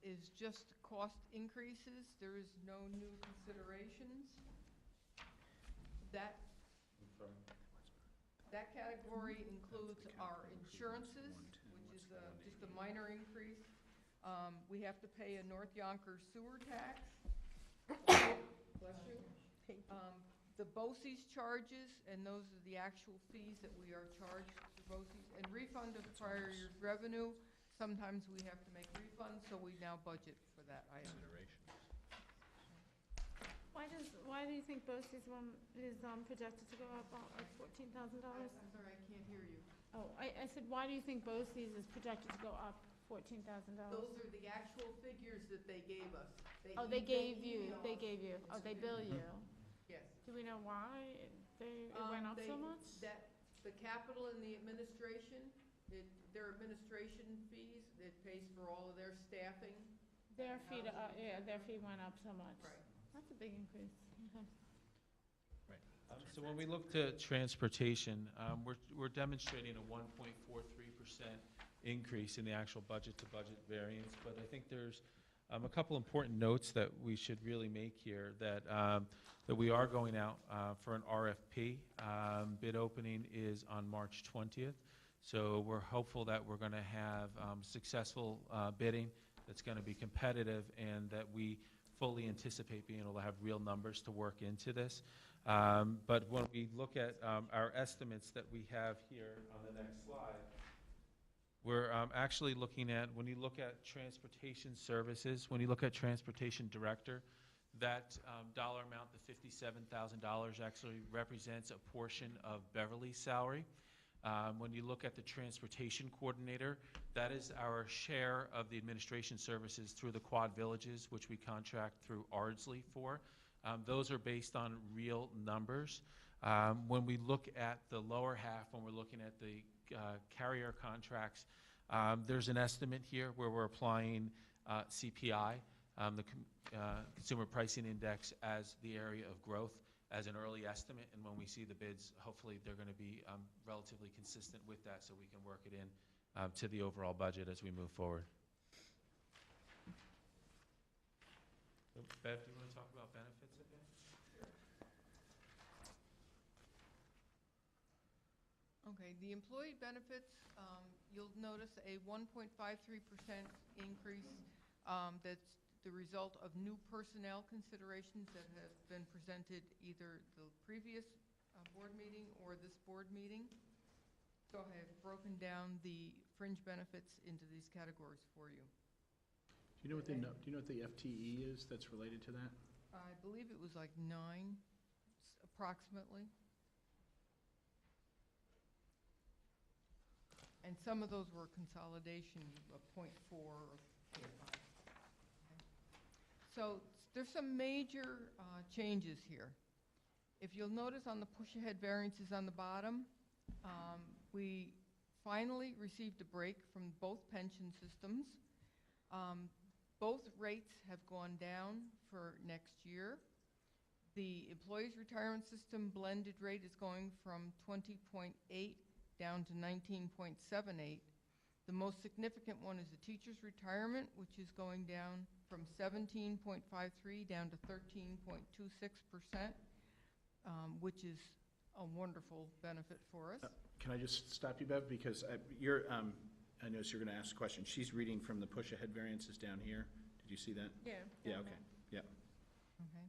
is just cost increases. There is no new considerations. That category includes our insurances, which is just a minor increase. We have to pay a North Yonkers sewer tax. Bless you. The BOCES charges, and those are the actual fees that we are charged to BOCES, and refund of prior year's revenue. Sometimes we have to make refunds, so we now budget for that item. Why do you think BOCES one is projected to go up like $14,000? I'm sorry, I can't hear you. Oh, I said, why do you think BOCES is projected to go up $14,000? Those are the actual figures that they gave us. Oh, they gave you, emailed us. oh, they bill you. Yes. Do we know why it went up so much? The capital and the administration, their administration fees, it pays for all of their staffing. Their fee, their fee went up so much. Right. That's a big increase. Okay. So when we look to transportation, we're demonstrating a 1.43% increase in the actual budget-to-budget variance, but I think there's a couple important notes that we should really make here, that we are going out for an RFP. Bid opening is on March 20th, so we're hopeful that we're going to have successful bidding that's going to be competitive, and that we fully anticipate being able to have real numbers to work into this. But when we look at our estimates that we have here on the next slide, we're actually looking at, when you look at transportation services, when you look at transportation director, that dollar amount, the $57,000, actually represents a portion of Beverly's salary. When you look at the transportation coordinator, that is our share of the administration services through the Quad Villages, which we contract through Ardsley for. Those are based on real numbers. When we look at the lower half, when we're looking at the carrier contracts, there's an estimate here where we're applying CPI, the Consumer Pricing Index, as the area of growth, as an early estimate, and when we see the bids, hopefully they're going to be relatively consistent with that, so we can work it in to the overall budget as we move forward. Bev, do you want to talk about benefits a bit? Okay, the employee benefits, you'll notice a 1.53% increase. That's the result of new personnel considerations that have been presented either the previous board meeting or this board meeting. So I have broken down the fringe benefits into these categories for you. Do you know what the FTE is that's related to that? I believe it was like 9, approximately. And some of those were consolidation of 0.4 or 0.5. So there's some major changes here. If you'll notice on the push-ahead variances on the bottom, we finally received a break from both pension systems. Both rates have gone down for next year. The employees' retirement system blended rate is going from 20.8 down to 19.78. The most significant one is the teacher's retirement, which is going down from 17.53 down to 13.26%, which is a wonderful benefit for us. Can I just stop you, Bev? Because I noticed you're going to ask a question. She's reading from the push-ahead variances down here. Did you see that? Yeah. Yeah, okay, yeah, Okay.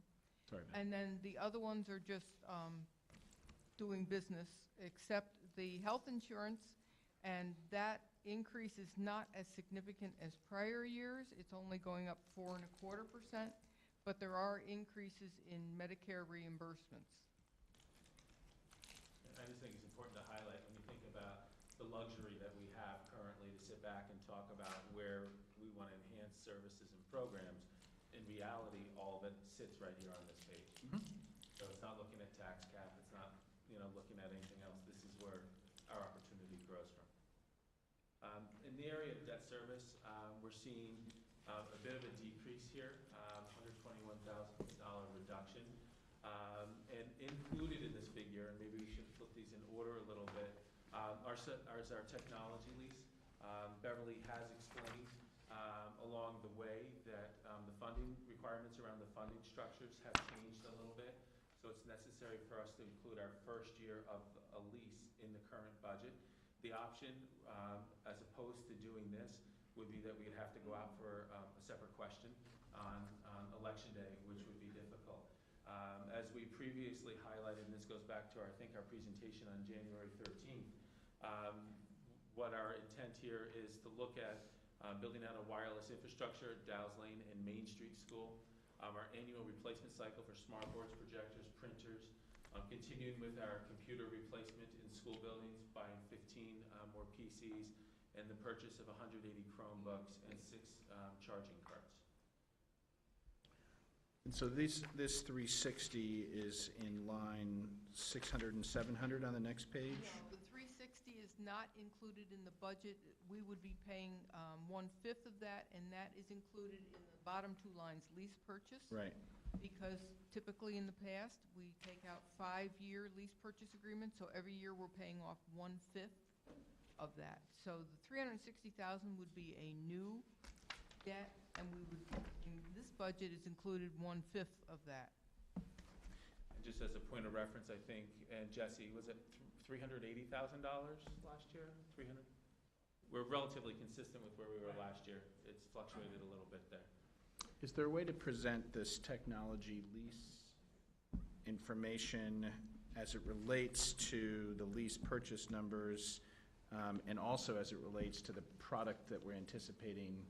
sorry, Bev. And then the other ones are just doing business, except the health insurance, and that increase is not as significant as prior years. It's only going up 4.25%, but there are increases in Medicare reimbursements. I just think it's important to highlight, when you think about the luxury that we have currently to sit back and talk about where we want to enhance services and programs, in reality, all of it sits right here on this page. So it's not looking at tax cap, it's not, looking at anything else. This is where our opportunity grows from. In the area of debt service, we're seeing a bit of a decrease here, $121,000 reduction. And included in this figure, and maybe we should put these in order a little bit, is our technology lease. Beverly has explained along the way that the funding requirements around the funding structures have changed a little bit. So it's necessary for us to include our first year of a lease in the current budget. The option, as opposed to doing this, would be that we'd have to go out for a separate question on election day, which would be difficult. As we previously highlighted, and this goes back to our presentation on January 13th, what our intent here is to look at building out a wireless infrastructure at Dow's Lane and Main Street School, our annual replacement cycle for smart boards, projectors, printers, continuing with our computer replacement in school buildings, buying 15 more PCs, and the purchase of 180 Chromebooks and 6 charging carts. And so this 360 is in line 600 and 700 on the next page? No, the 360 is not included in the budget. We would be paying 1/5 of that, and that is included in the bottom two lines, lease purchase. Right. Because typically in the past, we take out 5-year lease purchase agreements, so every year we're paying off 1/5 of that. So the 360,000 would be a new debt, and we would, in this budget is included 1/5 of that. And just as a point of reference, I think, and Jesse, was it $380,000 last year? 300? We're relatively consistent with where we were last year. It's fluctuated a little bit there. Is there a way to present this technology lease information as it relates to the lease purchase numbers, and also as it relates to the product that we're anticipating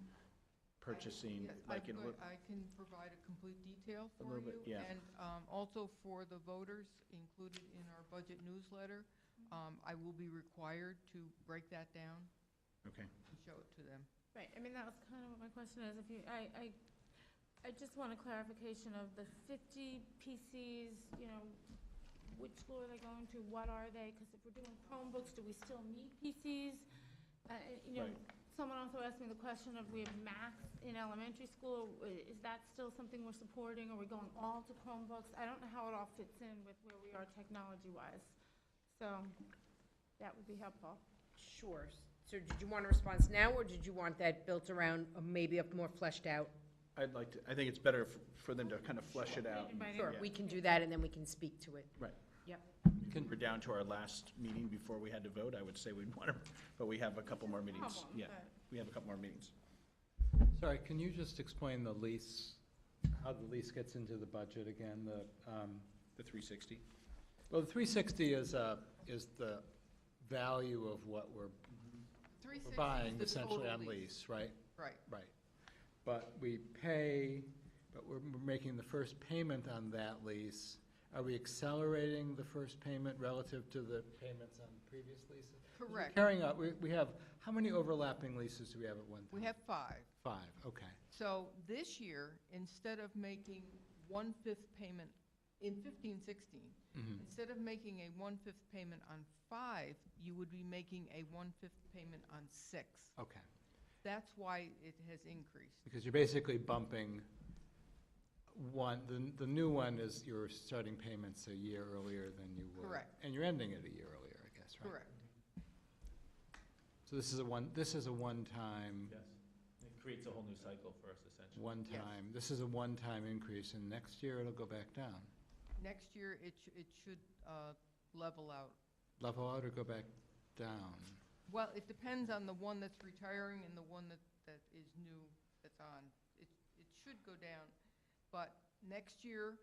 purchasing? Yes, like in I can provide a complete detail A for little you. bit, yeah. And also for the voters included in our budget newsletter, I will be required to break that down Okay. and show it to them. Right, I mean, that was kind of what my question is. If you, I just want a clarification of the 50 PCs, which school are they going to? What are they? Because if we're doing Chromebooks, do we still need PCs? Right. Someone also asked me the question of we have Macs in elementary school. Is that still something we're supporting? Are we going all to Chromebooks? I don't know how it all fits in with where we are technology-wise. So that would be helpful. Sure. So did you want a response now, or did you want that built around maybe a more fleshed out? I think it's better for them to kind of flesh it out. Sure, Yeah. we can do that, and then we can speak to it. Right. Yep. We're down to our last meeting before we had to vote. I would say we'd want to, but we have a couple more meetings. Problem, Yeah, but- we have a couple more meetings. Sorry, can you just explain the lease, how the lease gets into the budget again? The 360? Well, the 360 is the value of what we're 360 is buying the essentially total on lease, right? Right. Right. But we're making the first payment on that lease. Are we accelerating the first payment relative to the payments on previous leases? 'Cause we're Correct. carrying out, we have, how many overlapping leases do we have at one time? We have 5. 5, okay. So this year, instead of making 1/5 payment in 15-16, Mhm. instead of making a 1/5 payment on 5, you would be making a 1/5 payment on 6. Okay, That's why it has increased. because you're basically bumping the new one is you're starting payments a year earlier than you were. Correct. And you're ending it a year earlier, I guess, right? Correct. So this is a one-time, Yes. It creates a whole new cycle for us, essentially. this is a one-time increase, and next year it'll go back down. Next year, it should level out. Level out or go back down? Well, it depends on the one that's retiring and the one that is new, that's on. It should go down, but next year,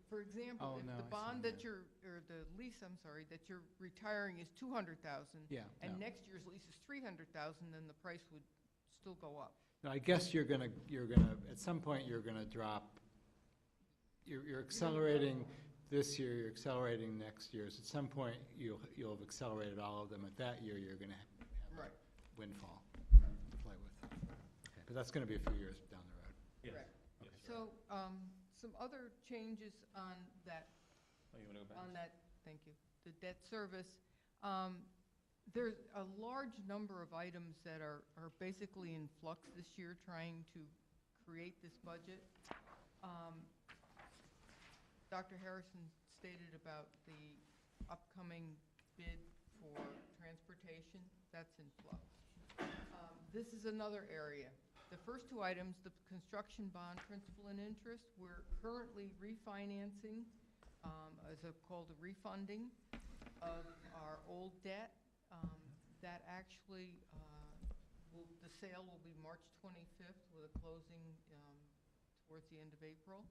for example, Oh, if no, the I see, bond yeah. that or the lease, I'm sorry, that you're retiring is 200,000, Yeah, and no. next year's lease is 300,000, then the price would still go up. No, I guess you're gonna, at some point, you're gonna drop, you're accelerating this year, you're accelerating next year. So at some point, you'll have accelerated all of them. At that year, you're gonna have Right. a windfall to play with. Okay, but that's gonna be a few years down the road. Yes. Correct. Yes. So, some other changes on that, Oh, you want to go back? thank you, the debt service. There's a large number of items that are basically in flux this year, trying to create this budget. Dr. Harrison stated about the upcoming bid for transportation. That's in flux. This is another area. The first two items, the construction bond principal and interest, we're currently refinancing, called a refunding of our old debt. That actually, the sale will be March 25th with a closing towards the end of April.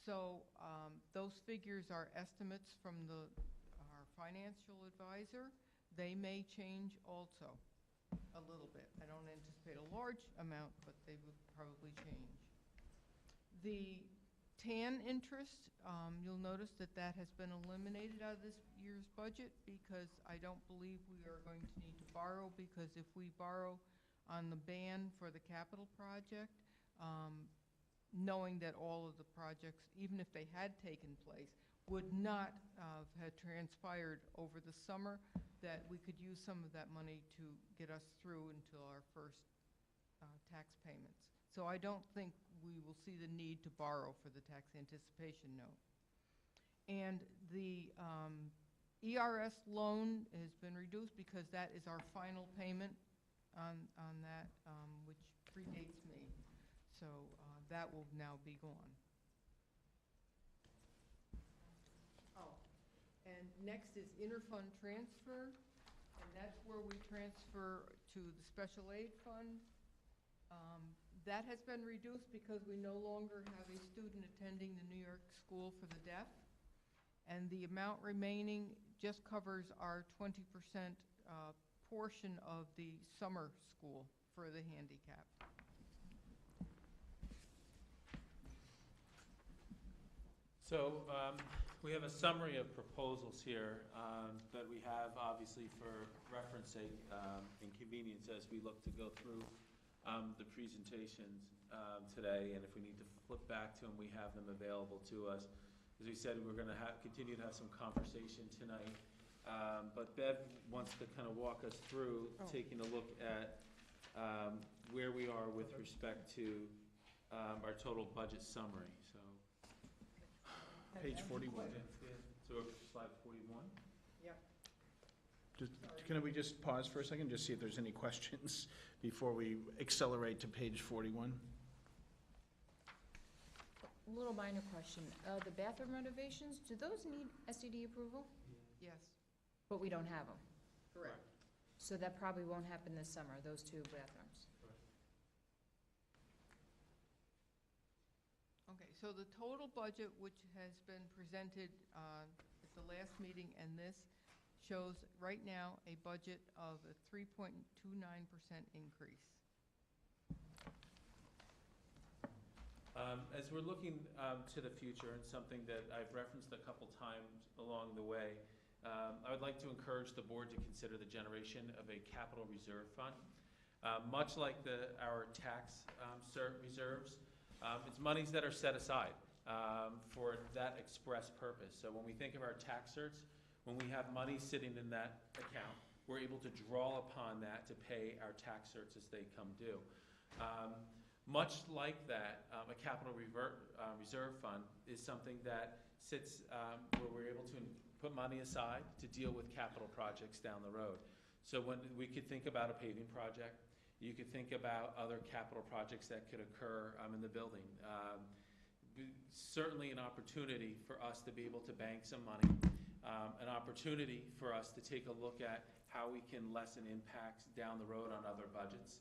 So those figures are estimates from our financial advisor. They may change also a little bit. I don't anticipate a large amount, but they would probably change. The TAN interest, you'll notice that has been eliminated out of this year's budget because I don't believe we are going to need to borrow, because if we borrow on the ban for the capital project, knowing that all of the projects, even if they had taken place, would not have transpired over the summer, that we could use some of that money to get us through until our first tax payments. So I don't think we will see the need to borrow for the tax anticipation note. And the ERS loan has been reduced because that is our final payment on that, which predates me. So that will now be gone. Oh, and next is interfund transfer, and that's where we transfer to the special aid fund. That has been reduced because we no longer have a student attending the New York School for the Deaf, and the amount remaining just covers our 20% portion of the summer school for the handicap. So we have a summary of proposals here that we have, obviously, for reference sake and convenience as we look to go through the presentations today. And if we need to flip back to them, we have them available to us. As we said, we're going to continue to have some conversation tonight. But Bev wants to kind of walk us through taking a look at where we are with respect to our total budget summary. So, Page 41. So slide 41. Yep. Can we just pause for a second, just see if there's any questions before we accelerate to page 41? Little minor question. The bathroom renovations, do those need SED approval? Yes, But we don't have them. correct. So that probably won't happen this summer, those two bathrooms. Okay, so the total budget, which has been presented at the last meeting and this, shows right now a budget of a 3.29% increase. As we're looking to the future, and something that I've referenced a couple times along the way, I would like to encourage the board to consider the generation of a capital reserve fund. Much like our tax reserves, it's monies that are set aside for that express purpose. So when we think of our tax certs, when we have money sitting in that account, we're able to draw upon that to pay our tax certs as they come due. Much like that, a capital reserve fund is something that sits where we're able to put money aside to deal with capital projects down the road. So when we could think about a paving project, you could think about other capital projects that could occur in the building. Certainly an opportunity for us to be able to bank some money, an opportunity for us to take a look at how we can lessen impacts down the road on other budgets,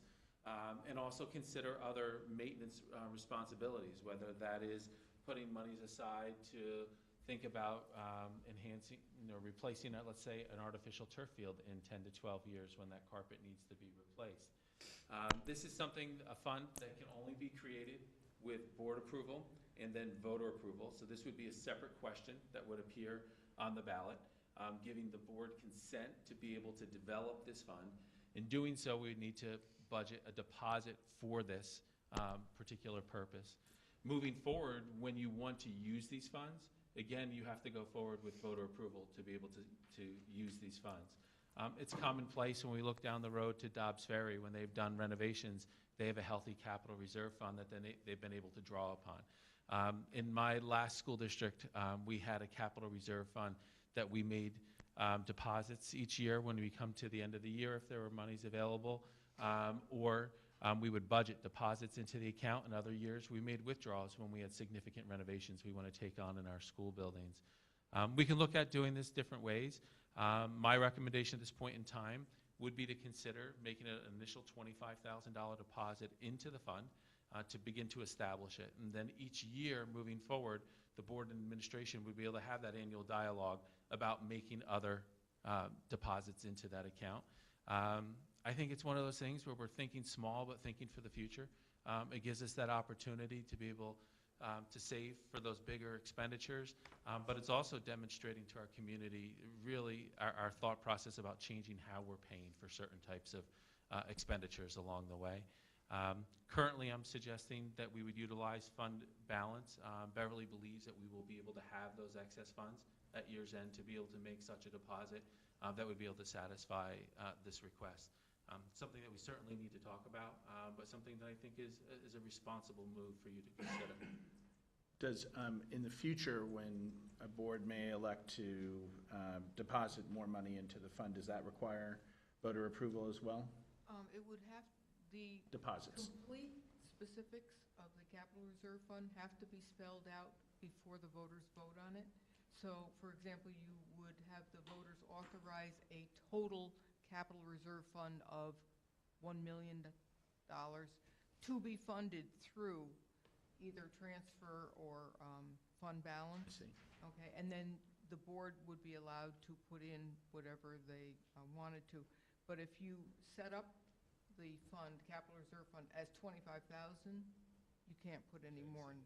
and also consider other maintenance responsibilities, whether that is putting monies aside to think about enhancing, replacing, let's say, an artificial turf field in 10 to 12 years when that carpet needs to be replaced. This is something, a fund that can only be created with board approval and then voter approval. So this would be a separate question that would appear on the ballot, giving the board consent to be able to develop this fund. In doing so, we would need to budget a deposit for this particular purpose. Moving forward, when you want to use these funds, again, you have to go forward with voter approval to be able to use these funds. It's commonplace when we look down the road to Dobbs Ferry, when they've done renovations, they have a healthy capital reserve fund that then they've been able to draw upon. In my last school district, we had a capital reserve fund that we made deposits each year when we come to the end of the year if there were monies available, or we would budget deposits into the account. In other years, we made withdrawals when we had significant renovations we want to take on in our school buildings. We can look at doing this different ways. My recommendation at this point in time would be to consider making an initial $25,000 deposit into the fund to begin to establish it. And then each year moving forward, the board and administration would be able to have that annual dialogue about making other deposits into that account. I think it's one of those things where we're thinking small but thinking for the future. It gives us that opportunity to be able to save for those bigger expenditures, but it's also demonstrating to our community really our thought process about changing how we're paying for certain types of expenditures along the way. Currently, I'm suggesting that we would utilize fund balance. Beverly believes that we will be able to have those excess funds at year's end to be able to make such a deposit that would be able to satisfy this request. Something that we certainly need to talk about, but something that I think is a responsible move for you to consider. Does, in the future, when a board may elect to deposit more money into the fund, does that require voter approval as well? It would have, the Deposits. complete specifics of the capital reserve fund have to be spelled out before the voters vote on it. So, for example, you would have the voters authorize a total capital reserve fund of $1 million to be funded through either transfer or fund balance. I see. Okay, and then the board would be allowed to put in whatever they wanted to. But if you set up the fund, capital reserve fund, as $25,000, you can't put any more in.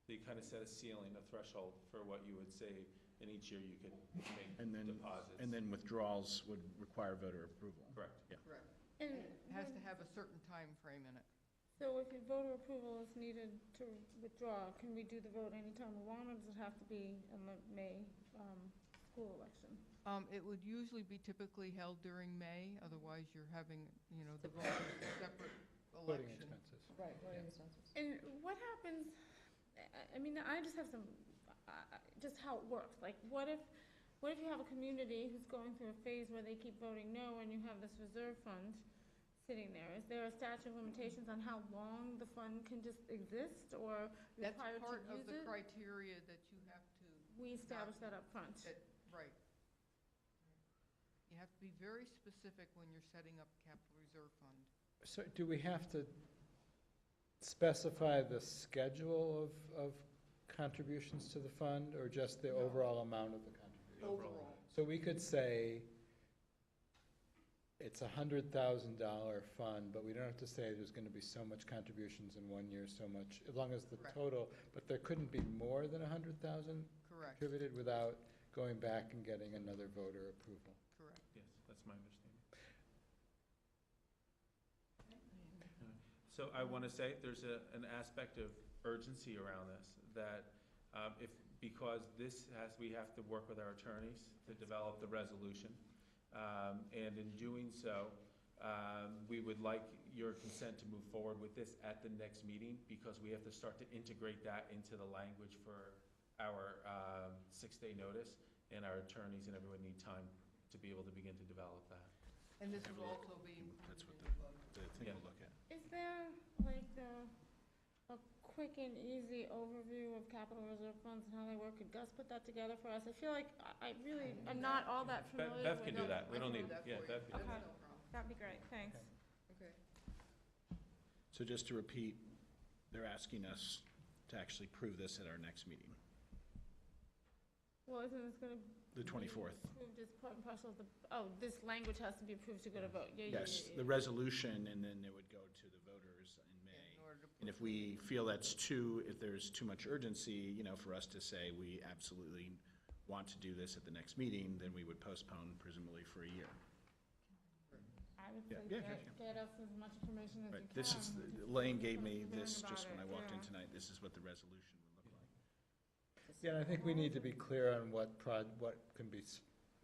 So you kind of set a ceiling, a threshold for what you would save, and each year you could make deposits. And then withdrawals would require voter approval. Correct. Yeah. Correct. And It has to have a certain time frame in it. so if your voter approval is needed to withdraw, can we do the vote anytime we want, or does it have to be in the May school election? It would usually be typically held during May, otherwise you're having, the vote is a separate Voting election. expenses. Right, voting expenses. And what happens, I mean, I just have some, just how it works. Like, what if you have a community who's going through a phase where they keep voting no, and you have this reserve fund sitting there? Is there a statute of limitations on how long the fund can just exist, or you're That's required to part of use the it? criteria that you have to, We establish that up front. right. You have to be very specific when you're setting up a capital reserve fund. So do we have to specify the schedule of contributions to the fund, or just the No. overall amount of the contribution? Overall. So we could say it's $100,000 fund, but we don't have to say there's going to be so much contributions in 1 year, so much, as long as the Correct. total, but there couldn't be more than 100,000 Correct, contributed without going back and getting another voter approval. correct. Yes, that's my understanding. So I want to say there's an aspect of urgency around this, that because we have to work with our attorneys to develop the resolution. And in doing so, we would like your consent to move forward with this at the next meeting, because we have to start to integrate that into the language for our 6-day notice, and our attorneys and everyone need time to be able to begin to develop that. And this will also be That's included what in the budget. the thing Yeah. we'll look at. Is there like a quick and easy overview of capital reserve funds and how they work? Could Gus put that together for us? I feel like I really am not all that familiar with. Bev can do that, we I don't can need, do that yeah, for you. Bev can do Okay. That's no problem. That'd be great, thanks. Okay. So just to repeat, they're asking us to actually prove this at our next meeting, Well, isn't this gonna the 24th. be approved as part and parcel of the, this language has to be approved to go to vote? Yes, the resolution, and then it would go to the voters in May. In order to And if we feel if there's too much urgency, for us to say we absolutely want to do this at the next meeting, then we would postpone presumably for a year. I would Yeah, say yeah, get us as much information as you Right, can. this is, just Elaine so gave we're me hearing this about just when I it, walked in yeah. tonight. This is what the resolution would look like. Yeah, and I think we need to be clear on what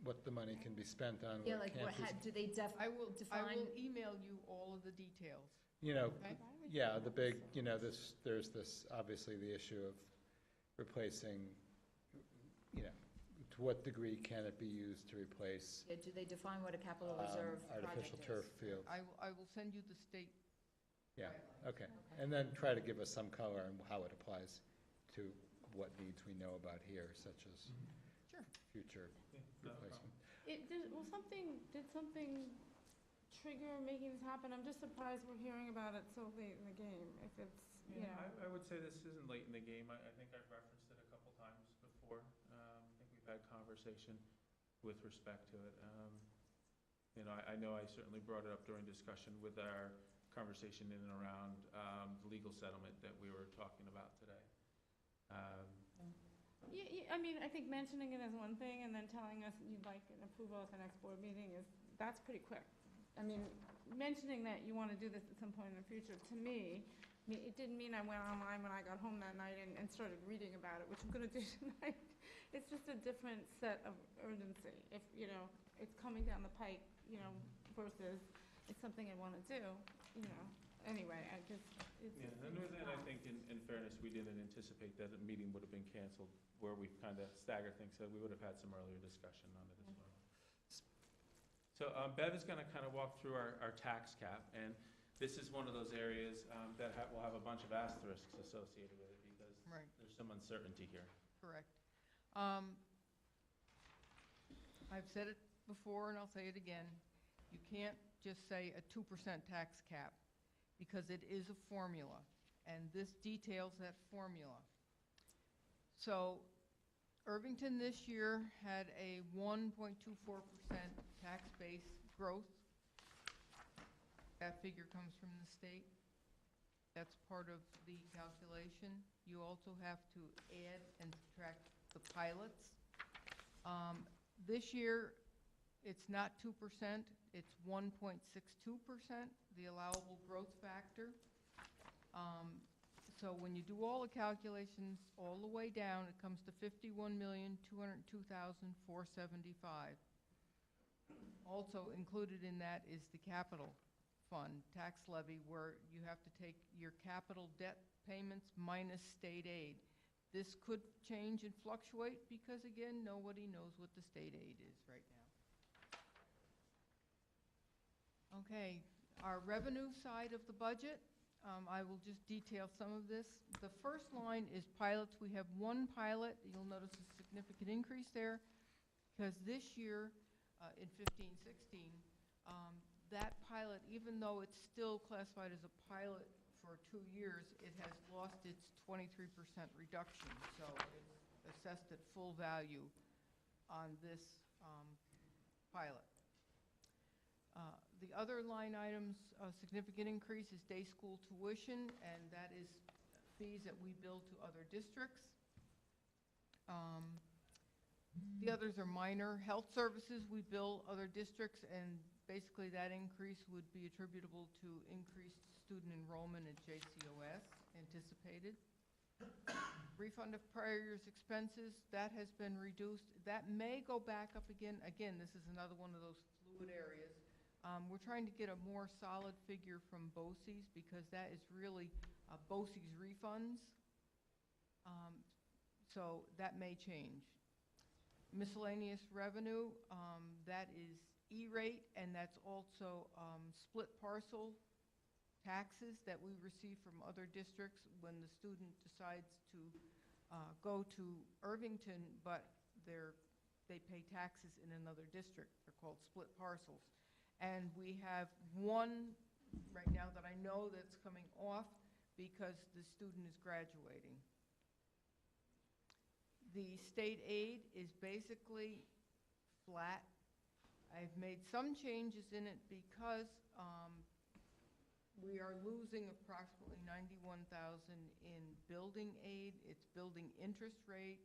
what the money can be spent on, Yeah, what like, can't be. do they I will define? email you all of the details, You know, okay? yeah, the big, there's this, obviously, the issue of replacing, to what degree can it be used to replace Yeah, do they define what a capital reserve artificial project turf is? field? I will send you the state. Yeah, guidelines. okay. And then try to give us some color on how it applies to what needs we know about here, such as Sure. future Yeah, not a replacement. Did something trigger making this happen? I'm just surprised we're hearing about it so late in the game, if it's, I would say this isn't late in the game. I think I've referenced it a couple times before. I think we've had conversation with respect to it. I know I certainly brought it up during discussion with our conversation in and around the legal settlement that we were talking about today. Yeah, I think mentioning it as one thing and then telling us you'd like an approval at the next board meeting that's pretty quick. Mentioning that you want to do this at some point in the future, to me, it didn't mean I went online when I got home that night and started reading about it, which I'm going to do tonight. It's just a different set of urgency. If, it's coming down the pike, versus it's something I want to do, Anyway, Yeah, and then I think in fairness, we didn't anticipate that a meeting would have been canceled where we've kind of staggered things, so we would have had some earlier discussion on it as well. So Bev is going to kind of walk through our tax cap, and this is one of those areas that will have a bunch of asterisks associated with it because Right. there's some uncertainty here. Correct. I've said it before and I'll say it again. You can't just say a 2% tax cap because it is a formula, and this details that formula. So Irvington this year had a 1.24% tax base growth. That figure comes from the state. That's part of the calculation. You also have to add and subtract the pilots. This year, it's not 2%, it's 1.62%, the allowable growth factor. So when you do all the calculations all the way down, it comes to 51,202,475. Also included in that is the capital fund tax levy, where you have to take your capital debt payments minus state aid. This could change and fluctuate because, again, nobody knows what the state aid is right now. Okay, our revenue side of the budget, I will just detail some of this. The first line is pilots. We have one pilot. You'll notice a significant increase there because this year, in 15-16, that pilot, even though it's still classified as a pilot for 2 years, it has lost its 23% reduction. So it's assessed at full value on this pilot. The other line items, a significant increase is day school tuition, and that is fees that we bill to other districts. The others are minor. Health services, we bill other districts, and basically that increase would be attributable to increased student enrollment at JCOS anticipated. Refund of prior year's expenses, that has been reduced. That may go back up again. Again, this is another one of those fluid areas. We're trying to get a more solid figure from BOCES because that is really BOCES refunds. So that may change. miscellaneous revenue, that is E-rate, and that's also split parcel taxes that we receive from other districts when the student decides to go to Irvington, but they pay taxes in another district. They're called split parcels. And we have one right now that I know that's coming off because the student is graduating. The state aid is basically flat. I've made some changes in it because we are losing approximately $91,000 in building aid. It's building interest rate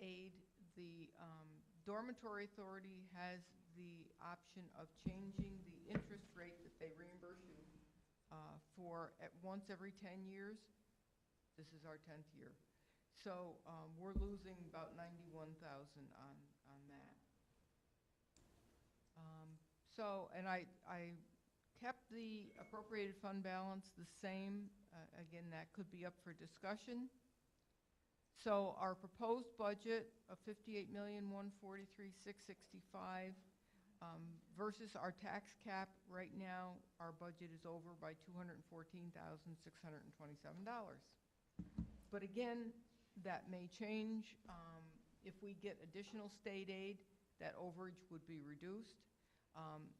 aid. The dormitory authority has the option of changing the interest rate that they reimburse you for once every 10 years. This is our 10th year. So we're losing about $91,000 on that. And I kept the appropriated fund balance the same. Again, that could be up for discussion. So our proposed budget of $58,143,665 versus our tax cap right now, our budget is over by $214,627. But again, that may change. If we get additional state aid, that overage would be reduced.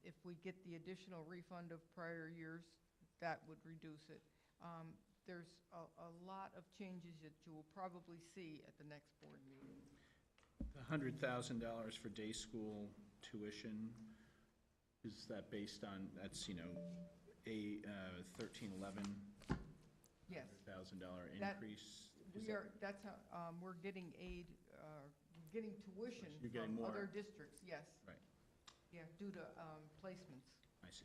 If we get the additional refund of prior years, that would reduce it. There's a lot of changes that you will probably see at the next board meeting. The $100,000 for day school tuition, is that based on, that's, a 1311? Yes. $100,000 That- increase? That's how, we're getting aid, getting tuition You're getting from more. other districts, yes. Right, Yeah, due to placements. I see.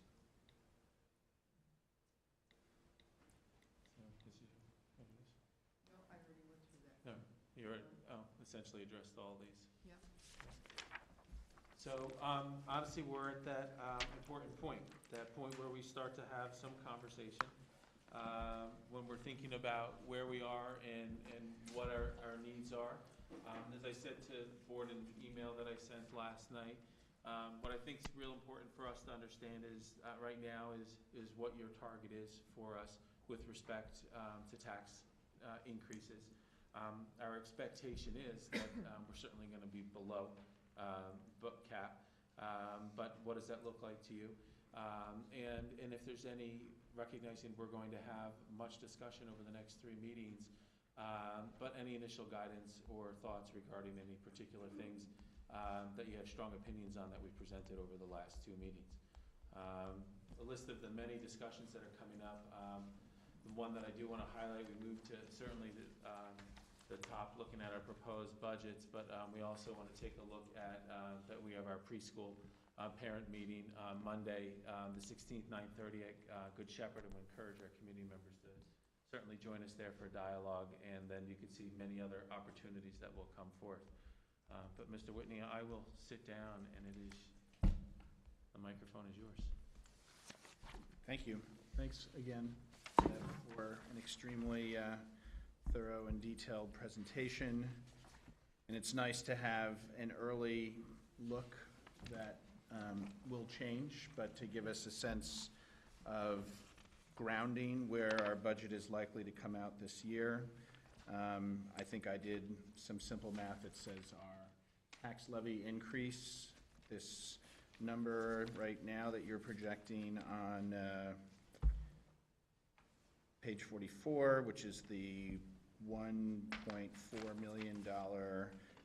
No, I already went through that. No, you're, essentially addressed all these. Yep. So, obviously, we're at that important point, that point where we start to have some conversation. When we're thinking about where we are and what our needs are. As I said to the board in the email that I sent last night, what I think is real important for us to understand is, right now, is what your target is for us with respect to tax increases. Our expectation is that we're certainly going to be below book cap, but what does that look like to you? And if there's any, recognizing we're going to have much discussion over the next 3 meetings, but any initial guidance or thoughts regarding any particular things that you have strong opinions on that we presented over the last 2 meetings. A list of the many discussions that are coming up. The one that I do want to highlight, we moved to certainly the top, looking at our proposed budgets, but we also want to take a look at that we have our preschool parent meeting Monday, the 16th, 9:30 at Good Shepherd, and we encourage our community members to certainly join us there for dialogue, and then you can see many other opportunities that will come forth. But Mr. Whitney, I will sit down, and the microphone is yours. Thank you. Thanks again for an extremely thorough and detailed presentation. And it's nice to have an early look that will change, but to give us a sense of grounding where our budget is likely to come out this year. I think I did some simple math that says our tax levy increase, this number right now that you're projecting on page 44, which is the $1.4 million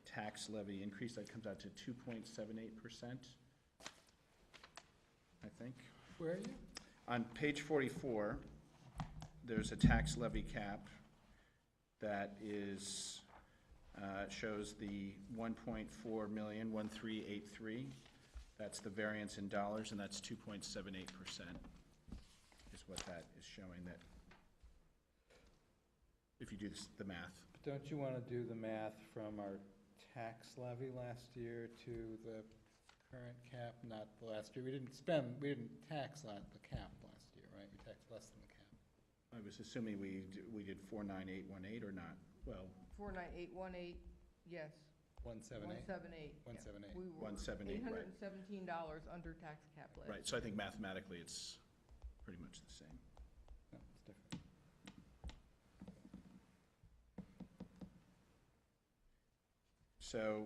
tax levy increase, that comes out to 2.78%, I think. Where are you? On page 44, there's a tax levy cap that is, shows the 1.4 million, 1383. That's the variance in dollars, and that's 2.78% is what that is showing, that, if you do the math. Don't you want to do the math from our tax levy last year to the current cap? Not the last year. We didn't tax the cap last year, right? We taxed less than the cap. I was assuming we did 49818 or not? Well, 49818, yes. 178? 178. 178. We were 178, right. $817 under tax cap last year. Right, so I think mathematically it's pretty much the same. No, it's different. So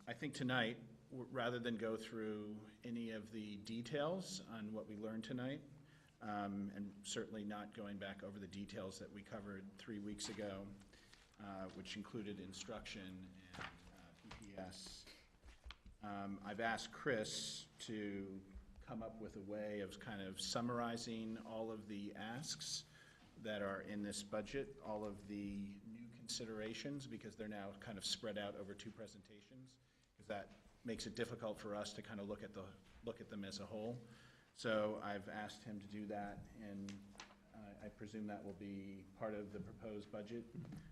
I think tonight, rather than go through any of the details on what we learned tonight, and certainly not going back over the details that we covered 3 weeks ago, which included instruction and PPS, I've asked Chris to come up with a way of kind of summarizing all of the asks that are in this budget, all of the new considerations, because they're now kind of spread out over 2 presentations, because that makes it difficult for us to kind of look at them as a whole. So I've asked him to do that, and I presume that will be part of the proposed budget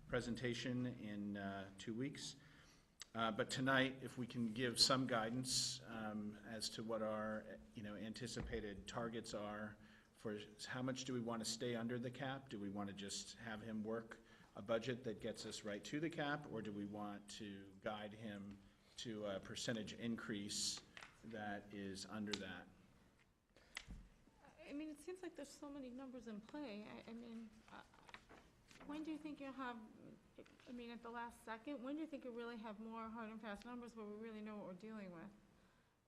presentation in 2 weeks. But tonight, if we can give some guidance as to what our anticipated targets are for how much do we want to stay under the cap? Do we want to just have him work a budget that gets us right to the cap, or do we want to guide him to a percentage increase that is under that? I mean, it seems like there's so many numbers in play. I mean, when do you think you'll have, I mean, at the last second, when do you think you'll really have more hard and fast numbers where we really know what we're dealing with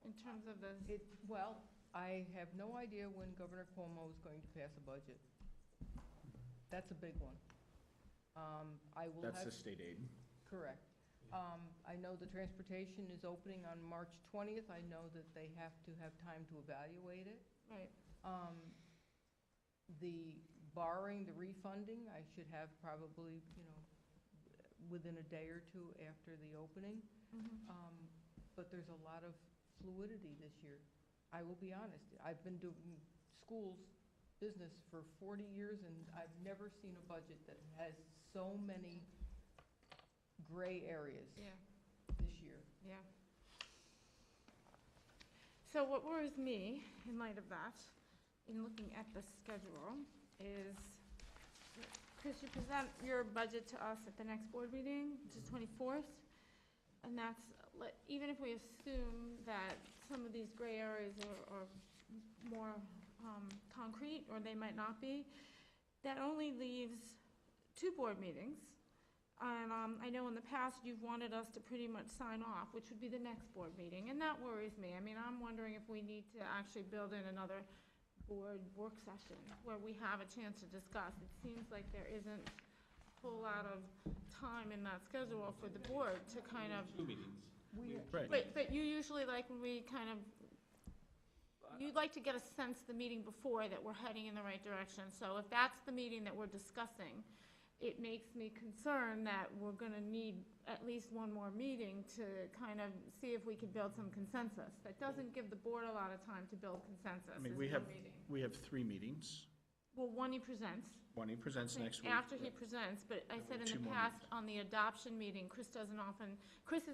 in terms of this? Well, I have no idea when Governor Cuomo is going to pass a budget. That's a big one. That's the state aid. Correct. I know the transportation is opening on March 20th. I know that they have to have time to evaluate it. Right. The borrowing, the refunding, I should have probably, within a day or two after the opening. But there's a lot of fluidity this year. I will be honest. I've been doing schools business for 40 years, and I've never seen a budget that has so many gray areas this year. Yeah. So what worries me, in light of that, in looking at the schedule, is, Chris, you present your budget to us at the next board meeting, which is 24th, and that's, even if we assume that some of these gray areas are more concrete, or they might not be, that only leaves 2 board meetings. And I know in the past you've wanted us to pretty much sign off, which would be the next board meeting, and that worries me. I mean, I'm wondering if we need to actually build in another board work session where we have a chance to discuss. It seems like there isn't a whole lot of time in that schedule for the board to kind of. 2 meetings. Right. But you usually like when we kind of, you'd like to get a sense the meeting before that we're heading in the right direction. So if that's the meeting that we're discussing, it makes me concerned that we're gonna need at least one more meeting to kind of see if we can build some consensus. That doesn't give the board a lot of time to build consensus. I mean, is we one have meeting. 3 meetings. Well, one he presents. One he presents next week. After he presents, but I said in 2 the more past, on the adoption meeting, Chris has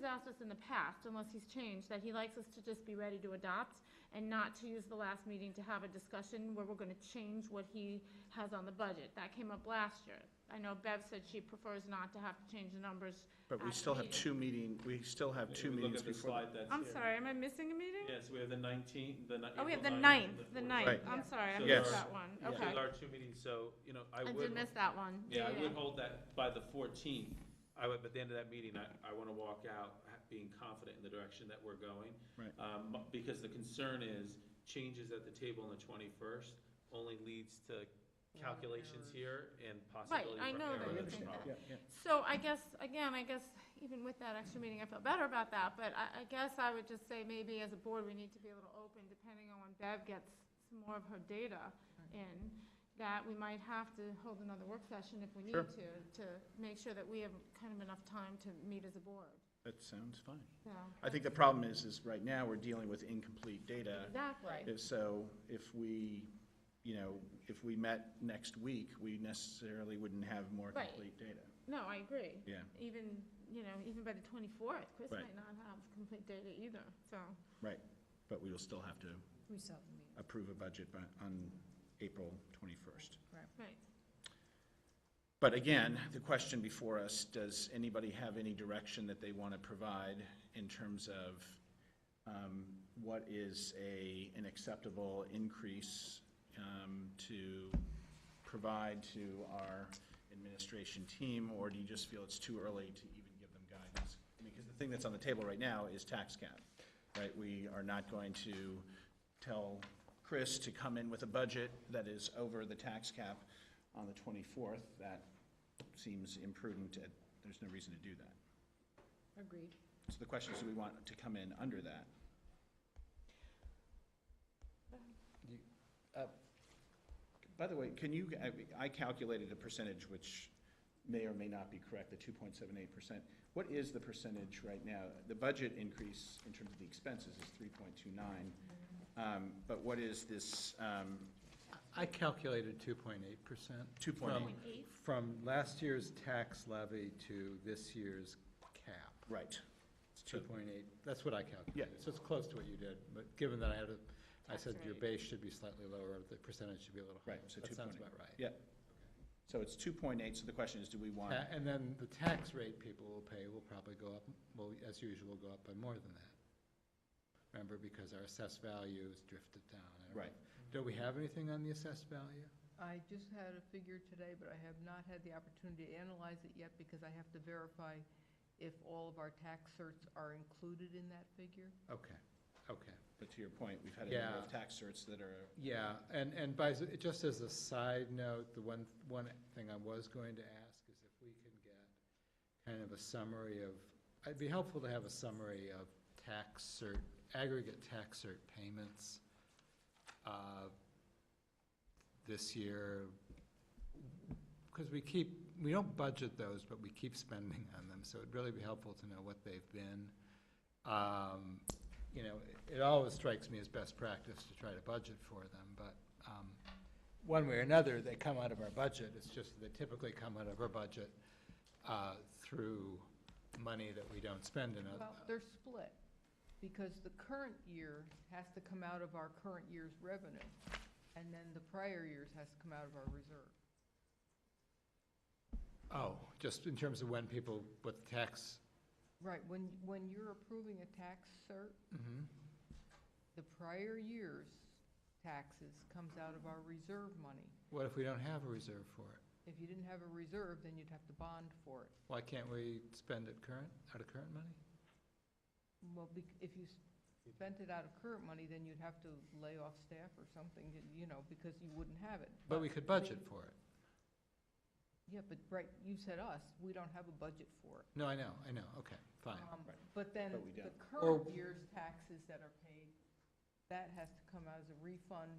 asked us in the past, unless he's changed, that he likes us to just be ready to adopt and not to use the last meeting to have a discussion where we're gonna change what he has on the budget. That came up last year. I know Bev said she prefers not to have to change the numbers. But we at the still have meeting. we still have 2 If we meetings Look at the before. slide that's I'm here. sorry, am I missing a meeting? Yes, we have the 19th, Oh, we have the April 9th, and the 14th. 9th. Right. I'm sorry, I So missed there that are- one. yeah. Okay. Those are 2 meetings, so, I I would. did miss that one. Yeah, I would hold that by the 14th. At the end of that meeting, I want to walk out being confident in the direction that we're going. Right. Because the concern is changes at the table on the 21st only leads to calculations here and possibility for I know that error. you That's think the that. problem. So I guess, again, even with that extra meeting, I feel better about that, but I guess I would just say maybe as a board, we need to be a little open, depending on when Bev gets some more of her data in, that we might have to hold another work session if we need Sure. to make sure that we have kind of enough time to meet as a board. That sounds fine. So, I think the problem is right now, we're dealing with incomplete data. exactly. So if we met next week, we necessarily wouldn't have more Right. complete data. No, I agree. Yeah, Even by the 24th, Chris Right. might not have complete data either, so. right. But we will still have to We still have the meeting. approve a budget on April 21st. Right. But again, the question before us, does anybody have any direction that they want to provide in terms of what is an acceptable increase to provide to our administration team, or do you just feel it's too early to even give them guidance? I mean, because the thing that's on the table right now is tax cap, right? We are not going to tell Chris to come in with a budget that is over the tax cap on the 24th. That seems imprudent. There's no reason to do that. Agreed. So the question is, do we want to come in under that? By the way, can you, I calculated a percentage which may or may not be correct, the 2.78%. What is the percentage right now? The budget increase in terms of the expenses is 3.29. But what is this? I calculated 2.8%. 2.8. From last year's tax levy to this year's cap. Right. It's 2.8. That's what I calculated. Yeah. So it's close to what you did, but given that I said your rate. base should be slightly lower, the percentage should be a little higher. Right, so That sounds 2.8. about right. Yeah. So it's 2.8, so the question is, do we want? And then the tax rate people will pay will probably go up, will, as usual, go up by more than that. Remember, because our assessed values drifted down. Right. Do we have anything on the assessed value? I just had a figure today, but I have not had the opportunity to analyze it yet because I have to verify if all of our tax certs are included in that figure. Okay, okay. But to your point, we've had a number of tax certs that are. Yeah, and just as a side note, the one thing I was going to ask is if we can get kind of a summary of, it'd be helpful to have a summary of aggregate tax cert payments this year, because we don't budget those, but we keep spending on them, so it'd really be helpful to know what they've been. You know, it always strikes me as best practice to try to budget for them, but one way or another, they come out of our budget. It's just they typically come out of our budget through money that we don't spend in Well, they're split, because the current year has to come out of our current year's revenue, and then the prior year's has to come out of our reserve. Oh, just in terms of when people, what the tax. Right, when you're approving a tax cert, the prior year's taxes comes out of our reserve money. What if we don't have a reserve for it? If you didn't have a reserve, then you'd have to bond for it. Why can't we spend it out of current money? Well, if you spent it out of current money, then you'd have to lay off staff or something, you know, because you wouldn't have it. But we could budget for it. Yeah, but, right, you said us, we don't have a budget for it. No, I know, okay, fine. But then But we the don't. current year's taxes that are paid, that has to come out as a refund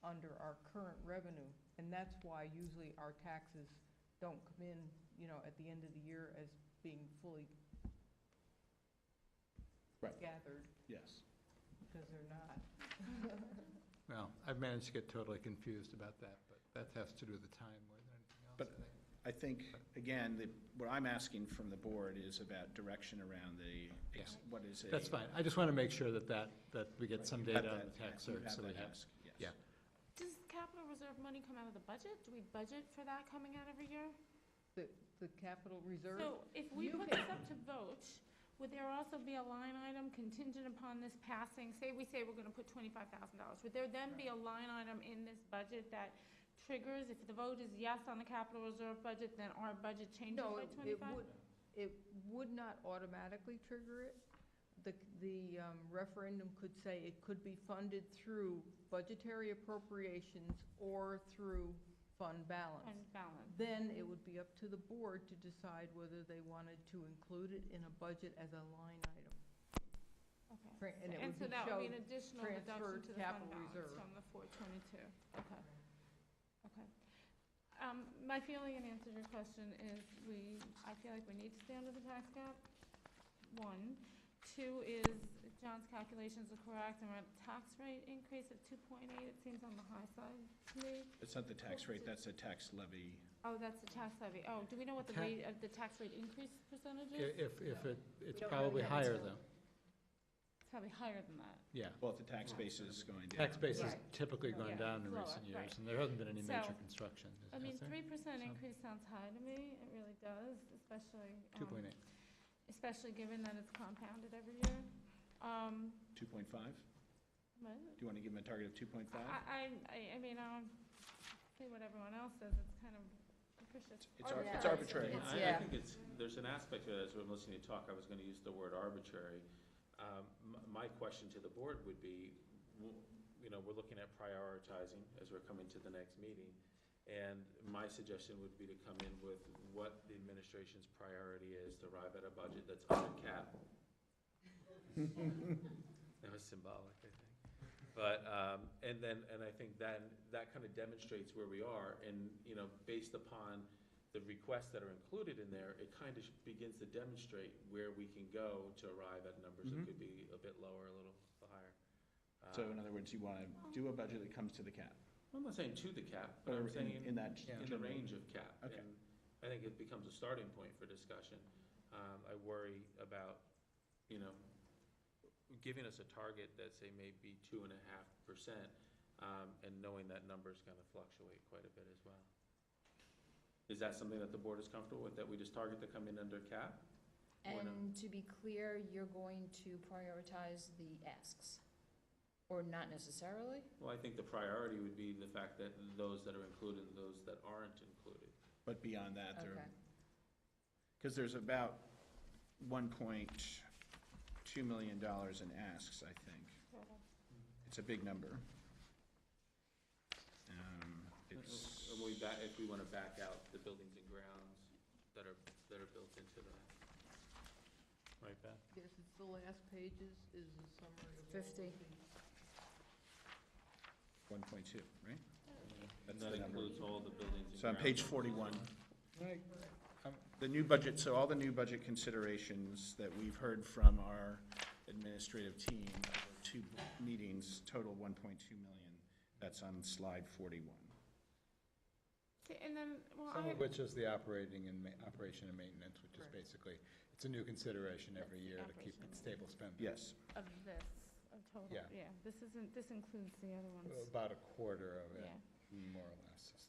under our current revenue. And that's why usually our taxes don't come in, you know, at the end of the year as being fully gathered, Yes. because they're not. Well, I've managed to get totally confused about that, but that has to do with the time more than anything else. But I think, again, what I'm asking from the board is about direction around what is a. That's fine. I just want to make sure that we get some You have data on that- the tax you cert, have so we that have. ask, yes. Yeah. Does capital reserve money come out of the budget? Do we budget for that coming out every year? The capital reserve, So if we put this up to vote, would there also be a line item contingent upon this passing? Say we say we're gonna put $25,000. Would there then be a line item in this budget that triggers, if the vote is yes on the capital reserve budget, then our budget changes no, by 25? it would not automatically trigger it. The referendum could say it could be funded through budgetary appropriations or through fund balance. Fund balance. Then it would be up to the board to decide whether they wanted to include it in a budget as a line item. Okay. And it And would so be that would be showed an additional transferred deduction to the fund capital balance reserve. from the 422. Okay. Okay. My feeling in answer to your question is I feel like we need to stay under the tax cap, 1. 2 is John's calculations are correct, and we're at a tax rate increase of 2.8. It seems on the high side to me. It's not the tax rate, that's a tax levy. Oh, that's the tax levy. Oh, do we know what the rate of the tax rate increase percentage is? It's We don't know probably yet. higher though. It's probably higher than that. Yeah. Well, if the tax base is going down. Tax base has Right. typically gone Yeah. down in Lower, recent years, right. and there hasn't been any major So, construction. I mean, 3% Some. increase sounds high to me, it really does, especially, 2.8. especially given that it's compounded every year. 2.5? What? Do you want to give them a target of 2.5? I mean, I'll say what everyone else says, it's kind of capricious. It's arbitrary. It's- I yeah. think there's an aspect to it, as I'm listening to talk, I was gonna use the word arbitrary. My question to the board would be, we're looking at prioritizing as we're coming to the next meeting. And my suggestion would be to come in with what the administration's priority is to arrive at a budget that's under cap. That was symbolic, I think. But, and I think that kind of demonstrates where we are, and, based upon the requests that are included in there, it kind of begins to demonstrate where we can go to arrive at numbers that could be a bit lower, a little higher. So in other words, you want to do a budget that comes to the cap? I'm not saying to the cap, but I'm Or saying in that in the general- range of cap. Okay. And I think it becomes a starting point for discussion. I worry about, giving us a target that, say, may be 2.5%, and knowing that number's gonna fluctuate quite a bit as well. Is that something that the board is comfortable with, that we just target to come in under cap? Or no? And to be clear, you're going to prioritize the asks, or not necessarily? Well, I think the priority would be the fact that those that are included and those that aren't included. But beyond that, Okay. because there's about $1.2 million in asks, I think. It's a big number. It's, If we want to back out the buildings and grounds that are built into that. Right, Beth? Yes, it's the last pages is a summary of all 50. the 1.2, right? And That's that the number. includes all the buildings and grounds. So on page 41, Right. the new budget, so all the new budget considerations that we've heard from our administrative team over 2 meetings total 1.2 million. That's on slide 41. See, and then, well, Some of which is the operation and maintenance, which is Correct. basically, it's a new consideration every That's year to keep operation. it stable spending. Yes. of this, of total, Yeah. yeah, this includes the other ones, About a quarter of it, yeah. more or less. is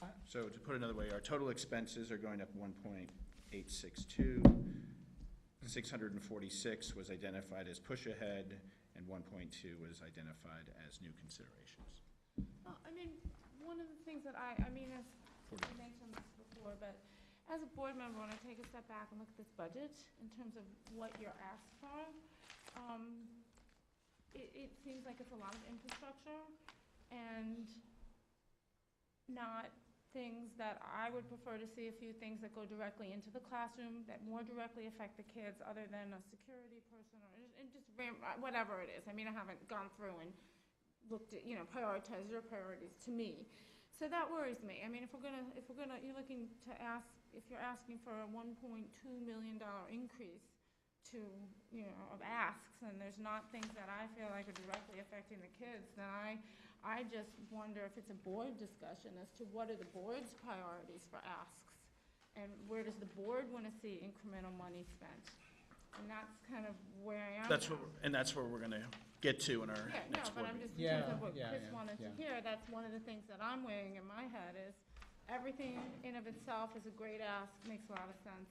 there. So to put it another way, our total expenses are going up 1.862. 646 was identified as push ahead, and 1.2 was identified as new considerations. Well, I mean, one of the things that I mean, as I mentioned this before, but as a board member, when I take a step back and look at this budget in terms of what your asks are, it seems like it's a lot of infrastructure and not things that I would prefer to see, a few things that go directly into the classroom, that more directly affect the kids, other than a security person or whatever it is. I mean, I haven't gone through and looked at, prioritized your priorities to me. So that worries me. I mean, if you're looking to ask, if you're asking for a $1.2 million increase to, of asks, and there's not things that I feel like are directly affecting the kids, then I just wonder if it's a board discussion as to what are the board's priorities for asks, and where does the board want to see incremental money spent? And that's kind of where I am That's now. what we're going to get to in our Yeah, no, next but board I'm meeting. just, in terms of what Yeah, Chris yeah, wanted to yeah. hear, that's one of the things that I'm weighing in my head is everything in of itself is a great ask, makes a lot of sense.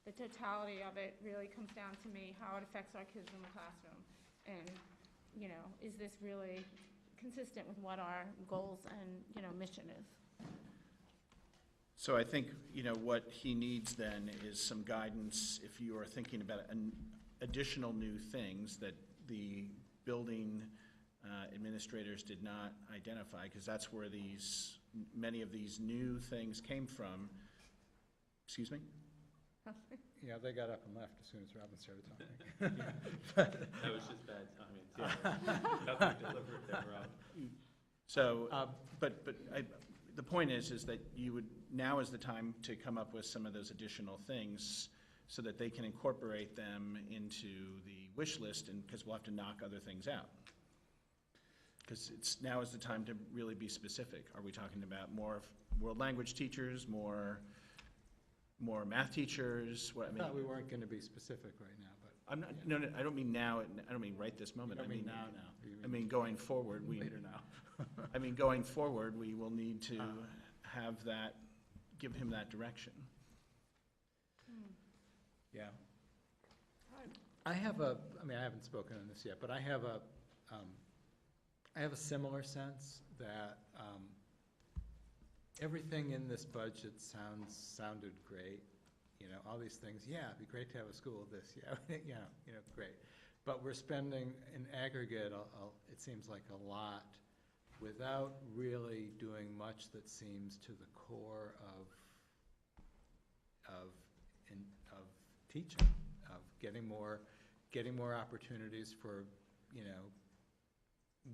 The totality of it really comes down to me, how it affects our kids in the classroom. And, is this really consistent with what our goals and, mission is? So I think, what he needs then is some guidance if you are thinking about additional new things that the building administrators did not identify, because that's where many of these new things came from. Excuse me? Yeah, they got up and left as soon as Robin started talking. That was just bad timing, too. Nothing deliberate there, Rob. So, the point is that now is the time to come up with some of those additional things so that they can incorporate them into the wish list, and, because we'll have to knock other things out. Because now is the time to really be specific. Are we talking about more world language teachers, more math teachers? I thought we weren't going to be specific right now, but I'm not, no, no, I don't mean now, I don't mean right this moment. I mean now. You I mean, going forward, later now. I mean, going forward, we will need to have that, give him that direction. Yeah. I have a, I mean, I haven't spoken on this yet, but I have a similar sense that everything in this budget sounded great. You know, all these things, yeah, it'd be great to have a school of this, yeah, great. But we're spending in aggregate, it seems like a lot, without really doing much that seems to the core of teaching, of getting more opportunities for, you know,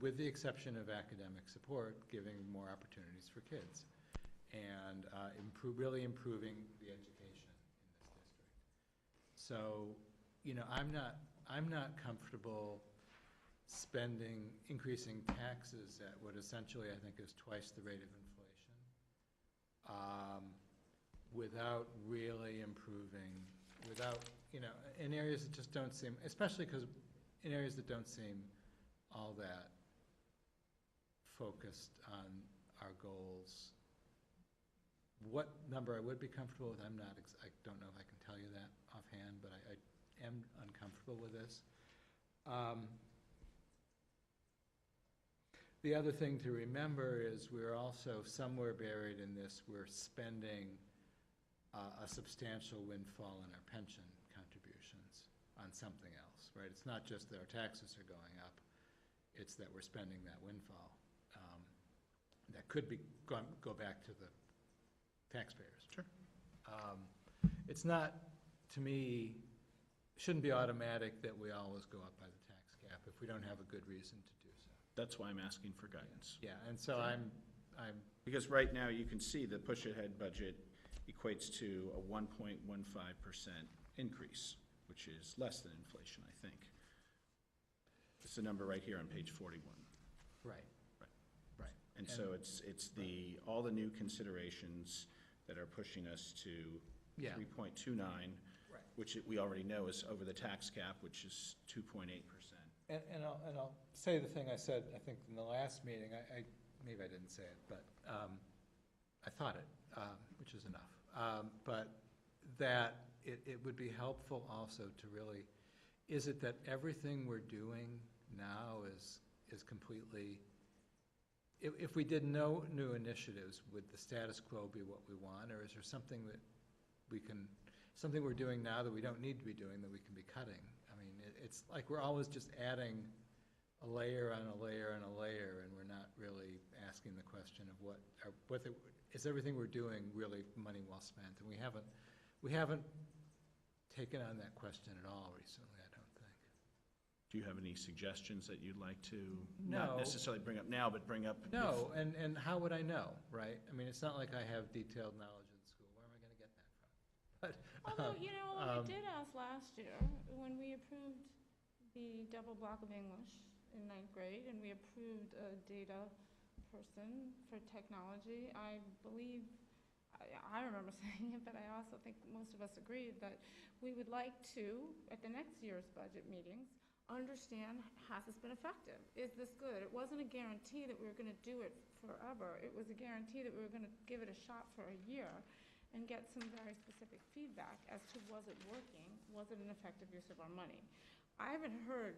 with the exception of academic support, giving more opportunities for kids, and really improving the education in this district. So, you know, I'm not comfortable increasing taxes at what essentially I think is twice the rate of inflation, without really improving, you know, in areas that just don't seem, especially because in areas that don't seem all that focused on our goals. What number I would be comfortable with, I don't know if I can tell you that offhand, but I am uncomfortable with this. The other thing to remember is we're also somewhere buried in this, we're spending a substantial windfall in our pension contributions on something else, right? It's not just that our taxes are going up, it's that we're spending that windfall. That could go back to the taxpayers. Sure. It's not, to me, shouldn't be automatic that we always go up by the tax cap if we don't have a good reason to do so. That's why I'm asking for guidance. Yeah, and so I'm. Because right now, you can see the push-ahead budget equates to a 1.15% increase, which is less than inflation, I think. It's the number right here on page 41. Right. And so it's all the new considerations that are pushing us to 3.29, which we already know is over the tax cap, which is 2.8%. And I'll say the thing I said, I think, in the last meeting, maybe I didn't say it, but I thought it, which is enough. But that it would be helpful also to really, is it that everything we're doing now is completely, if we did no new initiatives, would the status quo be what we want, or is there something that something we're doing now that we don't need to be doing that we can be cutting? I mean, it's like we're always just adding a layer on a layer on a layer, and we're not really asking the question of is everything we're doing really money well spent? And we haven't taken on that question at all recently, I don't think. Do you have any suggestions that you'd like to No. not necessarily bring up now, but bring up? No, and how would I know, right? I mean, it's not like I have detailed knowledge in school. Where am I going to get that from? But, Although, you know, I did ask last year, when we approved the double block of English in 9th grade, and we approved a data person for technology, I believe, I remember saying it, but I also think most of us agreed that we would like to, at the next year's budget meetings, understand, has this been effective? Is this good? It wasn't a guarantee that we were going to do it forever. It was a guarantee that we were going to give it a shot for a year and get some very specific feedback as to was it working, was it an effective use of our money. I haven't heard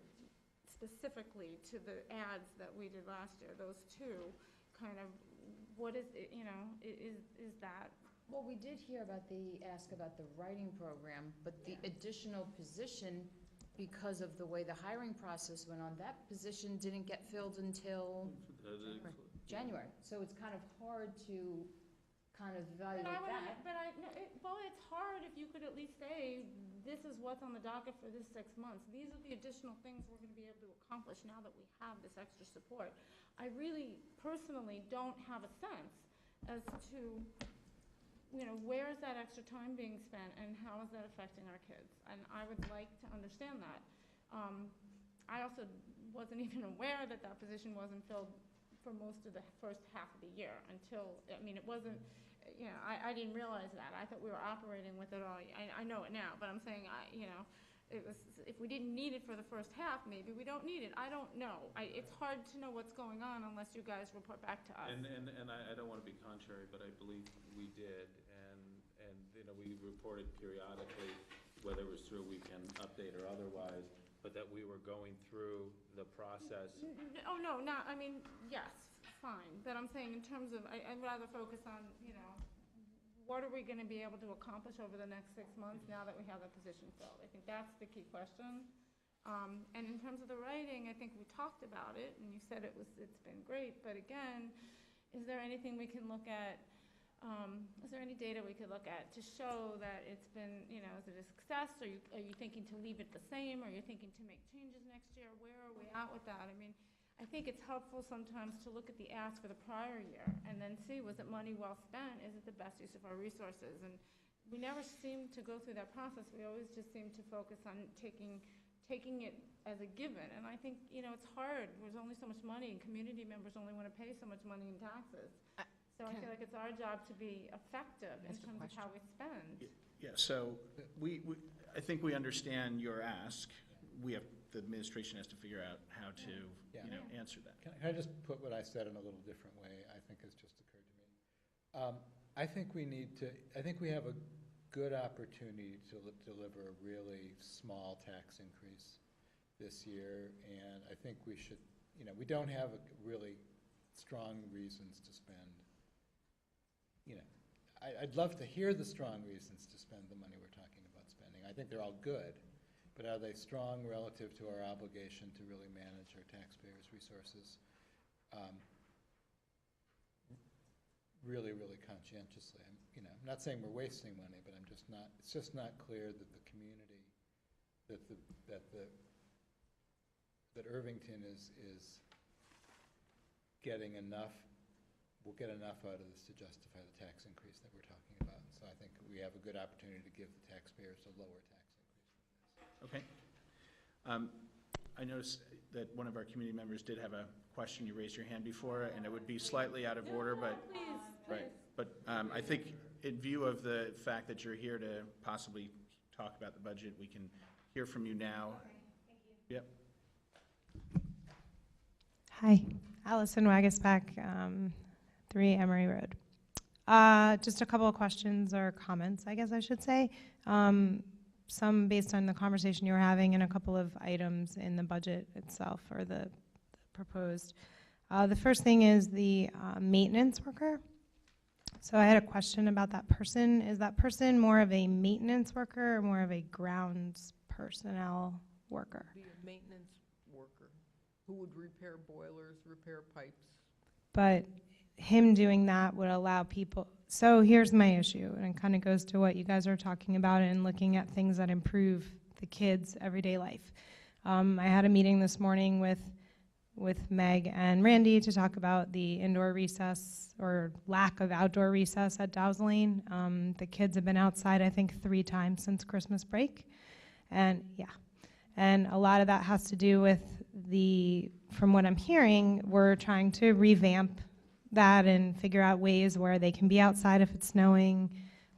specifically to the ads that we did last year, those two, kind of, what is it, you know, is that? Well, we did hear ask about the writing program, but the additional position, because of the way the hiring process went on, that position didn't get filled until January. So it's kind of hard to kind of evaluate that. Well, it's hard if you could at least say, this is what's on the docket for this 6 months. These are the additional things we're going to be able to accomplish now that we have this extra support. I really personally don't have a sense as to, you know, where is that extra time being spent and how is that affecting our kids? And I would like to understand that. I also wasn't even aware that that position wasn't filled for most of the first half of the year until, I mean, it wasn't, you know, I didn't realize that. I thought we were operating with it all. I know it now, but I'm saying, you know, if we didn't need it for the first half, maybe we don't need it. I don't know. It's hard to know what's going on unless you guys report back to us. And I don't want to be contrary, but I believe we did, and you know, we reported periodically, whether it was through a weekend update or otherwise, but that we were going through the process. Oh, no, not, I mean, yes, fine, but I'm saying in terms of, I'd rather focus on, you know, what are we gonna be able to accomplish over the next 6 months now that we have that position filled? I think that's the key question. And in terms of the writing, I think we talked about it, and you said it's been great, but again, is there anything we can look at, is there any data we could look at to show that it's been, you know, is it a success? Are you thinking to leave it the same? Are you thinking to make changes next year? Where are we at with that? I mean, I think it's helpful sometimes to look at the ask for the prior year and then see, was it money well spent? Is it the best use of our resources? And we never seem to go through that process. We always just seem to focus on taking it as a given. And I think, you know, it's hard. There's only so much money, and community members only want to pay so much money in taxes. So I feel like it's our job to be effective in terms of how we spend. Yeah, so I think we understand your ask. The administration has to figure out how to, you know, answer that. Can I just put what I said in a little different way? I think has just occurred to me. I think we have a good opportunity to deliver a really small tax increase this year, and I think we should, you know, we don't have really strong reasons to spend. You know, I'd love to hear the strong reasons to spend the money we're talking about spending. I think they're all good, but are they strong relative to our obligation to really manage our taxpayers' resources really, really conscientiously? You know, I'm not saying we're wasting money, but it's just not clear that the community, that Irvington is getting enough, we'll get enough out of this to justify the tax increase that we're talking about. So I think we have a good opportunity to give the taxpayers a lower tax increase. Okay. I noticed that one of our community members did have a question. You raised your hand before, and it would be slightly out of order, but right. But I think in view of the fact that you're here to possibly talk about the budget, we can hear from you now. Okay, thank you. Yep. Hi, Allison Wagasback, 3 Emory Road. Just a couple of questions or comments, I guess I should say. Some based on the conversation you were having and a couple of items in the budget itself or the proposed. The first thing is the maintenance worker. So I had a question about that person. Is that person more of a maintenance worker or more of a grounds personnel worker? Be a maintenance worker who would repair boilers, repair pipes. But him doing that would allow people, so here's my issue, and it kind of goes to what you guys are talking about and looking at things that improve the kids' everyday life. I had a meeting this morning with Meg and Randy to talk about the indoor recess or lack of outdoor recess at Dow's Lane. The kids have been outside, I think, 3 times since Christmas break. And yeah, and a lot of that has to do with from what I'm hearing, we're trying to revamp that and figure out ways where they can be outside if it's snowing,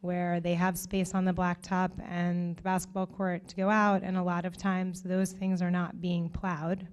where they have space on the blacktop and the basketball court to go out, and a lot of times those things are not being plowed.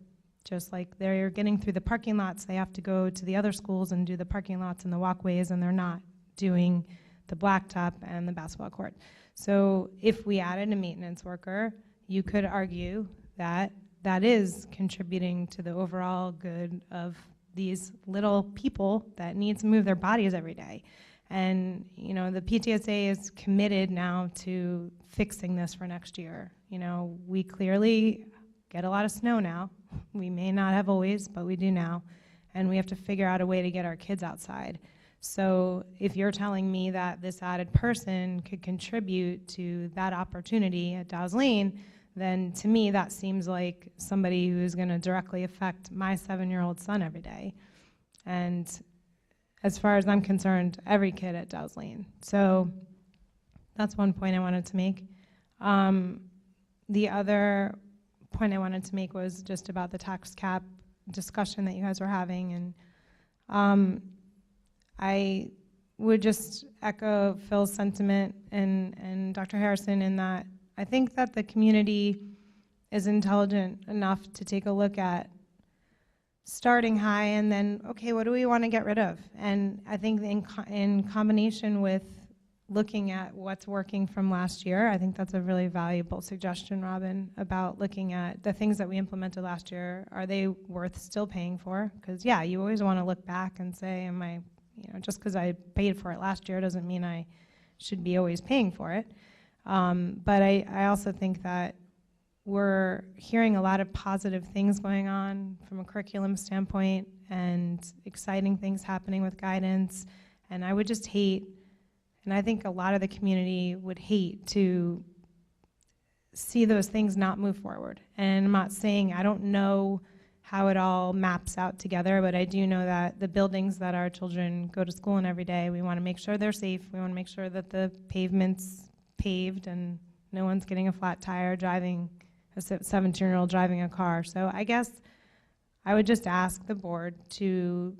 Just like they're getting through the parking lots, they have to go to the other schools and do the parking lots and the walkways, and they're not doing the blacktop and the basketball court. So if we added a maintenance worker, you could argue that that is contributing to the overall good of these little people that need to move their bodies every day. And, you know, the PTSA is committed now to fixing this for next year. You know, we clearly get a lot of snow now. We may not have always, but we do now. And we have to figure out a way to get our kids outside. So if you're telling me that this added person could contribute to that opportunity at Dow's Lane, then to me that seems like somebody who's going to directly affect my 7-year-old son every day. And as far as I'm concerned, every kid at Dow's Lane. So that's one point I wanted to make. The other point I wanted to make was just about the tax cap discussion that you guys were having. And I would just echo Phil's sentiment and Dr. Harrison in that I think that the community is intelligent enough to take a look at starting high and then, okay, what do we want to get rid of? And I think in combination with looking at what's working from last year, I think that's a really valuable suggestion, Robin, about looking at the things that we implemented last year. Are they worth still paying for? Because, yeah, you always want to look back and say, am I, just because I paid for it last year doesn't mean I should be always paying for it. But I also think that we're hearing a lot of positive things going on from a curriculum standpoint and exciting things happening with guidance. And I would just hate, and I think a lot of the community would hate to see those things not move forward. And I'm not saying I don't know how it all maps out together, but I do know that the buildings that our children go to school in every day, we want to make sure they're safe. We want to make sure that the pavement's paved and no one's getting a flat tire driving, a 17-year-old driving a car. So I guess I would just ask the board to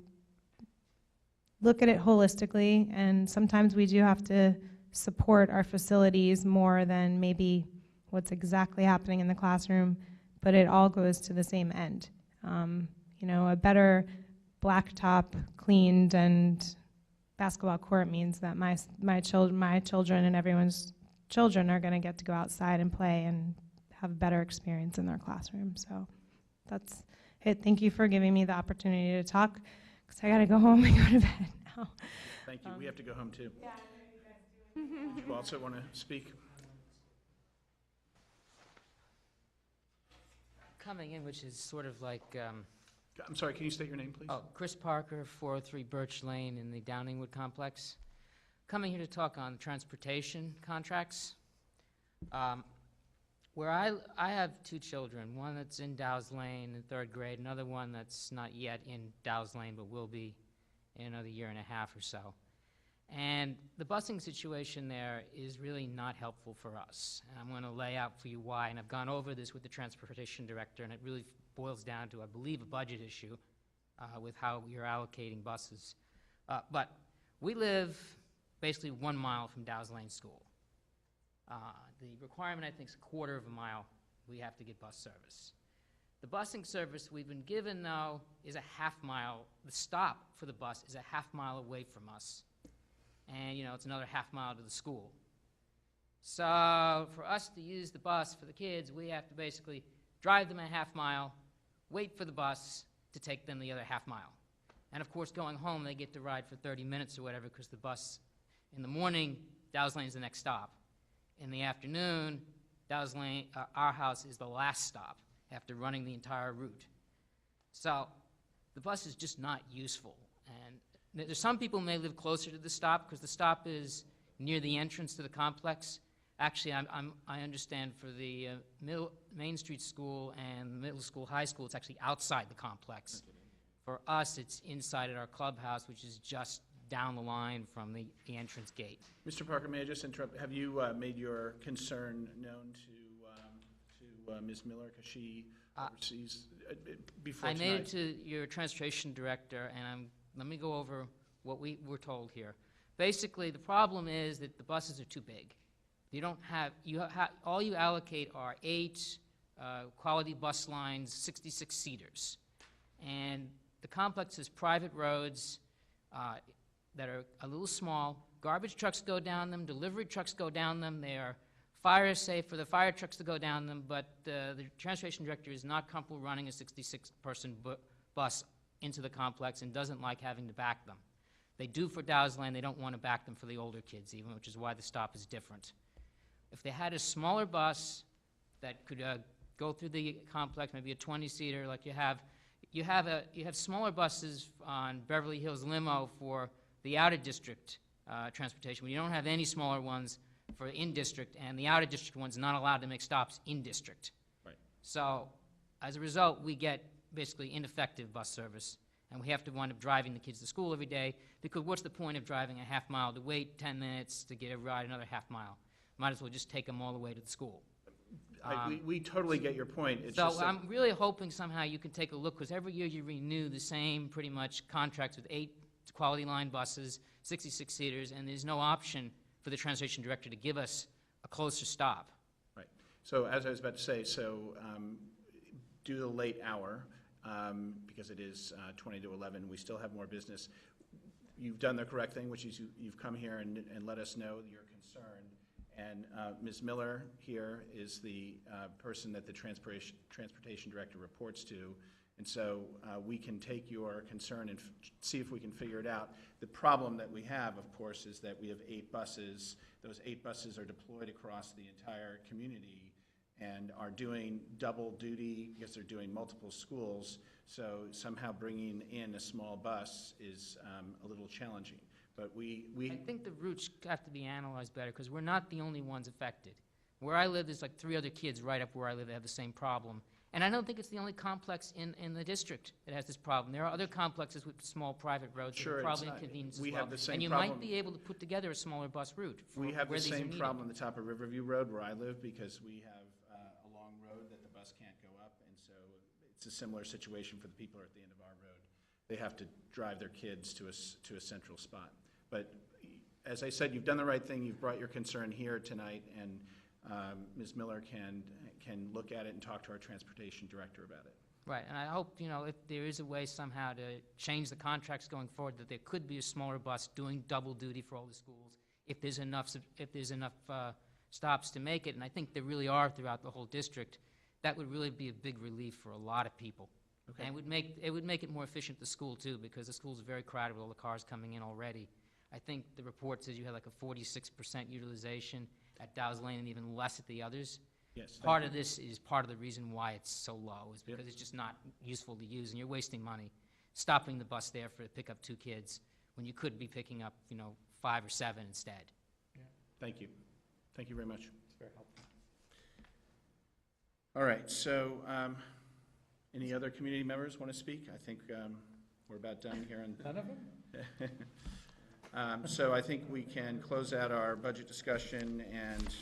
look at it holistically, and sometimes we do have to support our facilities more than maybe what's exactly happening in the classroom, but it all goes to the same end. A better blacktop cleaned and basketball court means that my children and everyone's children are going to get to go outside and play and have a better experience in their classroom. So that's it. Thank you for giving me the opportunity to talk, because I got to go home and go to bed now. Thank you. We have to go home, too. Yeah, I know you guys do. Do you also want to speak? Coming in, which is sort of like, I'm sorry, can you state your name, please? Chris Parker, 403 Birch Lane in the Downingwood complex. Coming here to talk on transportation contracts. Where I have two children, one that's in Dow's Lane in 3rd grade, another one that's not yet in Dow's Lane but will be in another year and a half or so. And the busing situation there is really not helpful for us. And I'm going to lay out for you why, and I've gone over this with the transportation director, and it really boils down to, I believe, a budget issue with how you're allocating buses. But we live basically 1 mile from Dow's Lane School. The requirement, I think, is 1/4 of a mile we have to get bus service. The busing service we've been given, though, is a 1/2 mile. The stop for the bus is a 1/2 mile away from us. And, it's another 1/2 mile to the school. So for us to use the bus for the kids, we have to basically drive them a 1/2 mile, wait for the bus to take them the other 1/2 mile. And, of course, going home, they get to ride for 30 minutes or whatever, because the bus in the morning, Dow's Lane is the next stop. In the afternoon, Dow's Lane, our house, is the last stop after running the entire route. So the bus is just not useful. And there's some people who may live closer to the stop because the stop is near the entrance to the complex. Actually, I understand for the Main Street School and middle school, high school, it's actually outside the complex. For us, it's inside at our clubhouse, which is just down the line from the entrance gate. Mr. Parker, may I just interrupt? Have you made your concern known to Ms. Miller, because she oversees before I tonight? made it to your transportation director, and let me go over what we were told here. Basically, the problem is that the buses are too big. You don't have, all you allocate are 8 quality bus lines, 66 seaters. And the complex has private roads that are a little small. Garbage trucks go down them, delivery trucks go down them. They are fire safe for the fire trucks to go down them, but the transportation director is not comfortable running a 66-person bus into the complex and doesn't like having to back them. They do for Dow's Lane. They don't want to back them for the older kids even, which is why the stop is different. If they had a smaller bus that could go through the complex, maybe a 20-seater, like you have smaller buses on Beverly Hills Limo for the out-of-district transportation, but you don't have any smaller ones for in-district, and the out-of-district one's not allowed to make stops in-district. Right. So, as a result, we get basically ineffective bus service, and we have to wind up driving the kids to school every day, because what's the point of driving a 1/2 mile to wait 10 minutes to get a ride another 1/2 mile? Might as well just take them all the way to the school. We totally get your point. It's so just that I'm really hoping somehow you can take a look, because every year you renew the same pretty much contracts with 8 quality line buses, 66 seaters, and there's no option for the transportation director to give us a closer stop. Right. So as I was about to say, due to the late hour, because it is 20 to 11, we still have more business. You've done the correct thing, which is you've come here and let us know your concern. And Ms. Miller here is the person that the transportation director reports to. And so we can take your concern and see if we can figure it out. The problem that we have, of course, is that we have 8 buses. Those 8 buses are deployed across the entire community and are doing double duty because they're doing multiple schools. So somehow bringing in a small bus is a little challenging. But I think the routes have to be analyzed better, because we're not the only ones affected. Where I live, there's like 3 other kids right up where I live that have the same problem. And I don't think it's the only complex in the district that has this problem. There are other complexes with small private roads that are probably inconvenient as well. We have the same and you problem. might be able to put together a smaller bus route for We have where the these are same needed. problem on the top of Riverview Road where I live, because we have a long road that the bus can't go up, and so it's a similar situation for the people who are at the end of our road. They have to drive their kids to a central spot. But as I said, you've done the right thing. You've brought your concern here tonight, and Ms. Miller can look at it and talk to our transportation director about it. Right, and I hope, if there is a way somehow to change the contracts going forward, that there could be a smaller bus doing double duty for all the schools, if there's enough stops to make it, and I think there really are throughout the whole district. That would really be a big relief for a lot of people. Okay. And it would make it more efficient, the school too, because the schools are very crowded with all the cars coming in already. I think the report says you had like a 46% utilization at Dow's Lane and even less at the others. Yes. Part of this is part of the reason why it's so low, is because it's just not useful to use, and you're wasting money stopping the bus there to pick up 2 kids when you could be picking up, 5 or 7 instead. Yeah. Thank you. Thank you very much. It's very helpful. All right, so any other community members want to speak? I think we're about done here. None of them? So I think we can close out our budget discussion and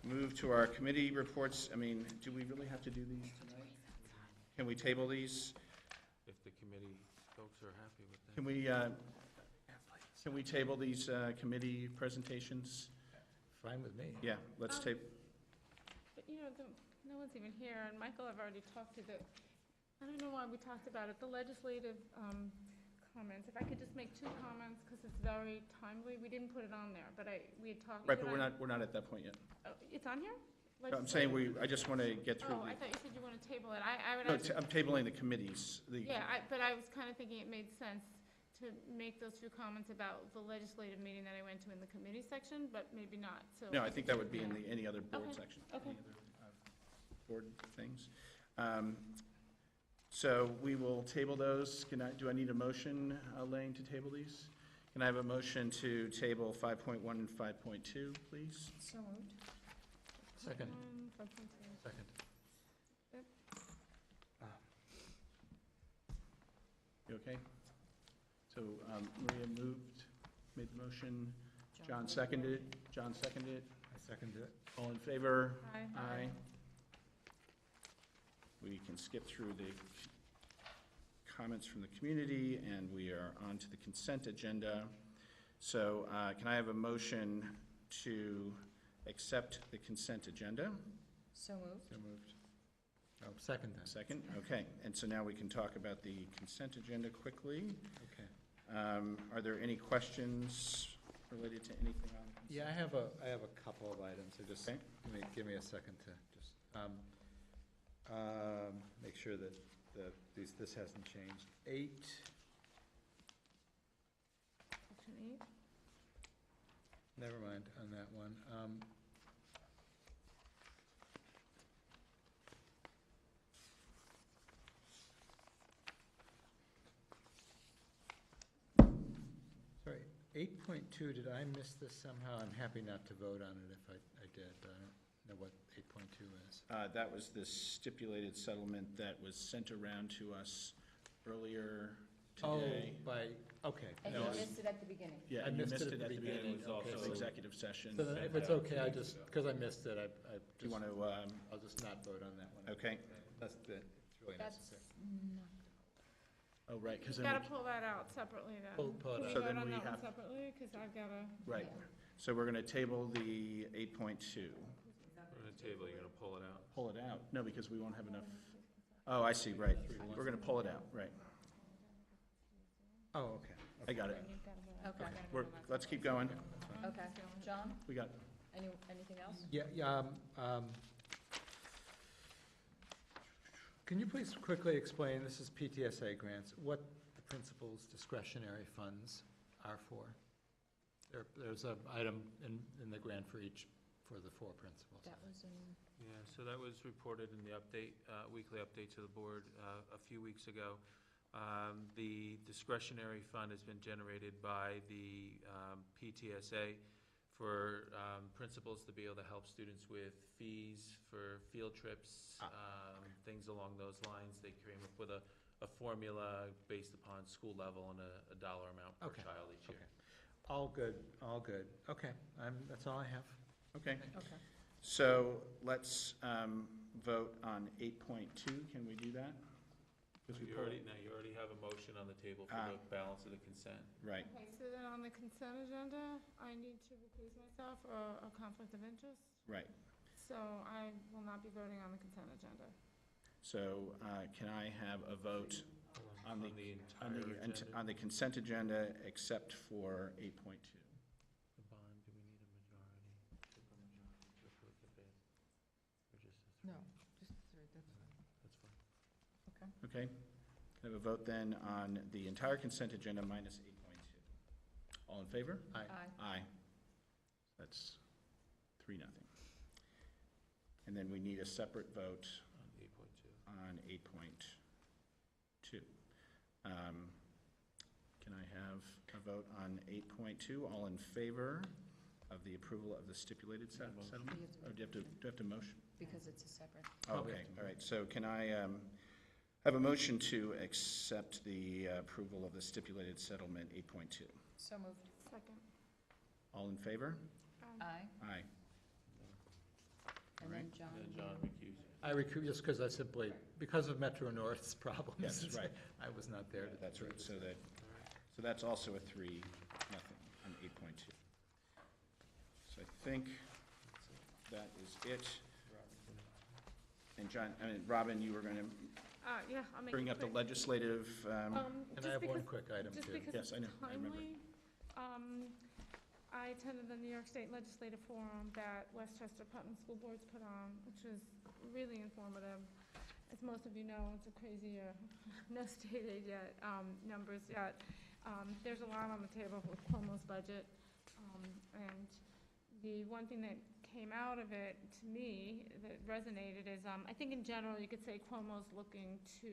move to our committee reports. I mean, do we really have to do these tonight? Can we table these? If the committee folks are happy with that. Can we table these committee presentations? Fine with me. Yeah, let's table. But no one's even here, and Michael, I've already talked to I don't know why we talked about it, the legislative comments. If I could just make 2 comments, because it's very timely. We didn't put it on there, but we had talked. Right, but we're not at that point yet. Oh, it's on here? No, I'm saying I just want to get through. Oh, I thought you said you want to table it. I would No, actually. I'm tabling the committees. Yeah, but I was kind of thinking it made sense to make those 2 comments about the legislative meeting that I went to in the committee section, but maybe not, so. No, I think that would be in any other board Okay, section. okay. Any other board things. So we will table those. Do I need a motion, Elaine, to table these? Can I have a motion to table 5.1 and 5.2, please? So moved. Second. 5.2. Second. You okay? So Maria made the motion. John seconded. John seconded. I seconded it. All in favor? Aye. Aye. We can skip through the comments from the community, and we are on to the consent agenda. So can I have a motion to accept the consent agenda? So moved. So moved. Oh, second then. Second, okay. And so now we can talk about the consent agenda quickly. Okay. Are there any questions related to anything on consent? Yeah, I have a couple of items. So just Okay. give me a second to just make sure that this hasn't changed. 8. Section 8. Never mind on that one. Sorry, 8.2, did I miss this somehow? I'm happy not to vote on it if I did, but I don't know what 8.2 is. That was the stipulated settlement that was sent around to us earlier today. Okay. And no, you I- missed it at the beginning. Yeah, I and you missed missed it it at the beginning okay, of so- executive session. So then if it's okay, because I missed it, Do you want to, I'll just not vote on that one. okay. That's it's really That's necessary. not, Oh, right, because You then, gotta pull that out separately then. Pull it Can we out. So vote then on we that one have- separately? Because I've gotta. right. Yeah. So we're going to table the 8.2. We're going to table, you're gonna pull it out? Pull it out? No, because we won't have enough. Oh, I see, right. We're going to pull it out, right. Oh, okay. I got it. Okay, Let's keep going. okay. John, We got, anything else? Yeah, can you please quickly explain, this is PTSA grants, what the principal's discretionary funds are for? There's an item in the grant for the 4 principals. That was in, Yeah, so that was reported in the update, weekly update to the board a few weeks ago. The discretionary fund has been generated by the PTSA for principals to be able to help students with fees for field trips, things along those lines. They came up with a formula based upon school level and a dollar amount per Okay, child each year. okay. All good, all good. Okay, that's all I have. okay. okay. So let's vote on 8.2. Can we do that? Because we You pulled- already have a motion on the table for Ah. the balance of the consent. Right. Okay, so then on the consent agenda, I need to recuse myself for a conflict of interest. Right. So I will not be voting on the consent agenda. So can I have a vote on the entire agenda? on the consent agenda except for 8.2? The bond, do we need a majority, supermajority to approve the bid? Or just a three? No, just 3, that's fine. That's fine. Okay. Can I have a vote then on the entire consent agenda minus 8.2? All in favor? Aye. Aye. That's 3-0. And then we need a separate vote On 8.2. on 8.2. Can I have a vote on 8.2? All in favor of the approval of the stipulated settlement? Or do you have to motion? Because it's a separate. Okay, all right. So can I have a motion to accept the approval of the stipulated settlement 8.2? So moved. Second. All in favor? Aye. Aye. And then John. And then John recused. I recuse just because I simply, because of Metro North's problems. Yes, right. I was not there. to- That's right. So that's also a 3-0 on 8.2. So I think that is it. And John, Robin, you were going to Yeah, I'll make it bring up the quick. legislative, And I have one quick item Just too. because Yes, I know, it's I remember. timely, I attended the New York State Legislative Forum that Westchester Putnam School Boards put on, which was really informative. As most of you know, it's a crazy year, no state aid yet, numbers yet. There's a lot on the table with Cuomo's budget, and the one thing that came out of it, to me, that resonated is, I think in general, you could say Cuomo's looking to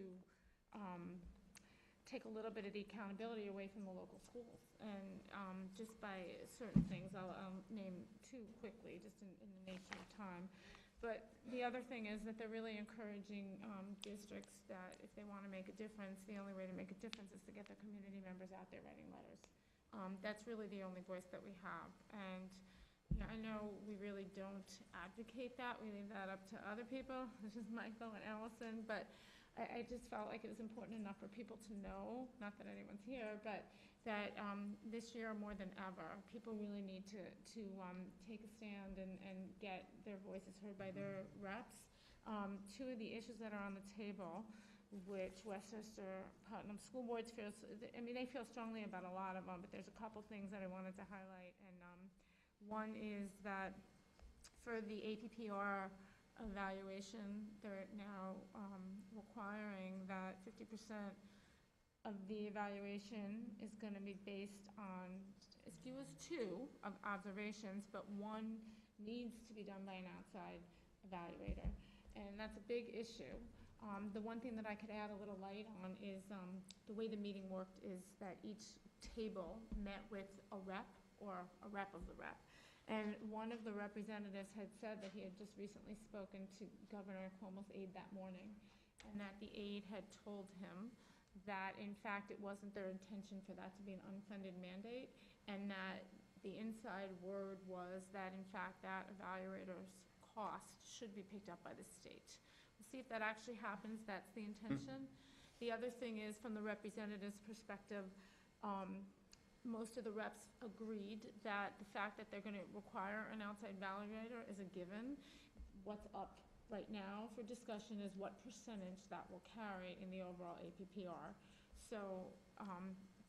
take a little bit of the accountability away from the local schools. And just by certain things, I'll name 2 quickly, just in the nature of time. But the other thing is that they're really encouraging districts that if they want to make a difference, the only way to make a difference is to get their community members out there writing letters. That's really the only voice that we have. And I know we really don't advocate that. We leave that up to other people, which is Michael and Allison. But I just felt like it was important enough for people to know, not that anyone's here, but that this year more than ever, people really need to take a stand and get their voices heard by their reps. 2 of the issues that are on the table, which Westchester Putnam School Boards feels, they feel strongly about a lot of them, but there's a couple things that I wanted to highlight. And one is that for the APPR evaluation, they're now requiring that 50% of the evaluation is going to be based on as few as 2 of observations, but 1 needs to be done by an outside evaluator. And that's a big issue. The one thing that I could add a little light on is the way the meeting worked is that each table met with a rep or a rep of the rep. And one of the representatives had said that he had just recently spoken to Governor Cuomo's aide that morning, and that the aide had told him that, in fact, it wasn't their intention for that to be an unfunded mandate, and that the inside word was that, in fact, that evaluator's cost should be picked up by the state. We'll see if that actually happens. That's the intention. The other thing is, from the representative's perspective, most of the reps agreed that the fact that they're going to require an outside evaluator is a given. what's up right now for discussion is what percentage that will carry in the overall APPR. So,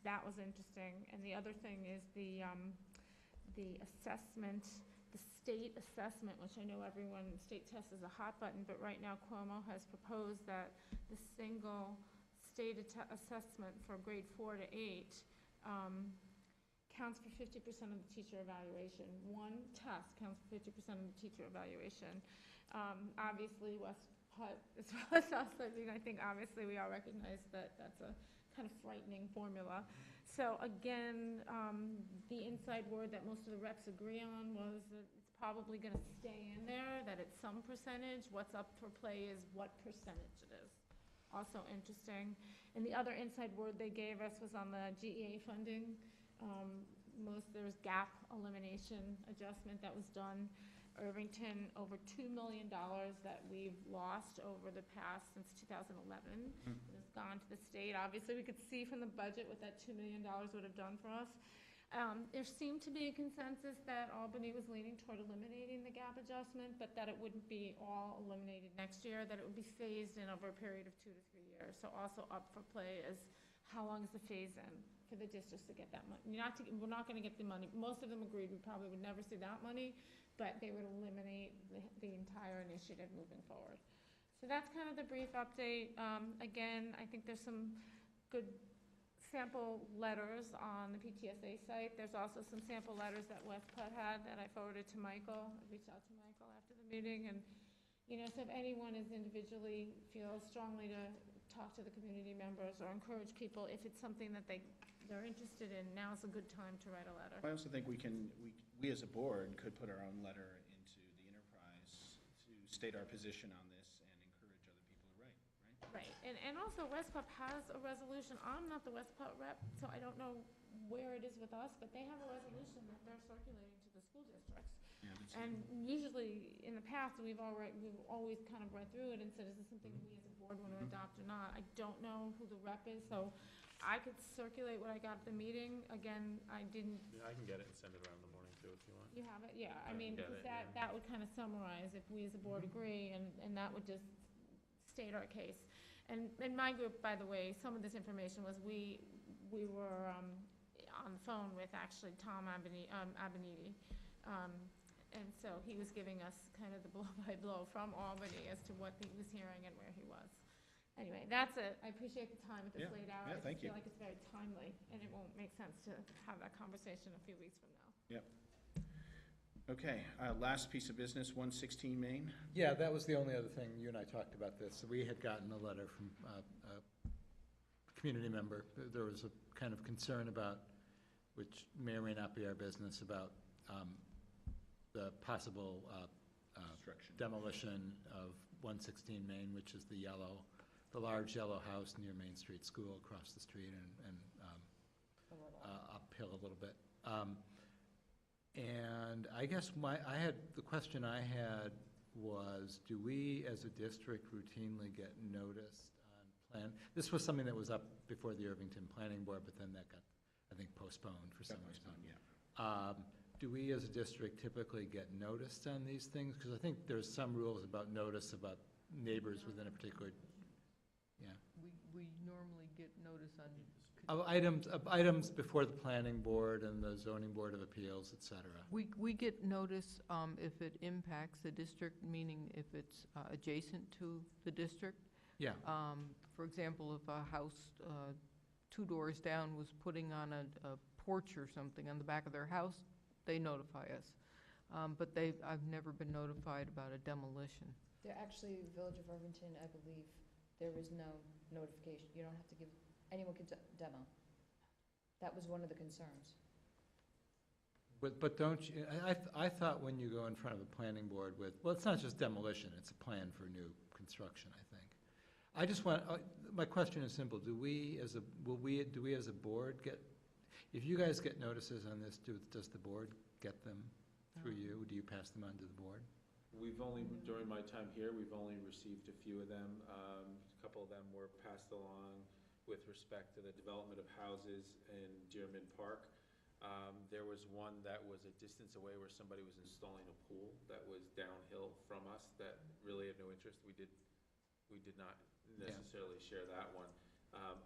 that was interesting. And the other thing is the assessment, the state assessment, which I know state test is a hot button, but right now Cuomo has proposed that the single state assessment for grade 4 to 8 counts for 50% of the teacher evaluation. One test counts for 50% of the teacher evaluation. Obviously, West Putt, as well as us, I mean, I think obviously we all recognize that that's a kind of frightening formula. So again, the inside word that most of the reps agree on was that it's probably going to stay in there, that it's some percentage. What's up for play is what percentage it is. Also interesting. And the other inside word they gave us was on the GEA funding. There's gap elimination adjustment that was done. Irvington, over $2 million that we've lost over the past since 2011. It has gone to the state. Obviously, we could see from the budget what that $2 million would have done for us. There seemed to be a consensus that Albany was leaning toward eliminating the gap adjustment, but that it wouldn't be all eliminated next year, that it would be phased in over a period of 2 to 3 years. So also up for play is how long is the phase in for the districts to get that money. We're not going to get the money. Most of them agreed we probably would never see that money, but they would eliminate the entire initiative moving forward. So that's kind of the brief update. Again, I think there's some good sample letters on the PTSA site. There's also some sample letters that West Putt had that I forwarded to Michael. I reached out to Michael after the meeting, and so if anyone is individually feels strongly to talk to the community members or encourage people, if it's something that they're interested in, now's a good time to write a letter. I also think we as a board could put our own letter into the enterprise to state our position on this and encourage other people to write, right? Right, and also West Putt has a resolution. I'm not the West Putt rep, so I don't know where it is with us, but they have a resolution that they're circulating to the school districts. Yeah, And usually, in the past, we've always kind of read through it and said, is this something we as a board want to adopt or not? I don't know who the rep is, so I could circulate what I got at the meeting. Again, I didn't. Yeah, I can get it and send it around in the morning too if you want. You have it? Yeah, I Yeah, mean, get because it, yeah. that would kind of summarize if we as a board agree, and that would just state our case. And my group, by the way, some of this information was we were on the phone with actually Tom Abeniti. And so he was giving us kind of the blow-by-blow from Albany as to what he was hearing and where he was. Anyway, that's it. I appreciate the time that this laid out. Yeah, thank you. I just feel like it's very timely, and it won't make sense to have that conversation a few weeks from now. Yep. Okay, last piece of business, 116 Main. Yeah, that was the only other thing. You and I talked about this. We had gotten a letter from a community member. There was a kind of concern about, which may or may not be our business, about the possible demolition of 116 Main, which is the large yellow house near Main Street School across the street and uphill a little bit. And I guess the question I had was, do we as a district routinely get noticed on plan? This was something that was up before the Irvington Planning Board, but then that got, I think, postponed for some reason. Yeah. Do we as a district typically get noticed on these things? Because I think there's some rules about notice about neighbors within a particular, yeah. We normally get notice on. Of items before the planning board and the zoning board of appeals, et cetera. We get notice if it impacts the district, meaning if it's adjacent to the district. Yeah. For example, if a house 2 doors down was putting on a porch or something on the back of their house, they notify us. But I've never been notified about a demolition. There actually, Village of Irvington, I believe, there is no notification. You don't have to give, anyone can demo. That was one of the concerns. But don't you, I thought when you go in front of a planning board with, well, it's not just demolition, it's a plan for new construction, I think. I just want, my question is simple. Do we as a board get, if you guys get notices on this, does the board get them through you? Do you pass them on to the board? We've only, during my time here, we've only received a few of them. A couple of them were passed along with respect to the development of houses in Dearman Park. There was one that was a distance away where somebody was installing a pool that was downhill from us really had no interest. We did not necessarily share that one.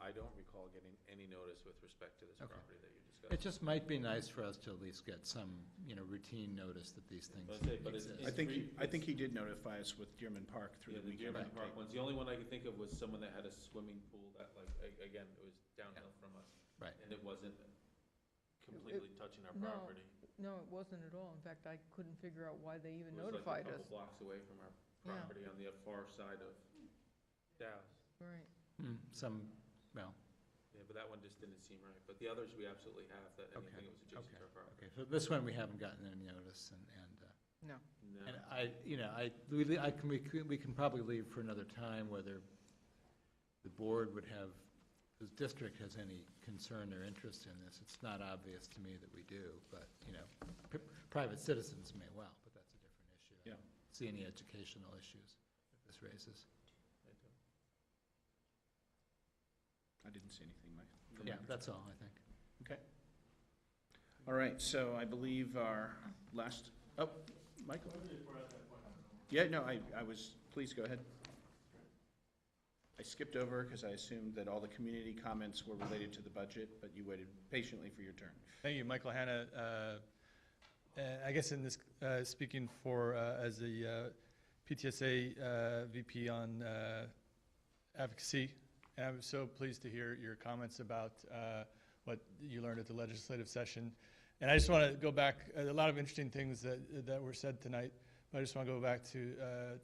I don't recall getting any notice with respect to this Okay. property that you're It discussing. just might be nice for us to at least get some, routine notice that these things But it's- exist. I think he did notify us with Dearman Park through Yeah, the the weekend. Dearman Park ones. The only one I could think of was someone that had a swimming pool that, like, again, it was downhill from us. Right. And it wasn't completely touching our no. property. No, it wasn't at all. In fact, I couldn't figure out why they even It was like notified a us. couple blocks away from our Yeah. property on the far side of Dallas. Right. Well, Yeah, but that one just didn't seem right. But the others, we absolutely have, that Okay, anything that was adjacent to our property. okay, so this one, we haven't gotten any notice, No. No. we can probably leave for another time whether the board would have, the district has any concern or interest in this. It's not obvious to me that we do, but, private citizens may well, but that's a different issue. I Yeah. don't see any educational issues that this raises. I do. I didn't see anything, Mike. Yeah, that's all, I think. Okay. All right, so I believe our last, Michael? Yeah, no, I was, please go ahead. I skipped over because I assumed that all the community comments were related to the budget, but you waited patiently for your turn. Thank you, Michael Hanna. I guess in this, speaking for, as the PTSA VP on advocacy, and I'm so pleased to hear your comments about what you learned at the legislative session. And I just want to go back, a lot of interesting things that were said tonight, but I just want to go back to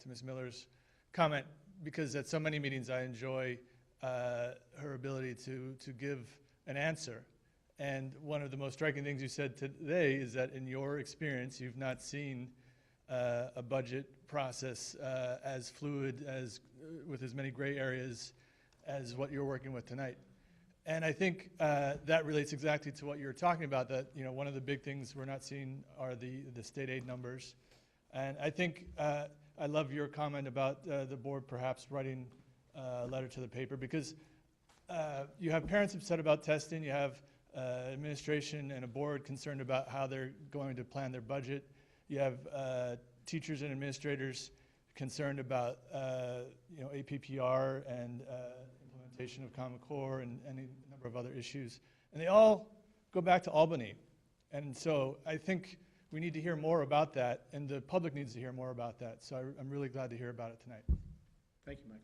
Ms. Miller's comment, because at so many meetings I enjoy her ability to give an answer. And one of the most striking things you said today is that in your experience, you've not seen a budget process as fluid, as with as many gray areas as what you're working with tonight. And I think that relates exactly to what you're talking about, that one of the big things we're not seeing are the state aid numbers. And I think I love your comment about the board perhaps writing a letter to the paper, because you have parents upset about testing, you have administration and a board concerned about how they're going to plan their budget, you have teachers and administrators concerned about APPR and implementation of Common Core and any number of other issues. And they all go back to Albany. And so I think we need to hear more about that, and the public needs to hear more about that. So I'm really glad to hear about it tonight. Thank you, Michael.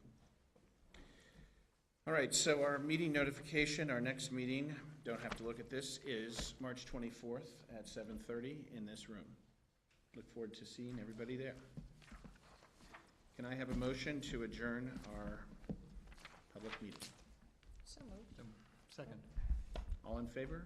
All right, so our meeting notification, our next meeting, don't have to look at this, is March 24th at 7:30 in this room. Look forward to seeing everybody there. Can I have a motion to adjourn our public meeting? So moved. Second. All in favor?